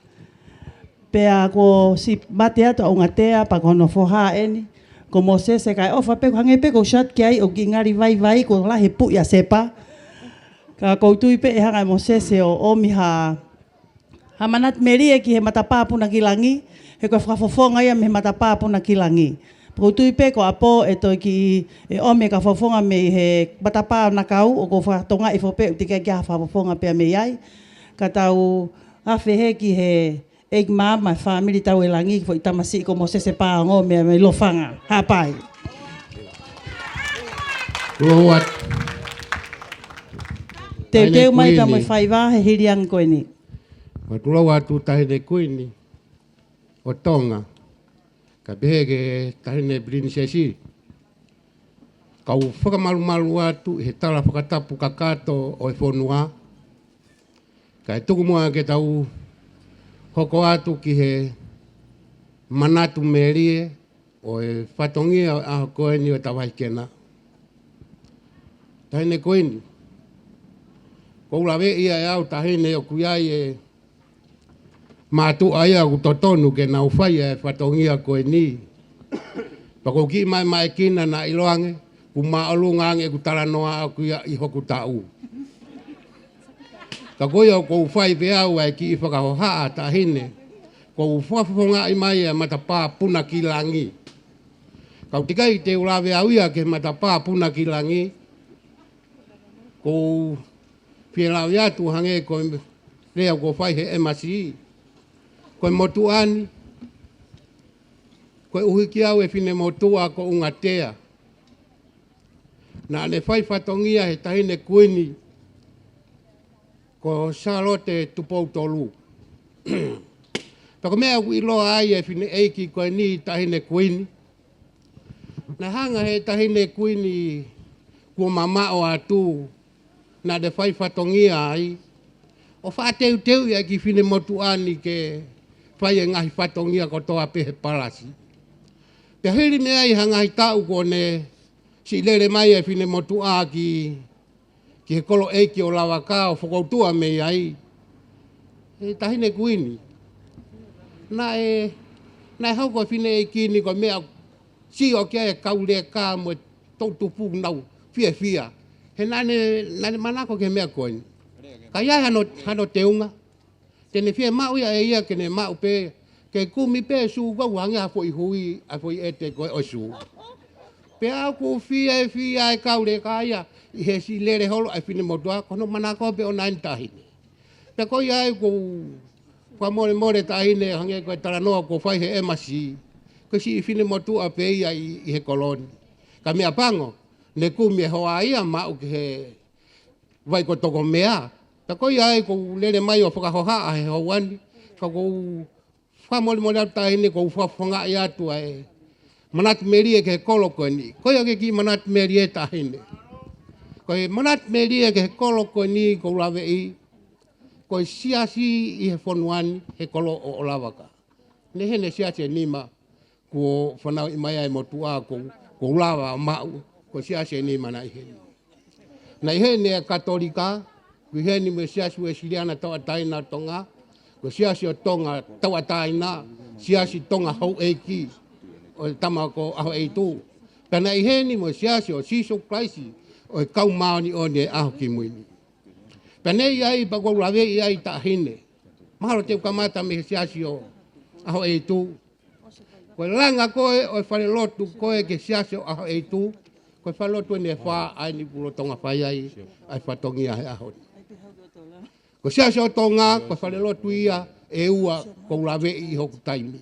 Speaker 10: Pea ko si mate atu a ungatea pa ko nofo eni. Ko mo se kai ofa pe ko hange pe ko shat ki ai o ki ngari vai ko lahe pu ia sepa. Ka koutu pe e hanga mo se o omi ha Manatu Melie ki he matapāpuna ki langi. He ko whafofonga ia me matapāpuna ki langi. Koutu pe ko apo e toi ki e omi ka whafonga me he matapāpuna kau o ko Tokanga'i fope o tika kia whafofonga pe me iai. Ka tau awhi he ki he Eg mama family Tauelangi fo itamasi ko mo se paongo me lofanga hapai.
Speaker 2: Ruat.
Speaker 10: Te mai ka mo whaiwa he hiriang koe ni.
Speaker 2: Matulawa atu tahine kuini o Tonga. Ka behe ke tahine prinsesi. Kau whakamalu atu he tala whakatapu kakato o e fonua. Ka e tuku mua ke tau hoko atu ki he Manatu Melie o e whatongia a koeni o tawahikena. Tahine koeni. Ko ulawe ia e au tahine o kuiai e mātu aia ku totonu ke nau whai e whatongia koeni. Pako ki mai kina na iloange ku maolu ngange ku talanoa au kuia i hoku tau. Ka koe o kou whai peau e ki i whakahoha tahine. Kou whafonga i mai e matapā puna ki langi. Kau tikai te ulawe au ia ke matapā puna ki langi. Kou whielau iatu hange koe rea kou whai he emasi. Koe motu ani. Koe uhiki au e whine motua ko ungatea. Na ne whai whatongia he tahine kuini. Ko salote tupou tolu. Pako mea ku iloa ai e whine eiki koe ni tahine kuini. Na hanga he tahine kuini kua mamao atu na de whai whatongia ai. O whaateu teu ia ki whine motuani ke whai e ngahi whatongia ko toa pehe palasi. Pea hiri mea i hangahi tau kone si lere mai e whine motua ki he kolo eiki o Lavaka o whakautua mei ai. E tahine kuini. Na e hauko whine eiki ni ko mea si o kia e kaule ka mo tautupu nau fia. He nane manako ke mea koini. Ka iai hano teunga. Tene fia mau ia e ia kene mau pe
Speaker 14: ke kumi pe su ko wanga fo I hui a fo I ete ko o su pe a ko fi ai ka le ka ia I he si lere holo ai fine motua kono mana ko pe o nine tahi pe ko ia ko kwa more tahi ne hange ko tara no ko fai he emasi ko si fine motua pe ia I he koloni ka mea pango ne kumi ho ia ma o ke vai ko toko mea ta ko ia ko lere mai o whakahoha he ho wani ka ko fa mole tahi ne ko fa fonga ia tu ai Manatu Melie ke kolo ko ni ko ia ke ki Manatu Melie tahi ne ko Manatu Melie ke kolo ko ni ko lave I ko siasi I he fonuan he kolo o Lavaka ne hene siasi nima ko fanau I mai ai motua ko lava mau ko siasi nima na ihe na ihe ne Katolika ko ihe ni me siasi we siliana tawa taina Tonga ko siasi o Tonga tawa taina siasi Tonga hau eki o tama ko aho e tu kana ihe ni mo siasi o siso Christ o kau maoni o ne aho ki muini kana ia I pa ko lave ia I tahine mahalo te kamata me siasi o aho e tu ko langa ko o fale lotu ko ke siasi o aho e tu ko fale lotu ne fa ai ni pulo Tonga fai ai fa tongia he aho ko siasi o Tonga ko fale lotu ia e ua ko lave I hoku taimi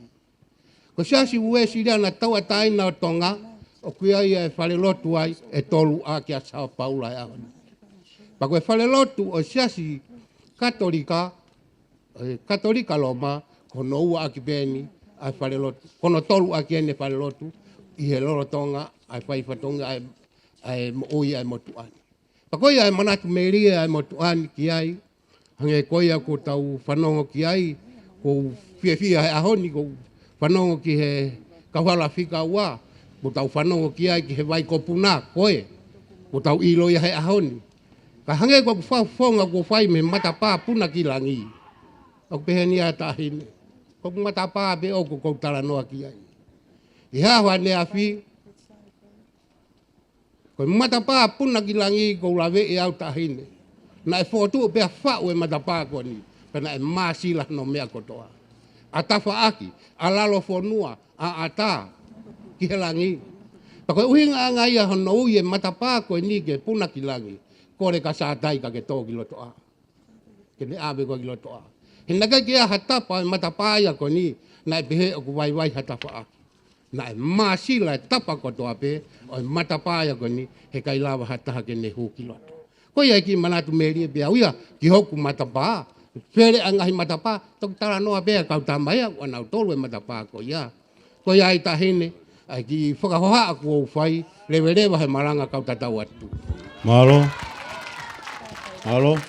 Speaker 14: ko siasi ue siriana taua taina o Tonga o kuia ia e fale lotu ai e tolu a kia Sao Paula e ahoni. Pa koe fale lotu o siasi Katolika loma kono ua aki peni ai fale lotu. Kono tolu aki ene fale lotu I he loro Tonga ai whaifatonga ai oi ai motuani. Pa koe ai Manatu Melie ai motuani ki ai hange koe ko tau whanongo ki ai ko fia ai ahoni ko whanongo ki he Kauhala whika ua, mo tau whanongo ki ai ki he vai ko puna, koe, mo tau ilo ia he ahoni. Ka hange ko whawhonga ko whai me matapā puna ki langi. O peheni a tahine. Ko matapā be o ko tala noa ki ai. I hawa ne a whi. Ko matapā puna ki langi ko lave e au tahine. Na e whotu pe a whau e matapā ko ni. Pena e māsila no mea kotoa. A tafa aki, a lalo fonua, a ata, ki he langi. Pako uhinga anga ia hono ui e matapā koe ni ke puna ki langi, kore ka sātai ka ke tō ki loto a. Ke ne awe ko ki loto a. He naka ki a hatapa e matapā ia ko ni, na e pehe o ku waiwai hatafa aki. Na e māsila e tapa ko toa pe, o e matapā ia ko ni, he kai lawa hataha ke ne hu ki loto. Ko ia ki Manatu Melie pe auia, ki hoku matapā, Pere angahi matapā, tok tala noa bea kau tamaya, wana utolu e matapā ko ia. Ko ia I tahine, ai ki whakahoha aku o whai, lewe he maranga kau tatau atu.
Speaker 1: Malo. Malo.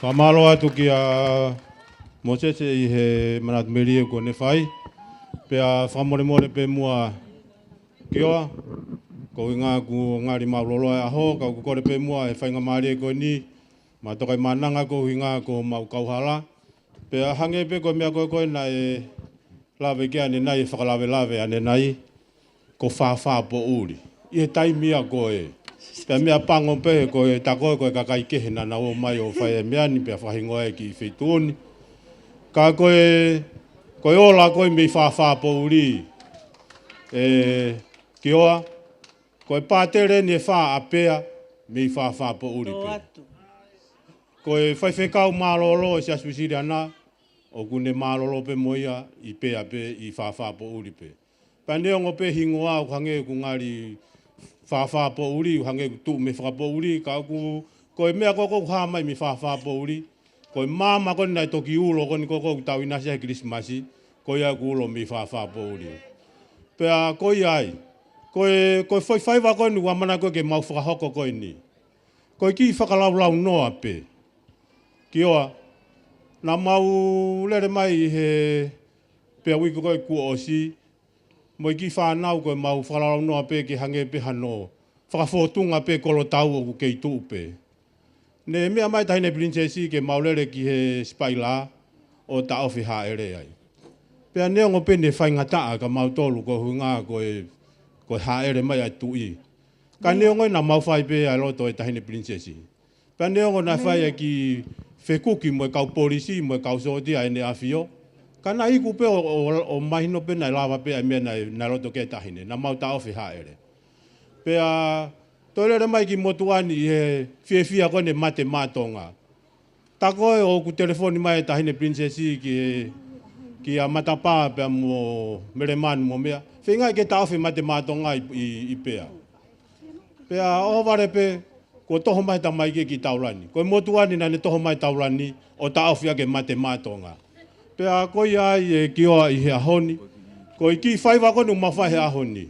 Speaker 1: Whamalo atu ki a Mosese I he Manatu Melie ko ne whai. Pea whamore pe mua kioa. Ko I ngā ku ngāri maulolo e aho, kau kore pe mua he whainga maari ko ni. Ma tokai mananga ko hinga ko mau Kauhala. Pea hange pe ko mea koe na e lawe ke ane nai, whakalawe ane nai, ko whawha po uri. I he taimia ko e. Pea mea pango pe ko e takoe ko e kakai kehe na o mai o whae mea ni pea whahingo e ki wheituoni. Ka koe ola koe mei whawha po uri. Ki oa, ko e pātere ni e wha apea mei whawha po uri pe. Ko e whaiwhekau mālolo e se aspisiri ana, o kune mālolo pe moia I pea pe I whawha po uri pe. Paneo pe hingoa o hange ku ngari whawha po uri, o hange ku tu me whakapo uri, ka ko e mea koko ha mai mi whawha po uri, ko e māma koni nai toki ulo koni koko ku tau inasi ai Krismasi, ko ia ku ulo mi whawha po uri. Pea ko iai, ko e whaiwha koni wamana koe ke mau whakahoko koe ni. Ko e ki whakalaulau noa pe. Ki oa, nā mau lere mai he pea wiko koe kua osi, mo I ki whanau koe mau whakarau noa pe ke hange pe hano, whakawhotunga pe kolo tau o ku kei tuu pe. Ne mea mai tahine princesi ke mau lere ki he spaila o ta ofi ha ere ai. Pea neongo pe ne whaingataa ka mau tolu ko hunga koe ha ere mai ai tui. Ka neongo na mau whai pe ai loto e tahine princesi. Pea neongo na whai ki whekuki mo e kau polisi, mo e kau sotia e ne awhio, Kana iku pe o mahino pe na lava pe me na roto ke tahine na mau ta ofi haere. Pe a tole mai ki motuani e fia ko ne mate matonga. Ta ko o ku telefoni mai tahine princesi ki a matapa pe mo mereman mo mea. Finga ke ta ofi mate matonga I pea. Pe a o vare pe ko toho mai ta mai ki taulani. Ko motuani na ne toho mai taulani o ta ofi ke mate matonga. Pea koi ai e kioa I he ahoni. Ko I ki whaiva konu mawhai he ahoni.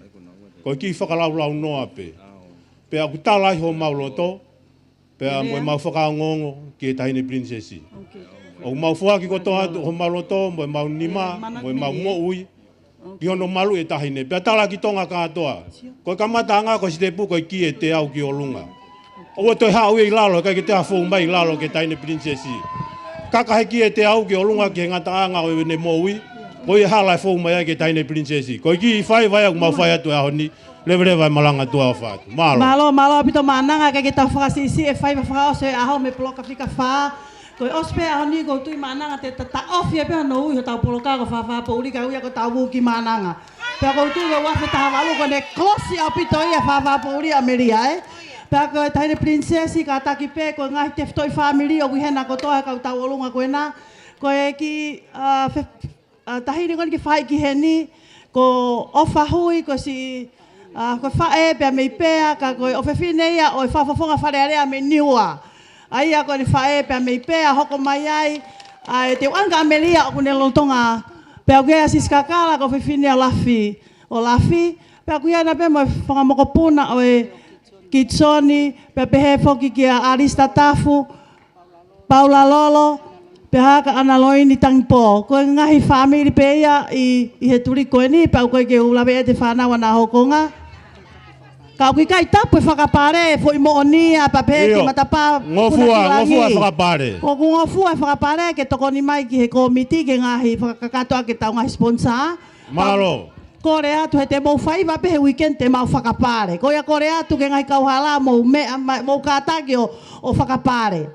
Speaker 1: Ko I ki whakalaulau noa pe. Pea ku tālai ho mauloto. Pea mo mau whakaongongo ki e tahine princesi. O mau fuaki ko toha ho mauloto, mo mau nima, mo mau mo'ui. Ki hono malu e tahine. Pea tala ki tonga katoa. Ko I kamata anga ko si te pu ko I ki e te au ki o lunga. O toi hau I lalo, kai ki te hafou mai lalo ki tahine princesi. Kaka heki e te au ki o lunga ki ngata anga o ne moui. Ko I hala fou mai ke tahine princesi. Ko I ki whai vai aku mau whai atu e ahoni. Lewe vai malanga tua o whātu. Malo.
Speaker 10: Malo pito mananga ke tau whakasisi e whai whakao se aho me Polokalama wha. Ko I ospe ahoni ko tui mananga te ta ofi e peha no ui ho tau Polokalama wha pauri ka uia ko Tauvū ki mananga. Pea ko tui ko wafe taha walu ko ne klosi au pito ia wha pauri a meria Pea ko tahine princesi ka taki pe ko ngahi te whtoi family o wihena ko toa kau tau olunga ko ena. Ko e ki tahine ko ki whai ki heni ko ofa hui ko si ko whae pea mei pea ka ko ofe fine ia o whafafonga wharearea me niua. Aia ko ni whae pea mei pea hoko mai ai te anga Angelika o kune lotonga. Pea ko ia siskakala ko ofe fine o lafi. Pea ko ia na pe mo whangamoko puna o Kitsoni, pepehe foki ki a Aristatafu, Paula Lolo, peha ka analoini tangpo. Ko ngahi family pe ia I he turi ko ni pa ko ke ulawe te whanawa na hokonga. Ka ki kai tapu whakapare fo I moonia papehe ki matapa.
Speaker 1: Ngofua whakapare.
Speaker 10: Ko ngofua whakapare ke tokoni mai ki he komiti ke ngahi whakakatoa ke tau ngahi sponsor.
Speaker 1: Malo.
Speaker 10: Kore atu he te mau whaiva pehe weekend te mau whakapare. Ko ia kore atu ke ngai Kauhala mau kātaki o whakapare.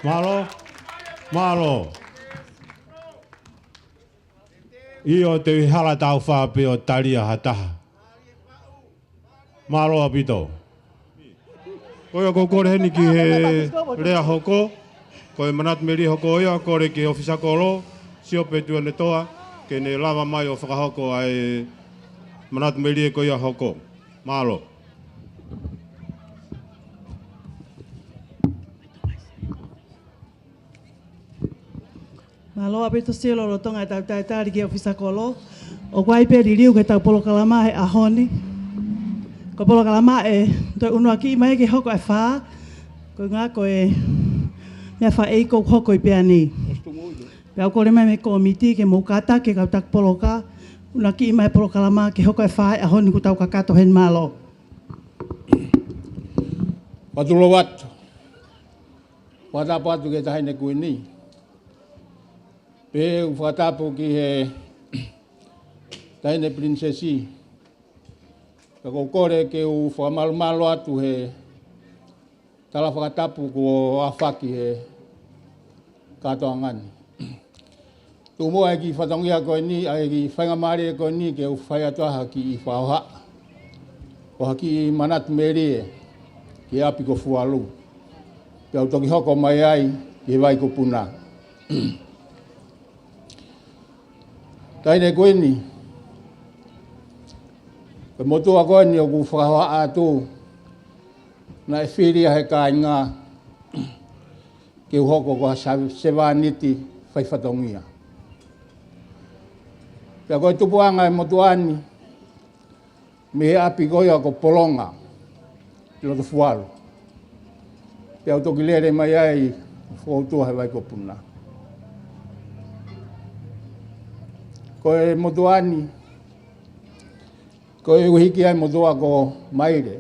Speaker 1: Malo. Malo. Io te hala tau whape o taria hataha. Malo apito. Koia ko kore heni ki he rea hoko. Ko e Manatu Melie hoko ia, kore ki ofisa kolo. Siope tua ne toa. Ke ne lava mai o whakahoko ai Manatu Melie ko ia hoko. Malo.
Speaker 10: Malo apito silo lo tonga tau tai tari ki ofisa kolo. O kwai pe ririu ke tau Polokalama he ahoni. Ko Polokalama e toi unua ki mai ke hoko e wha. Ko ngā ko e mea wha e kou hoko i pia ni. Pea kore mai me komiti ke moukata ke kau tak Poloka. Una ki mai Polokalama ke hoko e wha e ahoni ku tau kakato hen malo.
Speaker 4: Patulo watu. Watapu ke tahine kuini. Pe ufatapu ki he tahine prinsesi. Kako kore ke u whamalu atu he tala Fakatapu ko afaki he Katoangani. Taumu'a ki whatongia koe ni, ai ki whaingamare koe ni ke u whai atuaha ki i whaoha. Ko haki i Manatu Melie ki api ko fualu. Ke au toki hoko mai ai ki vai ko puna. Taine koe ni, ko motua koe ni o ku whakahoa atu na e whiria he Kainga ke u hoko ko sevaniti whaifatongia. Pea koe tupuanga e motuani me he api koe ko polonga i loto fualu. Pea utoki lere mai ai whautua he vai ko puna. Koe motuani koe uhiki ai motua ko maire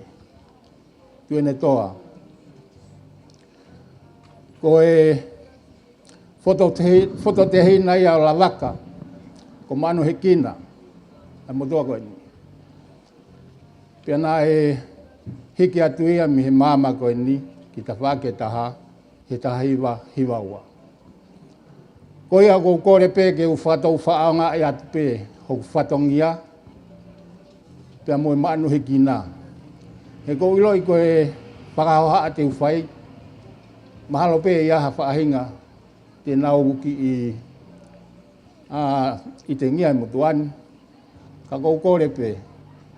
Speaker 4: tuene toa. Koe foto te hei nai au Lavaka ko manu he kina ai motua koe ni. Pea nā e hiki atu ia mi he mama koe ni ki ta whake taha he taha hiwaua. Koe a kou kore pē ke u whatou whaanga e atu pē hoku whatongia pea moe manu he kina. He kou iloi koe whakahoha te uwhai mahalo pē i aha whaahinga te nau ki i te ngia i motuani. Ka kou kore pē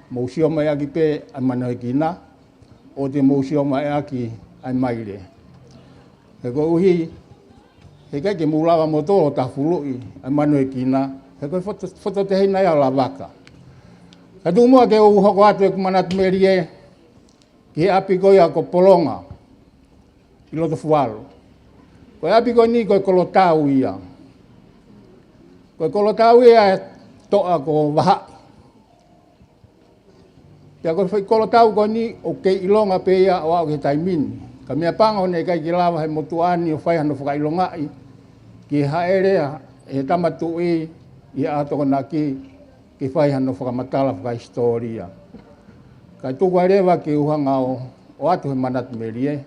Speaker 4: mousio mai aki pē ai manu he kina o te mousio mai aki ai maire. He kou uhi he kai ke mulawa motoro ta fului ai manu e kina. He koe foto te hei nai au Lavaka. Ka Taumu'a ke u hoko atu e ku Manatu Melie ki he api koe a ko polonga i loto fualu. Koe api koe ni koe kolotau ia. Koe kolotau ia toa ko waha. Pea koe kolotau koe ni o ke ilonga pe ia o au ke taimini. Ka mea pango ne kai ki lawa he motuani o whai hano Fakalangilangi ki haerea he tamatu i a Tokanga'i ki whai hano fakamatala whakahistoria. Kai tuku arewa ki uhanga o atu he Manatu Melie.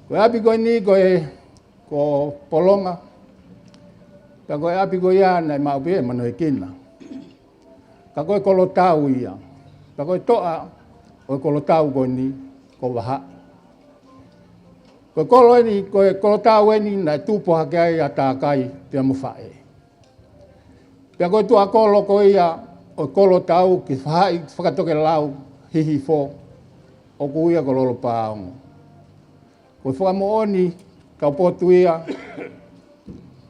Speaker 4: Koe api koe ni koe ko polonga. Ka koe api koe ia nei maupi e manu he kina. Ka koe kolotau ia. Ka koe toa koe kolotau koe ni ko waha. Koe kolo eni, koe kolotau eni nai tupo hake ai a tākai pia muwhae. Pia koe tua kolo koe ia o kolotau ki whahai whakatoke lau hihi fo o kuia ko lolo pāongo. Koe whakamo oni kau potu ia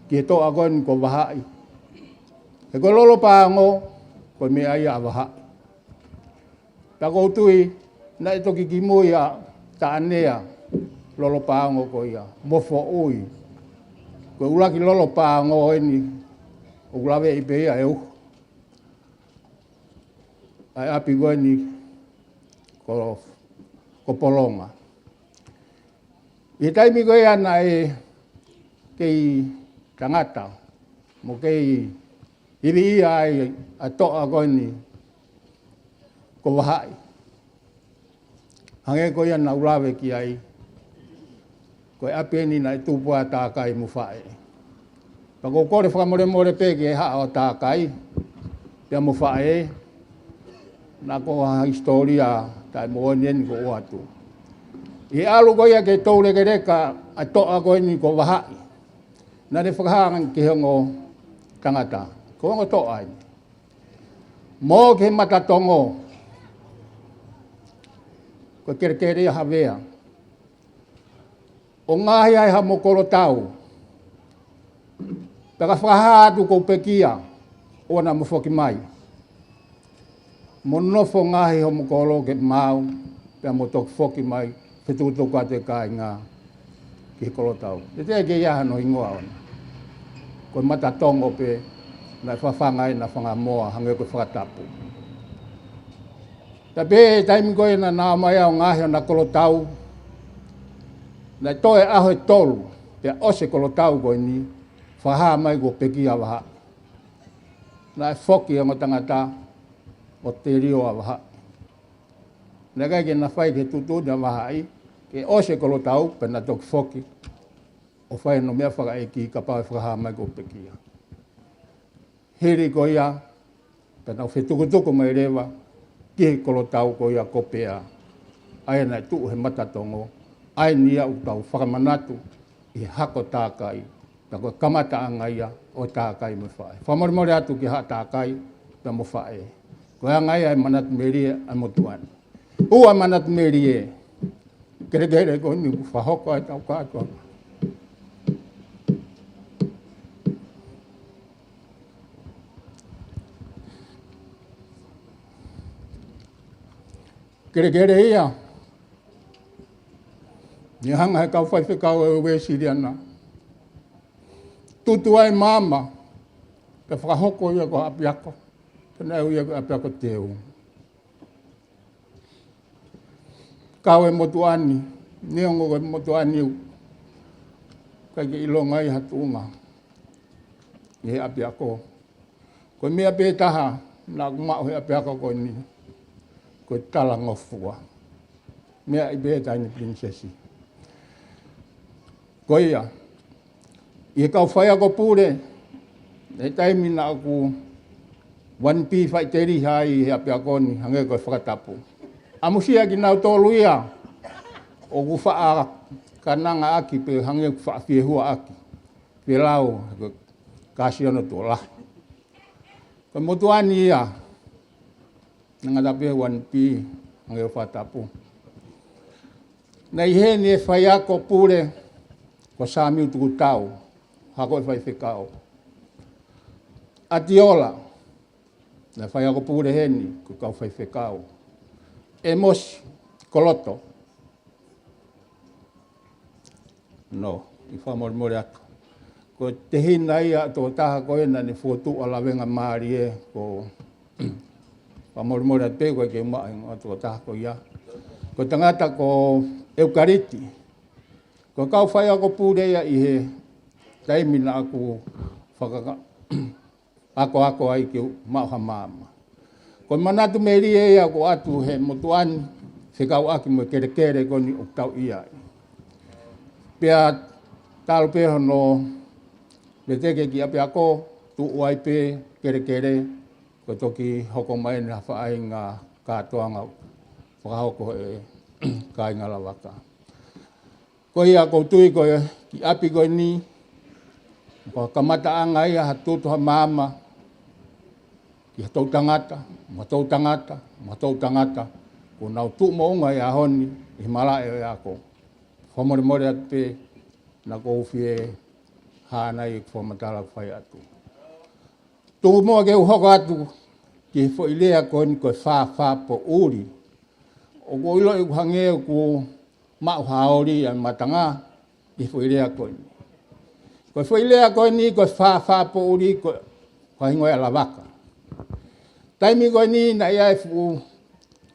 Speaker 4: ki he toa koe ni ko wahai. He koe lolo pāongo koe mea ia a wahai. Pia koe tui na e toki ki mui a ta anea lolo pāongo ko ia, mofo ui. Koe ulaki lolo pāongo eni, o ulawe i pēia e uho. Ai api koe ni ko polonga. I taimi koe ana e kei tangata, mo kei iri ia ai a toa koe ni ko wahai. Hange koe ana ulawe ki ai
Speaker 14: Koe apeni na tupua tākai muwhae. Pako kore whakamore peke haa o tākai. Pia muwhae. Nā ko historia tai moonien ko oatu. I alu koia ke toure ke reka a toa koe ni ko wahai. Nā ne whakahangan ki hongo tangata. Ko hongo toa ai. Mō ke matatongo. Ko kere hawea. O ngāhi ai ha mokoro tau. Paka whahātu ko pekia. Ona mo whoki mai. Mo nofo ngāhi ho mokoro ke mau. Pea mo tok whoki mai. Whetutuka te Kainga. Ki koro tau. Te te ke iaha no ingoa ona. Ko matatongo pe. Na whawhangai na whangamoa. Hange ko whakatapu. Ta pe taimi koe na nā mai au ngāhi o na koro tau. Na toe aho e tolu, pia ose kolo tau koe ni, whaha mai ko pekia waha. Na e whoki o tangata o te rio a waha. Na kai ke na whai ke tutu na waha ai, ke ose kolo tau, pe na tok whoki, o whai no mea whaka eki ka pao whaha mai ko pekia. Hiri ko ia, pe na whetukutuku mai rewa, ki kolo tau ko ia kopea, ai na tuu he matatongo, ai nia u tau whakamanatu i hako tākai. Ta koe kamata anga ia o tākai me whae. Whamoremore atu ki ha tākai pe mo whae. Koe angai ai Manatu Melie ai motuani. Ua Manatu Melie. Kere koe ni whahoko ai tau kātua. Kere ia. Ni hanga he kau whaiwhekau e ue siriana. Tutu ai mama. Pe whakahoko ia ko apiako. Pena ia ko apiako teu. Kau e motuani. Niongo e motuani. Kai ke ilonga i hatunga. I he apiako. Ko mea pētaha. Nā kumao he apiako ko ni. Ko tala ngofua. Mea i pētaha ni prinsesi. Koia, i kau whai ako pūre, e taimi na aku 1P whai teri hai he api ako ni, hange koe whakatapu. Amusia ki nau tōlu ia, o ku whaa kananga aki, pe hange ku whaa whiehua aki. Pe lau, kasi ono tō lahi. Koe motuani ia, ngatape 1P, hange whakatapu. Nei he ni e whai ako pūre, ko sāmiu tuku tau, hako e whai whekao. Atiola, na whai ako pūre heni, ko kau whai whekao. E mosi, koloto. No, i whamoremore atu. Ko te hina ia tō taha ko ena ni whotu ala wenga maari e, ko whamoremore atu pe koe ke mai ngā tō taha ko ia. Ko tangata ko eukariti. Ko kau whai ako pūreia i he taimi na aku ako ai ki mauha māma. Ko Manatu Melie ia ko atu he motuani, whekau aki mo kere ko ni o tau ia. Pea talo peho no le teke ki api ako, tu uai pe kere, ko toki hoko mai na whaai ngā Katoanga, whakahoko e Kainga Lavaka. Ko ia koutui koe ki api koe ni, ko kamata anga ia hatutu ha mama, ki hatou tangata, matou tangata, ko nau tu mounga ia honi, i malae o iako. Whamoremore atu pe, na ko uwhie hānai i whamatala whai atu. Tuku mua ke uhoko atu, ki fo ilea koe ni koe whā po uri. O ko ilo i kuhangeo ko mau haori a matanga i whairea koe ni. Koe whairea koe ni, koe whā po uri, koe whaingoe a Lavaka. Taimi koe ni na ia e whu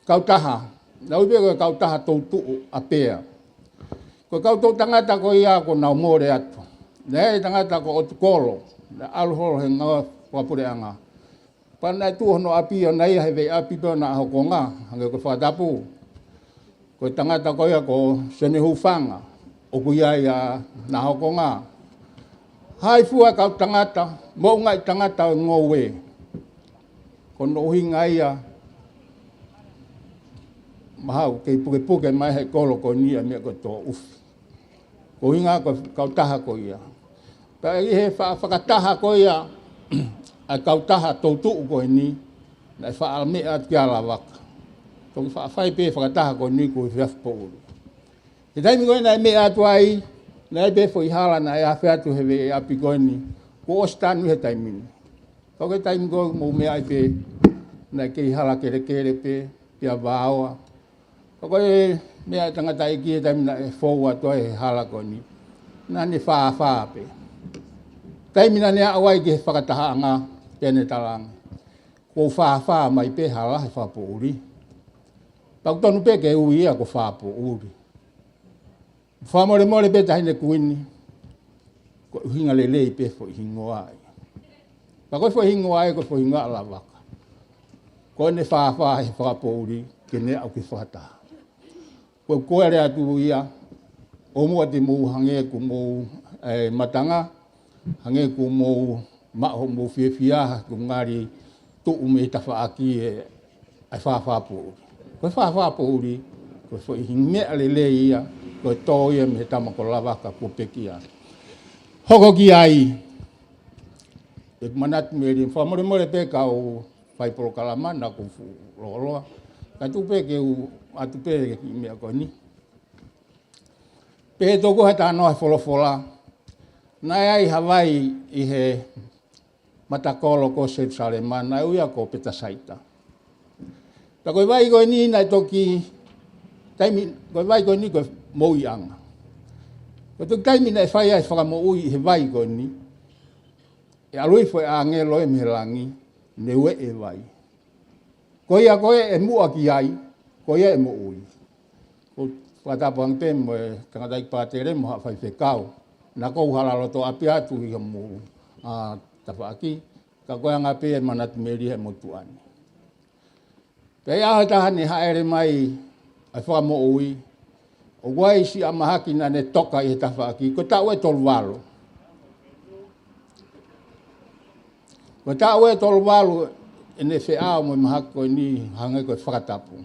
Speaker 14: kautaha, na upe koe kautaha tautu'u a pēa. Koe kautau tangata koe ia ko nau mōre atu. Na e tangata ko o tukolo, na aluhoro he ngā wapure anga. Pana e tūhono api o na ia he vei api pēo na aho ko ngā, hange koe whatapu. Ko tangata koia ko sene hufanga,
Speaker 4: o kuia ia na hokonga. Hai fua kau tangata, mo ngai tangata o ngowe. Kono hinga ia, mahau kei puke mai he kolo ko nia mea ko tō ufi. Ko hinga kau taha ko ia. Pa i he whakataha ko ia, a kau taha tautu'u ko ni, na i whaalmea at kia Lavaka. Tōki whawhai pē whakataha ko ni ko i whiafpo'u. He taimi koe na i mea atu ai, na i befo i hala na i awhi atu hewe e api koe ni, ko ostanu he taimini. Kau ke taimi koe mo mea i pē, na i kei hala kere pē, pia vāoa. Kau koe mea tangata i ki he taimi na e fōu atu ai he hala koe ni, na ni whaa pē. Taimi na nea awai ki he whakataha anga, pēne talanga. Ko whaa mai pē hala he whapo'uri. Pau tonu pē ke ui ia ko whapo'uri. Whamore pē tahine kuini, ko hinga lelei pē fo hingoa ai. Pa koe fo hingoa ai ko fo hingoa Lavaka. Ko ne whaa he whapo'uri, ke nea au ki whakataha. Ko koe rea tu ia, o mua te mou hange ku mou matanga, hange ku mou maho mou whiawhiaha ku ngari tu'u me tawhaaki e whaapo'uri. Koe whaapo'uri, koe fo i mea lelei ia, koe tō ia me tamako Lavaka ko pekia. Hoko ki ai, e Manatu Melie, whamore pē kau whai Polokalama na ku loa. Ka tu pē ke atu pē ki mea koe ni. Pē tōku he tānoa wholofola, nai ai Hawaii i he matakolo ko Jerusalema, nai uia ko Petasaita. Ta koe vai koe ni nai toki, koe vai koe ni koe moui anga. Koe toki taimi nai whai ai whakamoui he vai koe ni, e alui fo e angelo e mehelangi, ne ue e vai. Koe ia koe e mua ki ai, koe ia e mo ui. Ko whakatapuang pē mo e tangatai pātere mo hawhai whekau. Na Kauhala loto api atu i mo tawhaaki, ka koe anga pē e Manatu Melie e motuani. Pei aho tahani haere mai ai whakamo ui, o wai si amahaki na ne toka i he tawhaaki, ko tau e tolu walo. Ko tau e tolu walo e ne wheao mo mahaki koe ni hange koe whakatapu.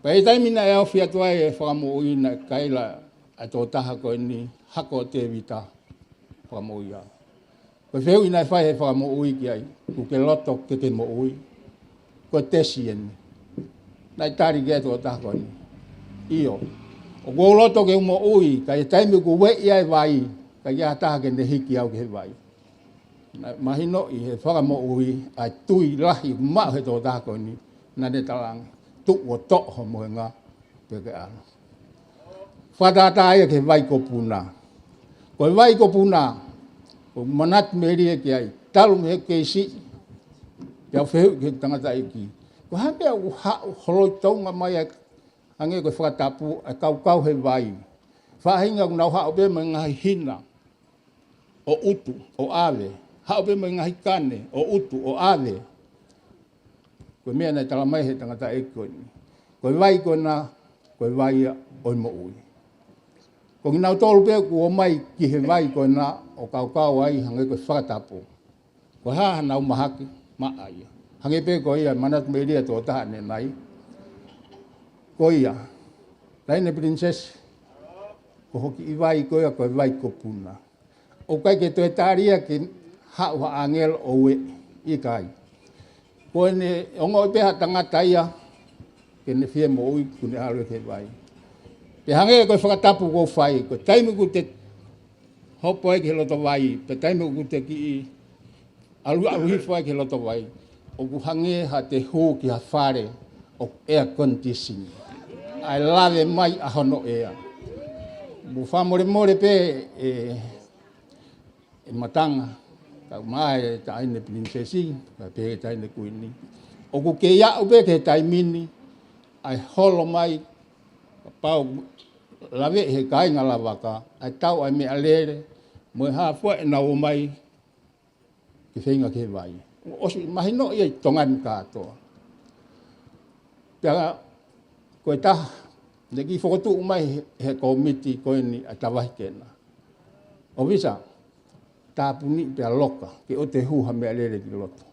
Speaker 4: Pei taimina e au fiatu ai e whakamo ui na kaila a tō taha koe ni hako te vita whakamo ui au. Koe wheu ina e whai he whakamo ui ki ai, ku ke loto ke te mo ui, koe tesi eni. Nai tari ke tō taha koe ni. Iyo. O kua loto ke umo ui, ka e taimi ku wei ai vai, ka ia taha ke ne hiki au ke he vai. Mahino i he whakamo ui, ai tui lahi kumau he tō taha koe ni, na ne talang, tuk o to'o mo he ngā peke ano. Whatata ai ke vai ko puna. Ko vai ko puna, ko Manatu Melie ki ai, talu me ke si, pia whehu ke tangata iki. Ko hapea u holoi taunga mai ai, ange ko whakatapu, a kau he vai. Whahinga ku nau hao pe mai ngahi hina, o utu, o ave. Hao pe mai ngahi kane, o utu, o ave. Ko mea nei talamai he tangata iki ni. Ko vai ko na, ko vai oi mo ui. Ko nginau tolu pe ku o mai ki he vai ko na, o kau ai hange ko whakatapu. Ko haha nau mahaki, maa ia. Hange pe ko ia Manatu Melie tō taha ne nai. Ko ia, taine princess, ko hoki i vai ko ia, ko vai ko puna. O kai ke toi tāria ki hau ha angel o we i kai. Ko ne ongo i peha tangata ia, ke ne whia mo ui ku ne haru ke vai. Pe hange ko whakatapu ko whai, ko taimi ku te hopo e ke loto vai, pe taimi ku te ki i alu hifo e ke loto vai. O ku hange ha te hū ki ha whare o air conditioning. Ai lave mai a hono ea. Mu whamore pe e matanga. Ka mai taine princesi, ka pe taine kuini. O ku ke ia upe ke taimini, ai holo mai, ka pau lave he Kainga Lavaka, ai tau ai mea lere, mo ha fua e nau mai, ki whenga ke vai. Osi mahino ia Tongani katoa. Pia koe taha,
Speaker 11: Neki whakotu mai he komiti koe ni a tawahi kena. O visa, tāpuni pia loka, ke o te huha mea lere ki loto.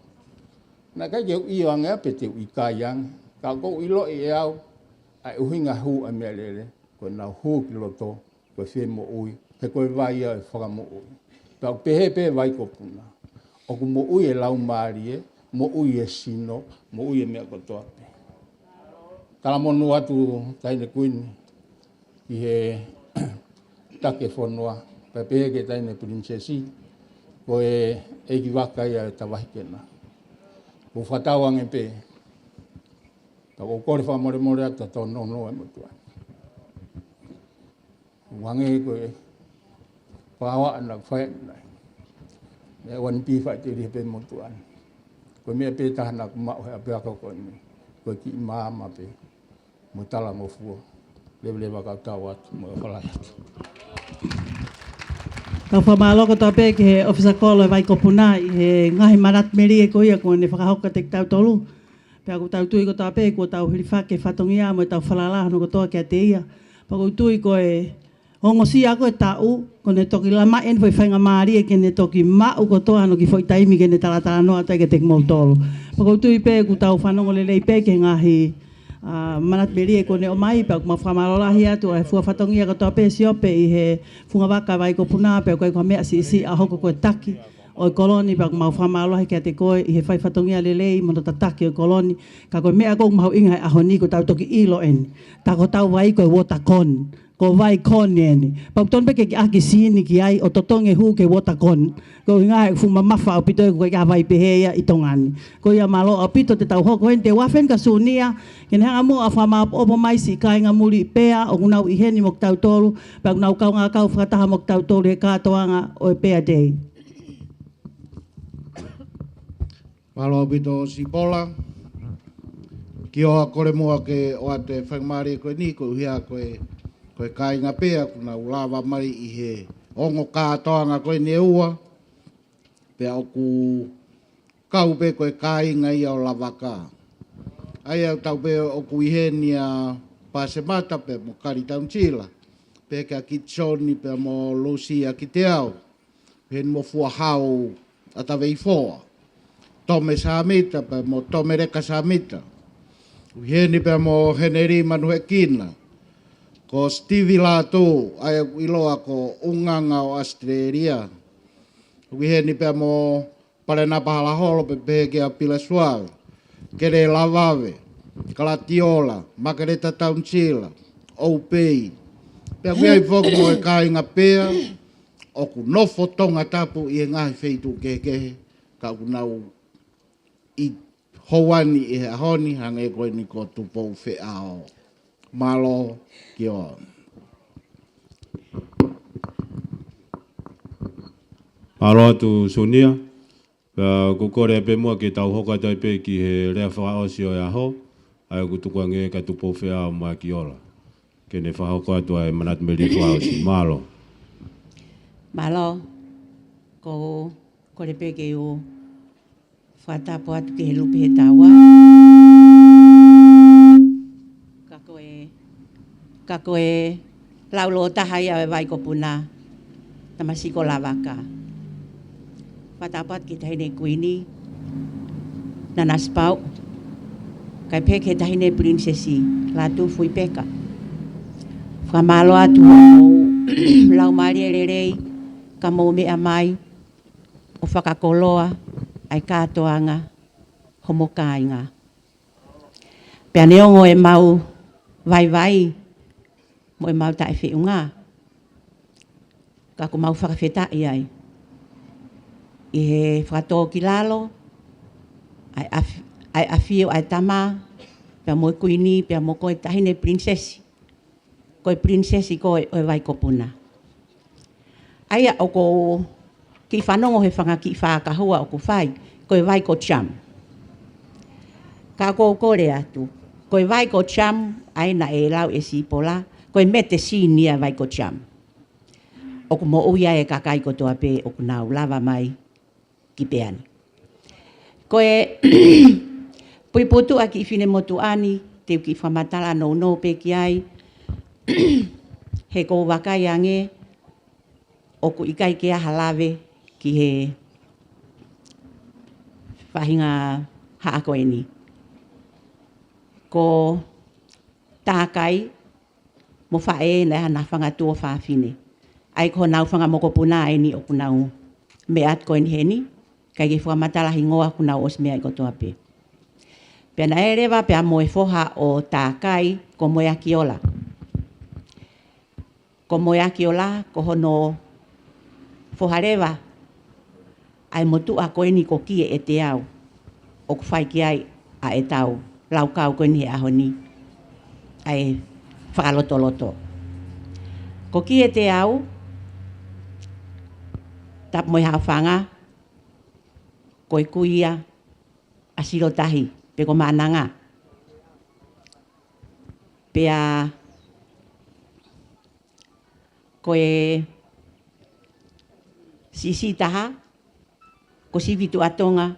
Speaker 11: Nā kai ke i o anga pe te ui kāiang, ka kou i lo e au, ai uhinga hu a mea lere, koe nau hu ki loto, koe whi mo ui, he koe vai au e whaka mo ui. Pau pehe pe vai ko puna. O ku mo ui e lau maari e, mo ui e sino, mo ui e mea kotoa pe. Kala monu atu taine kuini, i he take fonua, pa pehe ke taine princesi, koe e ki waka ia e tawahi kena. Ko whatau ange pe, ta ko kore wha more more ata tō no e mutua. Wange koe, whawa ana whae nai. Me wan pi whae te rihe pe mutua. Koe mea pe tahana ku mau hea pe ako koe ni. Koe ki maama pe, mo tala mo fua. Lewe wakau tau atu, mo e whalai atu.
Speaker 10: Tau whamaloko tau pē ki he ofisa kolo e vai kopuna i he ngaahi Manatu Melie ko ia ko ne whakahoka te tau tolu. Pea ko tau tui ko tau pē ko tau hiriwhake whatongia mo e tau whalalahano ko toa kia te ia. Pa ko tui ko e hongo si ako e tau ko ne toki lama en foi whainga maari e ke ne toki mau ko toa no ki foi taimi ke ne talatala noa tai ke te kmautolo. Pa ko tui pē ko tau whanongo lelei pē ke ngaahi Manatu Melie ko ne o mai pa ma whamalolahi atu e fua whatongia ko toa pē siope i he funga waka vai ko puna pe koe ko mea si a hoko koe taki o koloni pa ma whamalolahi kia te koe i he whai whatongia lelei mo ta taki o koloni ka koe mea ko mau inga a honi ko tau toki ilo en ta ko tau vai koe watercon ko vai kon eni pa ton pe ke aki sini ki ai o totonge hu ke watercon ko inga e fuma mafa o pito ko ka vai peheia i tongani ko ia malo o pito te tau hoko en te wafen ka sunia ke hanga mo a fama o mai si Kainga muri pea o nau i heni mo tau tolu pa nau kaunga kau whataha mo tau tolu e Katoanga o e pea dei.
Speaker 4: Malo pito si pola. Ki oa kore mua ke o ate whangmari koe ni ko hia koe Kainga pea kuna ulawa mai i he ongo Katoanga koe ni ua. Pea o ku kau pe koe Kainga ia o Lavaka. Ai au tau pe o ku ihe ni a Pasemata pe mo kari tauntila. Pe ka kitsoni pe mo Lucia ki te au. Hen mo fua hau ata vei foa. Tome samita pe mo tome reka samita. Uheni pe mo heneri manu he kina. Ko Stevie Lātū ai iloa ko unganga o Australia. Uheni pe mo parena pahala holo pe peke a pila suave. Kere lavave, kalatiola, makareta taunsila, oupei. Pea kuiai foku mo e Kainga pea, o ku nofo Tongatapu i e ngaahi feitu kekehe, ka ku nau i houani i he ahoni, hanga e koe ni ko tupou fe ao. Malo ki o.
Speaker 1: Malo atu sunia. Ko kore pe mua ke tau hoka tai pe ki he rea whakaosi o e aho, ai ko Tuku'aho ka tupo whea o mai ki ora. Ke ne whahoko atu ai Manatu Melie whaosi. Malo.
Speaker 8: Malo, ko kore pe ke o whatapo atu ke he lupi he taua. Ka koe laulo tahai au e vai ko puna, tamasiko Lavaka. Patapat kita hine kuini Nanasipau'u kai peke tahine princesi Latūfuipeka whamalo atu lau maria lelei ka mau mea mai o whakakoloa ai Katoanga homo Kainga pea neongo e mau vai mo e mau tae whiunga ka ko mau whakawhetai ai i he whakatō ki lalo, ai awhio ai tama, pia mo kuini, pia mo koe tahine princesi. Koe princesi koe o e vai kopuna. Aia o ko ki whanongo he whangaki whakahua o ko whai, koe vai ko cham. Ka ko kore atu, koe vai ko cham, aina e lau e si pola, koe mete si nia vai ko cham. O ko mo uia e kakai ko toa pe o ko nau lava mai, ki peani. Koe pui putu aki i whine motu ani, te uki whamatala no pe ki ai,
Speaker 15: he ko wakai ange o ku ikai ke halawe ki he whahinga haakoe ni. Ko tākai mo whae na hana whangatua whawhine. Ai ko nau whangamokopuna ai ni o ku nau me at koe ni heni, kai ke whakamatala hingoa ku nau os mea i kotoa pe. Pea na e rewa pea moe foha o tākai ko moe aki ola. Ko moe aki ola ko hono foha rewa ai motu a koe ni ko kie e te au o ku whai ki ai a e tau lau kau koe ni he aho ni ai whakalotoloto. Ko kie te au tap moe hawhanga koe kuia a sirotahi pe ko maananga. Pea koe sisi taha ko sivitu atonga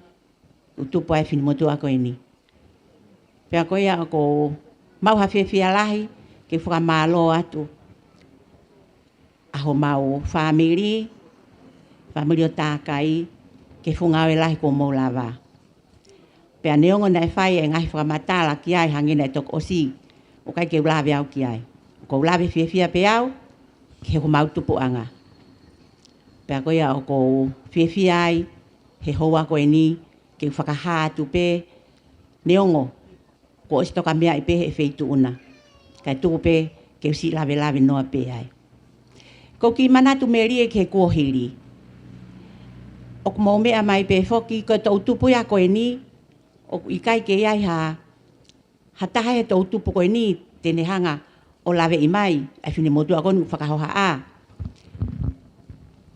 Speaker 15: utupu ai whinimotu a koe ni. Pea koe a ko mau hawhiawhia lahi ke whakamalo atu aho mau whamiri o tākai ke whungau e lahi ko mou lava. Pea neongo nei whai e ngahi whakamatala ki ai hangina e toko osi o kai ke ulawe au ki ai. Ko ulawe whiawhia pe au ke ho mau tupu anga. Pea koe a o ko whiawhia ai he hoa koe ni ke whakahātu pe neongo ko osi toka mea i pe he wheitu una. Kai tuku pe ke usi lawe noa pe ai. Ko ki Manatu Melie ke kuohiri. O ku mau mea mai pe whoki ko tau tupu ia koe ni o ku ikai ke iai ha taha he tau tupu koe ni tene hanga o lawe i mai ai whine motu a konu whakahoha a.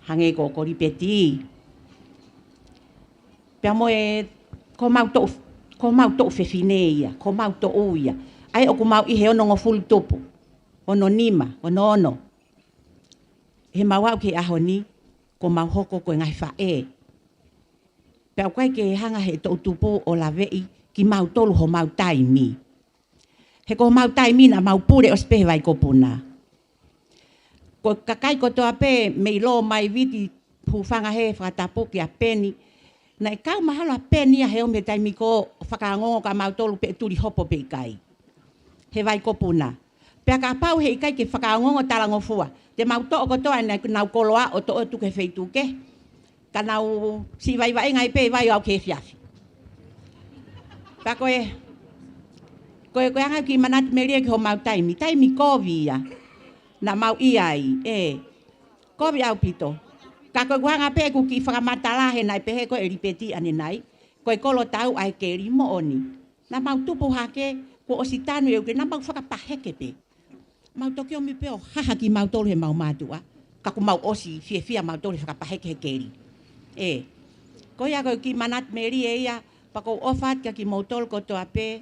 Speaker 15: Hange ko koripeti. Pea moe ko mau tau whewhine ia, ko mau tau ia. Ai o ku mau i he ono ngofulu tupu, ono nima, ono. He mau au ke aho ni, ko mau hoko koe ngai whae. Pea koe ke hanga he tau tupu o lawei ki mau tolu ho mau taimi. He ko mau taimi na mau pure o spehe vai kopuna. Ko kakai ko toa pe mei lo mai viti hufanga he whakatapu ki a peni. Na e kau mahalo a peni a he o me taimi ko whakangongo ka mau tolu pe turi hopo pe ikai. He vai kopuna. Pea ka pau he ikai ke whakangongo talango fua. Te mau to'o ko toa na nau koloa o to'o tuke feituke. Ka nau si vai ngai pe vai au ke fiafi. Pea koe anga ki Manatu Melie ki ho mau taimi. Taimi kovi ia. Na mau iai. Kovi au pito. Ka koe anga pe ku ki fakamatala he nai pe he koe ripeti ane nai. Koe kolo tau ai ke rimo oni. Na mau tupu hake ko ositanu e na mau whakapaheke pe. Mau toki o mi pe o haha ki mau tolu he mau matua. Ka ku mau osi fia mau tolu whakapaheke he keri. Koe a koe ki Manatu Melie ia pako ofat ka ki mau tolu ko toa pe.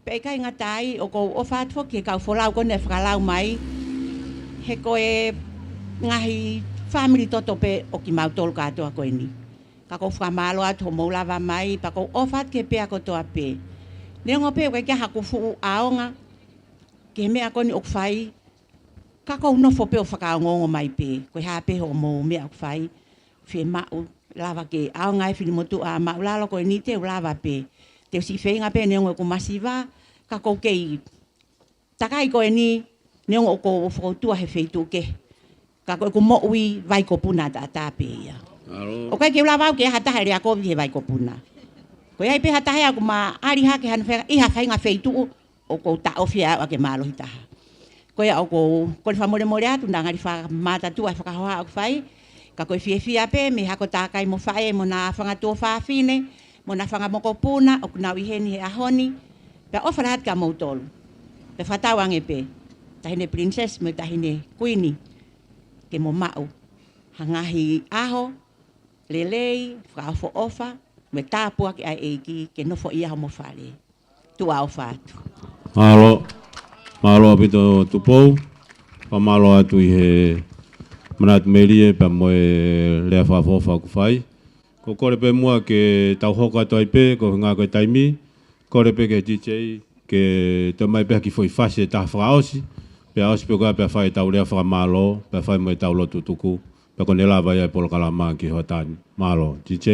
Speaker 15: Pe kai ngatai o ko ofat fo ki kau folau ko ne whakalau mai. He koe ngahi family toto pe o ki mau tolu katoa koe ni. Ka ko whakamalo atu ho maulava mai pa ko ofat ke pe ako toa pe. Neongo pe koe kia hakufu aonga ke mea koni o kwhai ka ko nofo pe o whakaongongo mai pe. Koe haa pe ho mo mea o kwhai whi mau lava ke aonga e whini motu a mau lalo koe ni te lava pe. Te si whenga pe neongo ko masiva ka ko kei takai koe ni neongo ko whakotua he wheitu ke. Ka koe ko mo'ui vai ko puna ta pe ia. O kai ke lava ke hatahe rea kovi he vai ko puna. Koe ai pe hatahe aku ma ari hake han whenga iha whainga wheitu o ko ta ofia a ke malo hitaha. Koe au ko whamore more atu na ngari whakamata ai whakahoa au whai. Ka koe whiawhia pe me hako tākai mo whae mo na whangatua whawhine. Mo na whangamoko puna o kunau i heni he ahoni. Pea ofara hat ka mautolu. Pe whatau ange pe. Tahine princess me tahine queenie. Ke mo mau. Hangahi aho, lelei, whaafo ofa. Me tāpua ki ai eiki ke nofo i aho mo whare. Tuku'aho whātu.
Speaker 1: Mahalo apito tupou. Pamalo atu i he Manatu Melie pa moe lea whaafofa ku whai. Ko kore pe mua ke tau hoka toi pe, ko ngā koe taimi. Kore pe ke DJ, ke te mai pe ki foi fase ta whakaosi. Pe aus pe ka pe fai tau lea whakamalo, pe fai mo tau lotu tuku, pe kone lava ia Polokalama ki hoatani. Malo, DJ.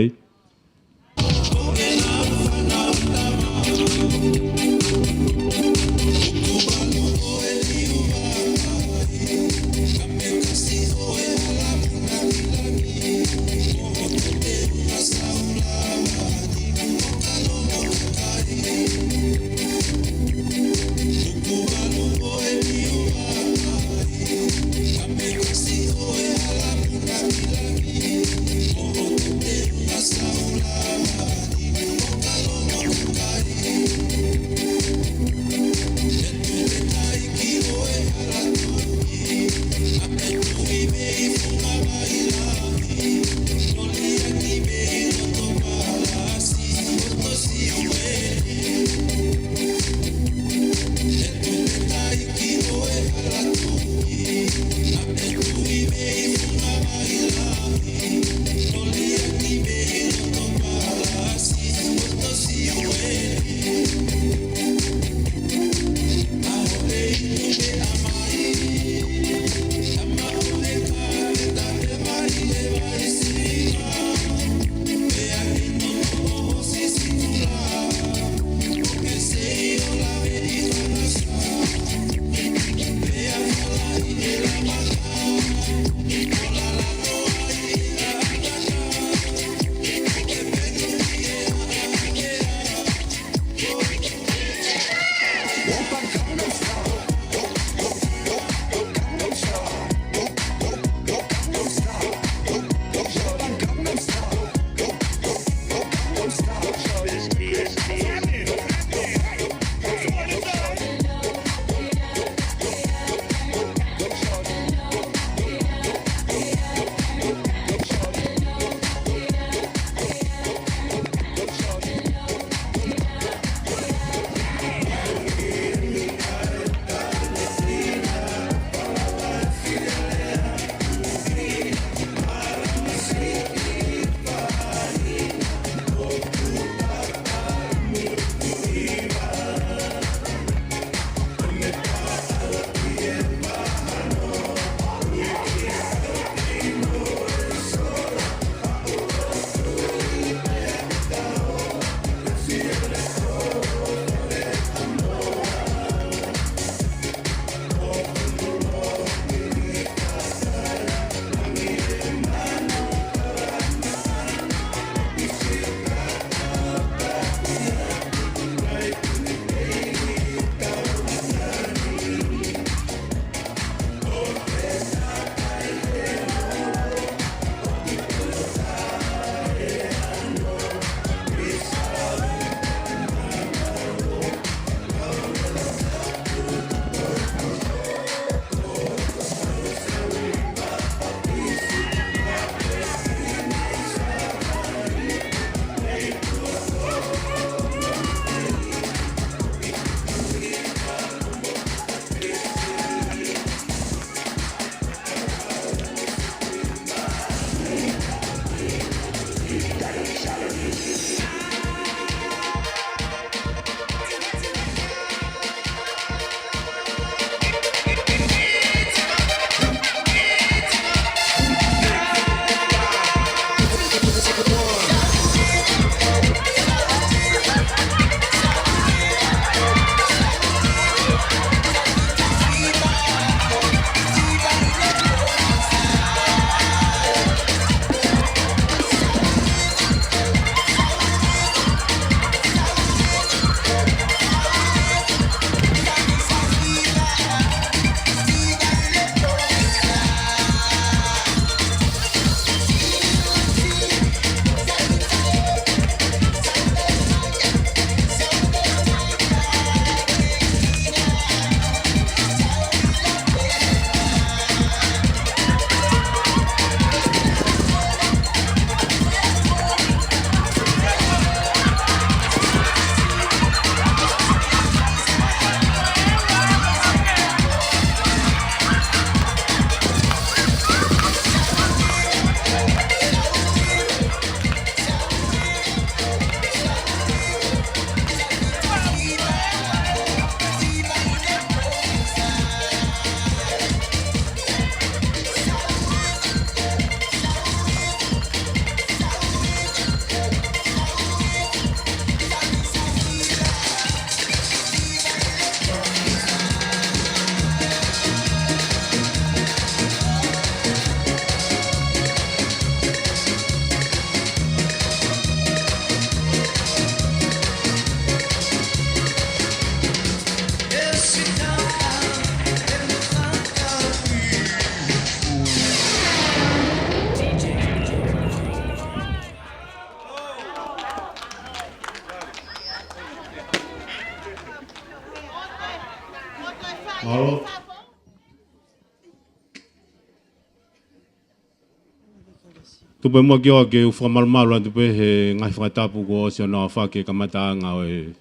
Speaker 1: Tupe mua ki oa ke whakamalumalu atu pe he ngai whakatapu ko o sio na whake kamataanga o e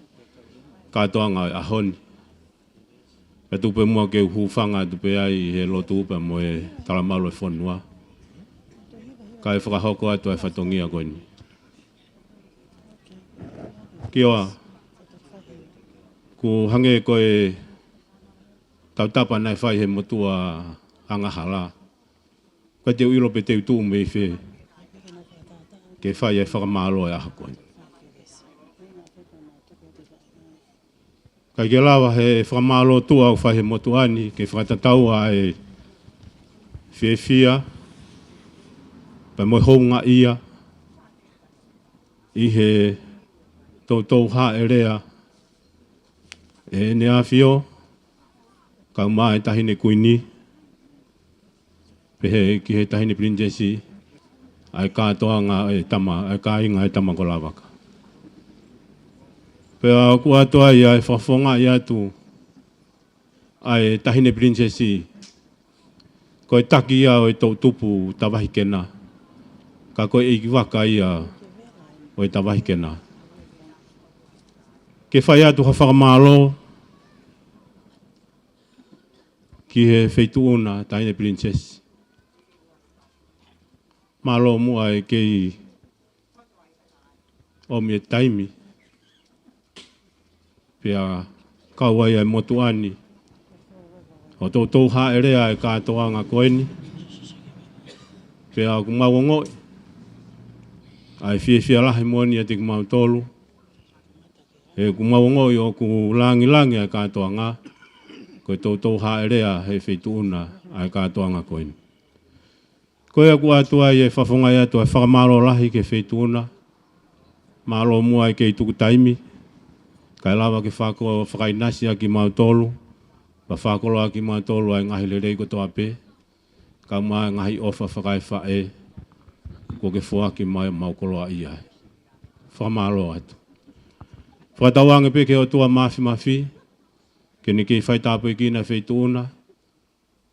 Speaker 1: Katoanga a honi. E tupe mua ke hufanga atu pe ai he lotu upa mo e talamalu e fonua. Ka e whakahoko atu e whatongia koe ni. Ki oa, ku hange koe tautapa nai whai he motua anga hala. Ka te uilo pe te utu me i whi. Ke whai e whakamalo e aha koe. Kai ke lawa he whakamalo tua au whai he motuani, ke whakatatau a e whia, pa moi hounga ia, i he tau ha e rea, e ne a whio, kau maa e tahine kuini, pe he ki he tahine princesi, ai Katoanga e tama, ai Kainga e tama ko Lavaka. Pe a ku atua ia e whafonga ia tu, ai tahine princesi, ko e taki ia o e Taumu'a tawahi kena, ka koe e kiwaka ia o e tawahi kena. Ke whai atu ha whakamalo, ki he wheituuna tahine princesi. Malo mua e kei o mi e taimi. Pea kaua ia e motuani. O tau ha e rea e Katoanga koeni. Pea ku mawongoi. Ai whia lahi moni e te kumau tolu. E ku mawongoi o ku langilangi e Katoanga. Ko tau ha e rea he whituuna e Katoanga koeni. Koe aku atua i e whafonga i atua e whakamalo lahi ke whituuna. Malo mua i ke i tuku taimi. Kai lawa ke whakainasi a ki mau tolu. Pa whakolo a ki mau tolu ai ngaahi lelei ko toa pe. Ka maa ngaahi ofa whakai whae. Ko ke whua ki mau kolo a ia. Whakamalo atu. Whakatawange pe ke o tua mafi. Ke ni ke whaitapu i kina whituuna.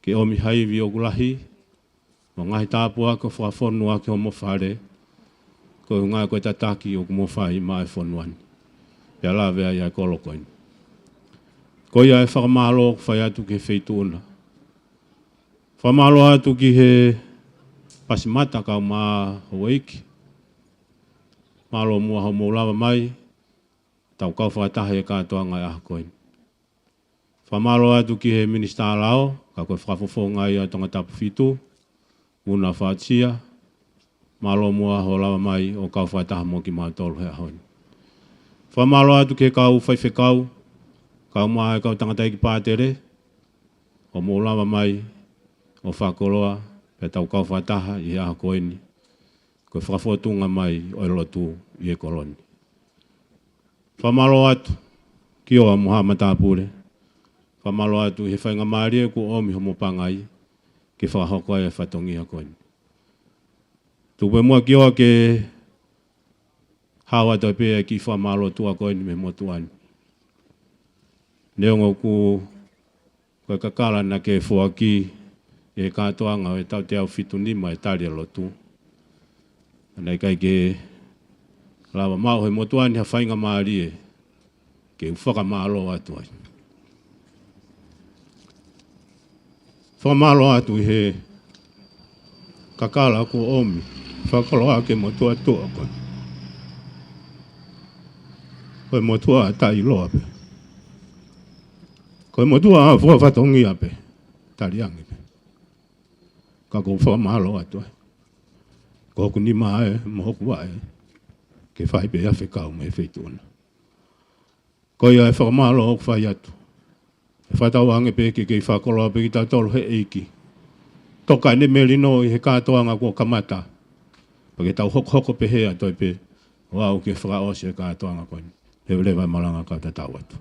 Speaker 1: Ke omi haivi o kulahi. Mo ngahi tāpua ko fonua ke o mowhare. Ko ngai koe tataki o mowhai mai fonuani. Pea lawe ai ai kolokoini. Ko ia e whakamalo whai atu ke whituuna. Whakamalo atu ki he pasimata kau maa hoiki. Malo mua hau moulawa mai. Tau kau whakatahe e Katoanga e aha koini. Whakamalo atu ki he minista alao. Ka koe whakafofonga i a Tongatapu fitu. Una whaatia, malo mua ho lawa mai o kau whaitaha mo ki maa tolu hea honi. Whamalo atu ke kau whaifekau, kau maa e kau tangatai ki pātere, o mo lawa mai o whakoloa, pe tau kau whaitaha i aha koeni, koe whakafotunga mai o lotu i e koloni. Whamalo atu, ki oa muha matapure, whamalo atu he whainga maarie ku omi homo pangai, ke whahoko e whatongia koeni. Tupe mua ki oa ke hawa toi pēa ki whamalo tua koeni me motuani. Neongo ku koe kakala na ke fua ki e Katoanga e tau te au fitu nima e tari alotu. Nei kai ke lawa mau he motuani ha whainga maarie ke whakamalo atu ai. Whamalo atu he kakala ko omi. Whakaloa ke motua toa koe. Koe motua a tai loa pe. Koe motua a fua whatongia pe. Tariangi pe. Kako whamalo atu ai. Koku ni mae mohoku wae. Ke whai pe a whekau me wheituana. Koe ai whakamalo o whai atu. E whatau ange pe ke whakoloa pe ki tau tolu he eiki. Toka ne melino i he Katoanga kua kamata. Pa ke tau hoko pe hea toi pe. Wau ke whakaosi e Katoanga koini. He lewa malanga ka tatau atu.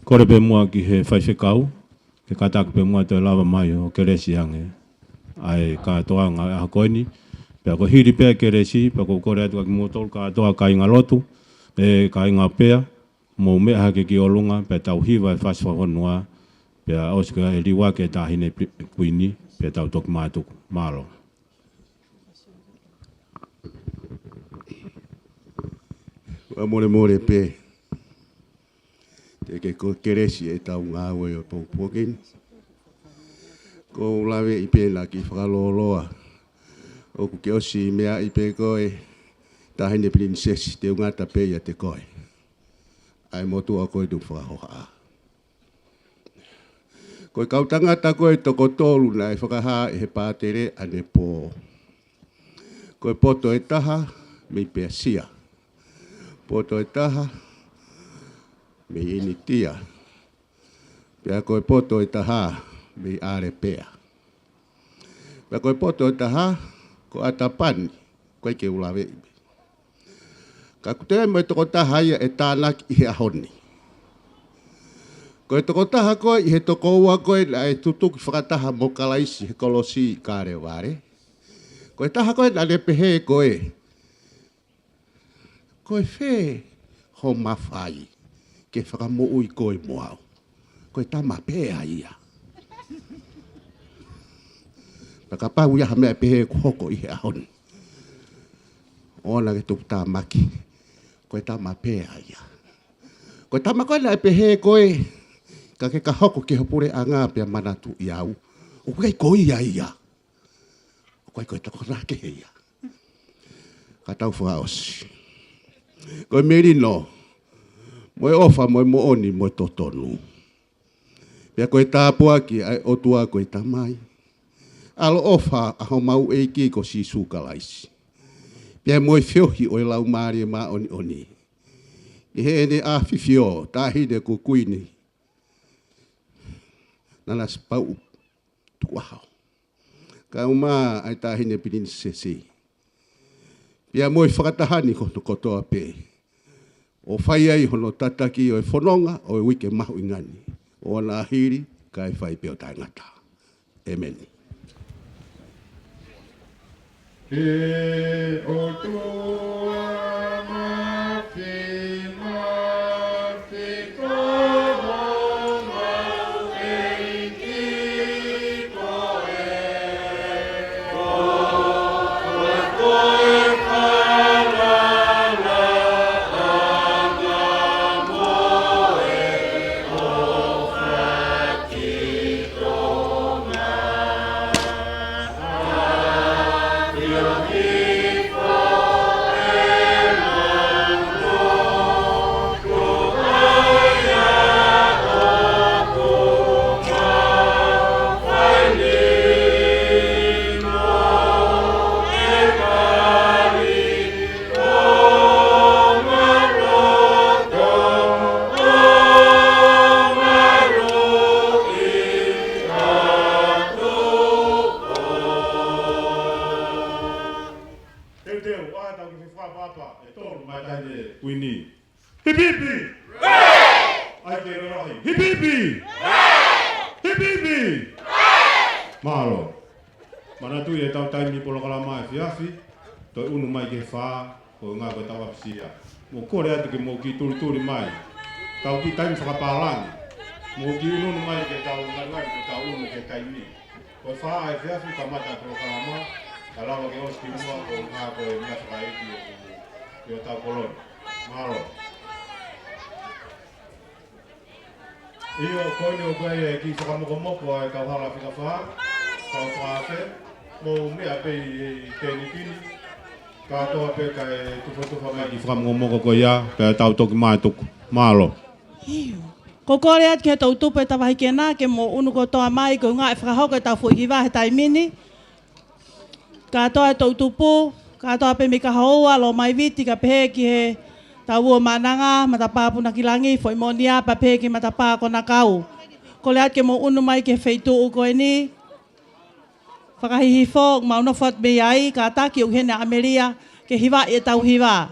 Speaker 1: Kore pe mua ki he whaiwhekau. Ke kataka pe mua toi lawa mai o ke resi ange. Ai Katoanga e aha koini. Pea ko hiri pea ke resi. Pa ko kore atu ki mua tolu Katoa Kainga lotu. E Kainga pea. Mo mea hake ki olunga, pe tau hiwa e whaswa honua, Pea osi ka e liwa ke ta hine kuini, pea tau toki mātuku, mālo.
Speaker 2: More pe. Te ke ko keresi e tau ngā ue o Poupokin. Ko lawe i pe la ki whakaloloa. O ku ke osi mea i pe koe. Ta hine princess te ungata pe ia te koe. Ai motu a koe tu whakahoha. Koe kau tangata koe toko tolu na e whakaha e he pātere ane pō. Koe poto e taha me pea sia. Poto e taha me initia. Pea koe poto e taha me are pea. Pea koe poto e taha ko atapani koe ke ulawe ibe. Ka kutea mo e toko taha ia e tānaki i he ahoni. Koe toko taha koe i he toko ua koe la e tutuki whakataha mo kalaisi he kolosi kāre ware. Koe taha koe la lepehe koe. Koe whē ho mawhai ke whakamo'u i koe moau. Koe tama pēa ia. Pakapau ia hamea pehe hoko i he ahoni. Ona ke tuku tā maki. Koe tama pēa ia. Koe tama koe la pehe koe. Ka ke ka hoko ke hopure anga pia manatu i au. O koe koi ia ia. O koe tako rake ia. Ka tau whaaosi. Koe melino. Moe ofa moe mooni moe totonu. Pia koe tāpua ki ai otua koe tamai. Alo ofa aho mau eiki ko si sukalaisi. Pia moe whiohi o lau maari ma oni oni. I he ene a whiwhio tāhine ko kuini. Nanasipau'u Tuku'aho. Ka uma ai tāhine princesi. Pia moe whakatahani kotoa pe. O whai ai hono tataki o e whanonga o e wike mahu ingani. O ana hiri ka e whai peo taingata. Amen.
Speaker 6: E o tua mafi
Speaker 1: Manatu e tau taimi Polokalama e whiawhi, toi unu mai ke whā, ko ngā koe tau apisia. Mo kore atu ke mo ki turi mai, tau ki taimi whakapālangi. Mo ki unu mai ke tau ngarwari, ke tau unu ke taimi. Ko whā e whiawhi, ka mata Polokalama, ka lawa ke oski mua, ko ngā koe mea whakaiki o tau koloni. Mahalo. Iyo koe o koe e ki whakamokomoko ai Kauhala whikawha, kau Fakaafe, mo mea pe i tēni kini, ka toa pe ka e tufa mai ki whakamomoko koe ia, pe tau toki mai tuku. Mahalo.
Speaker 10: Ko kore at ke tau tupu e tawahi ke nā, ke mo unu ko toa mai, ko ngā e whakahoko e tau fuiki wā he taimini. Ka toa e tau tupu, ka toa pe me ka haua, lo mai viti ka pehe ki he Tauvū mananga, matapā Polokalama, foi monia, pa pehe ki matapā kona kau. Ko le at ke mo unu mai ke wheitu koe ni, whakahihifo, mau nofo me ai, ka taki o hene Angelika, ke hiwa e tau hiwa.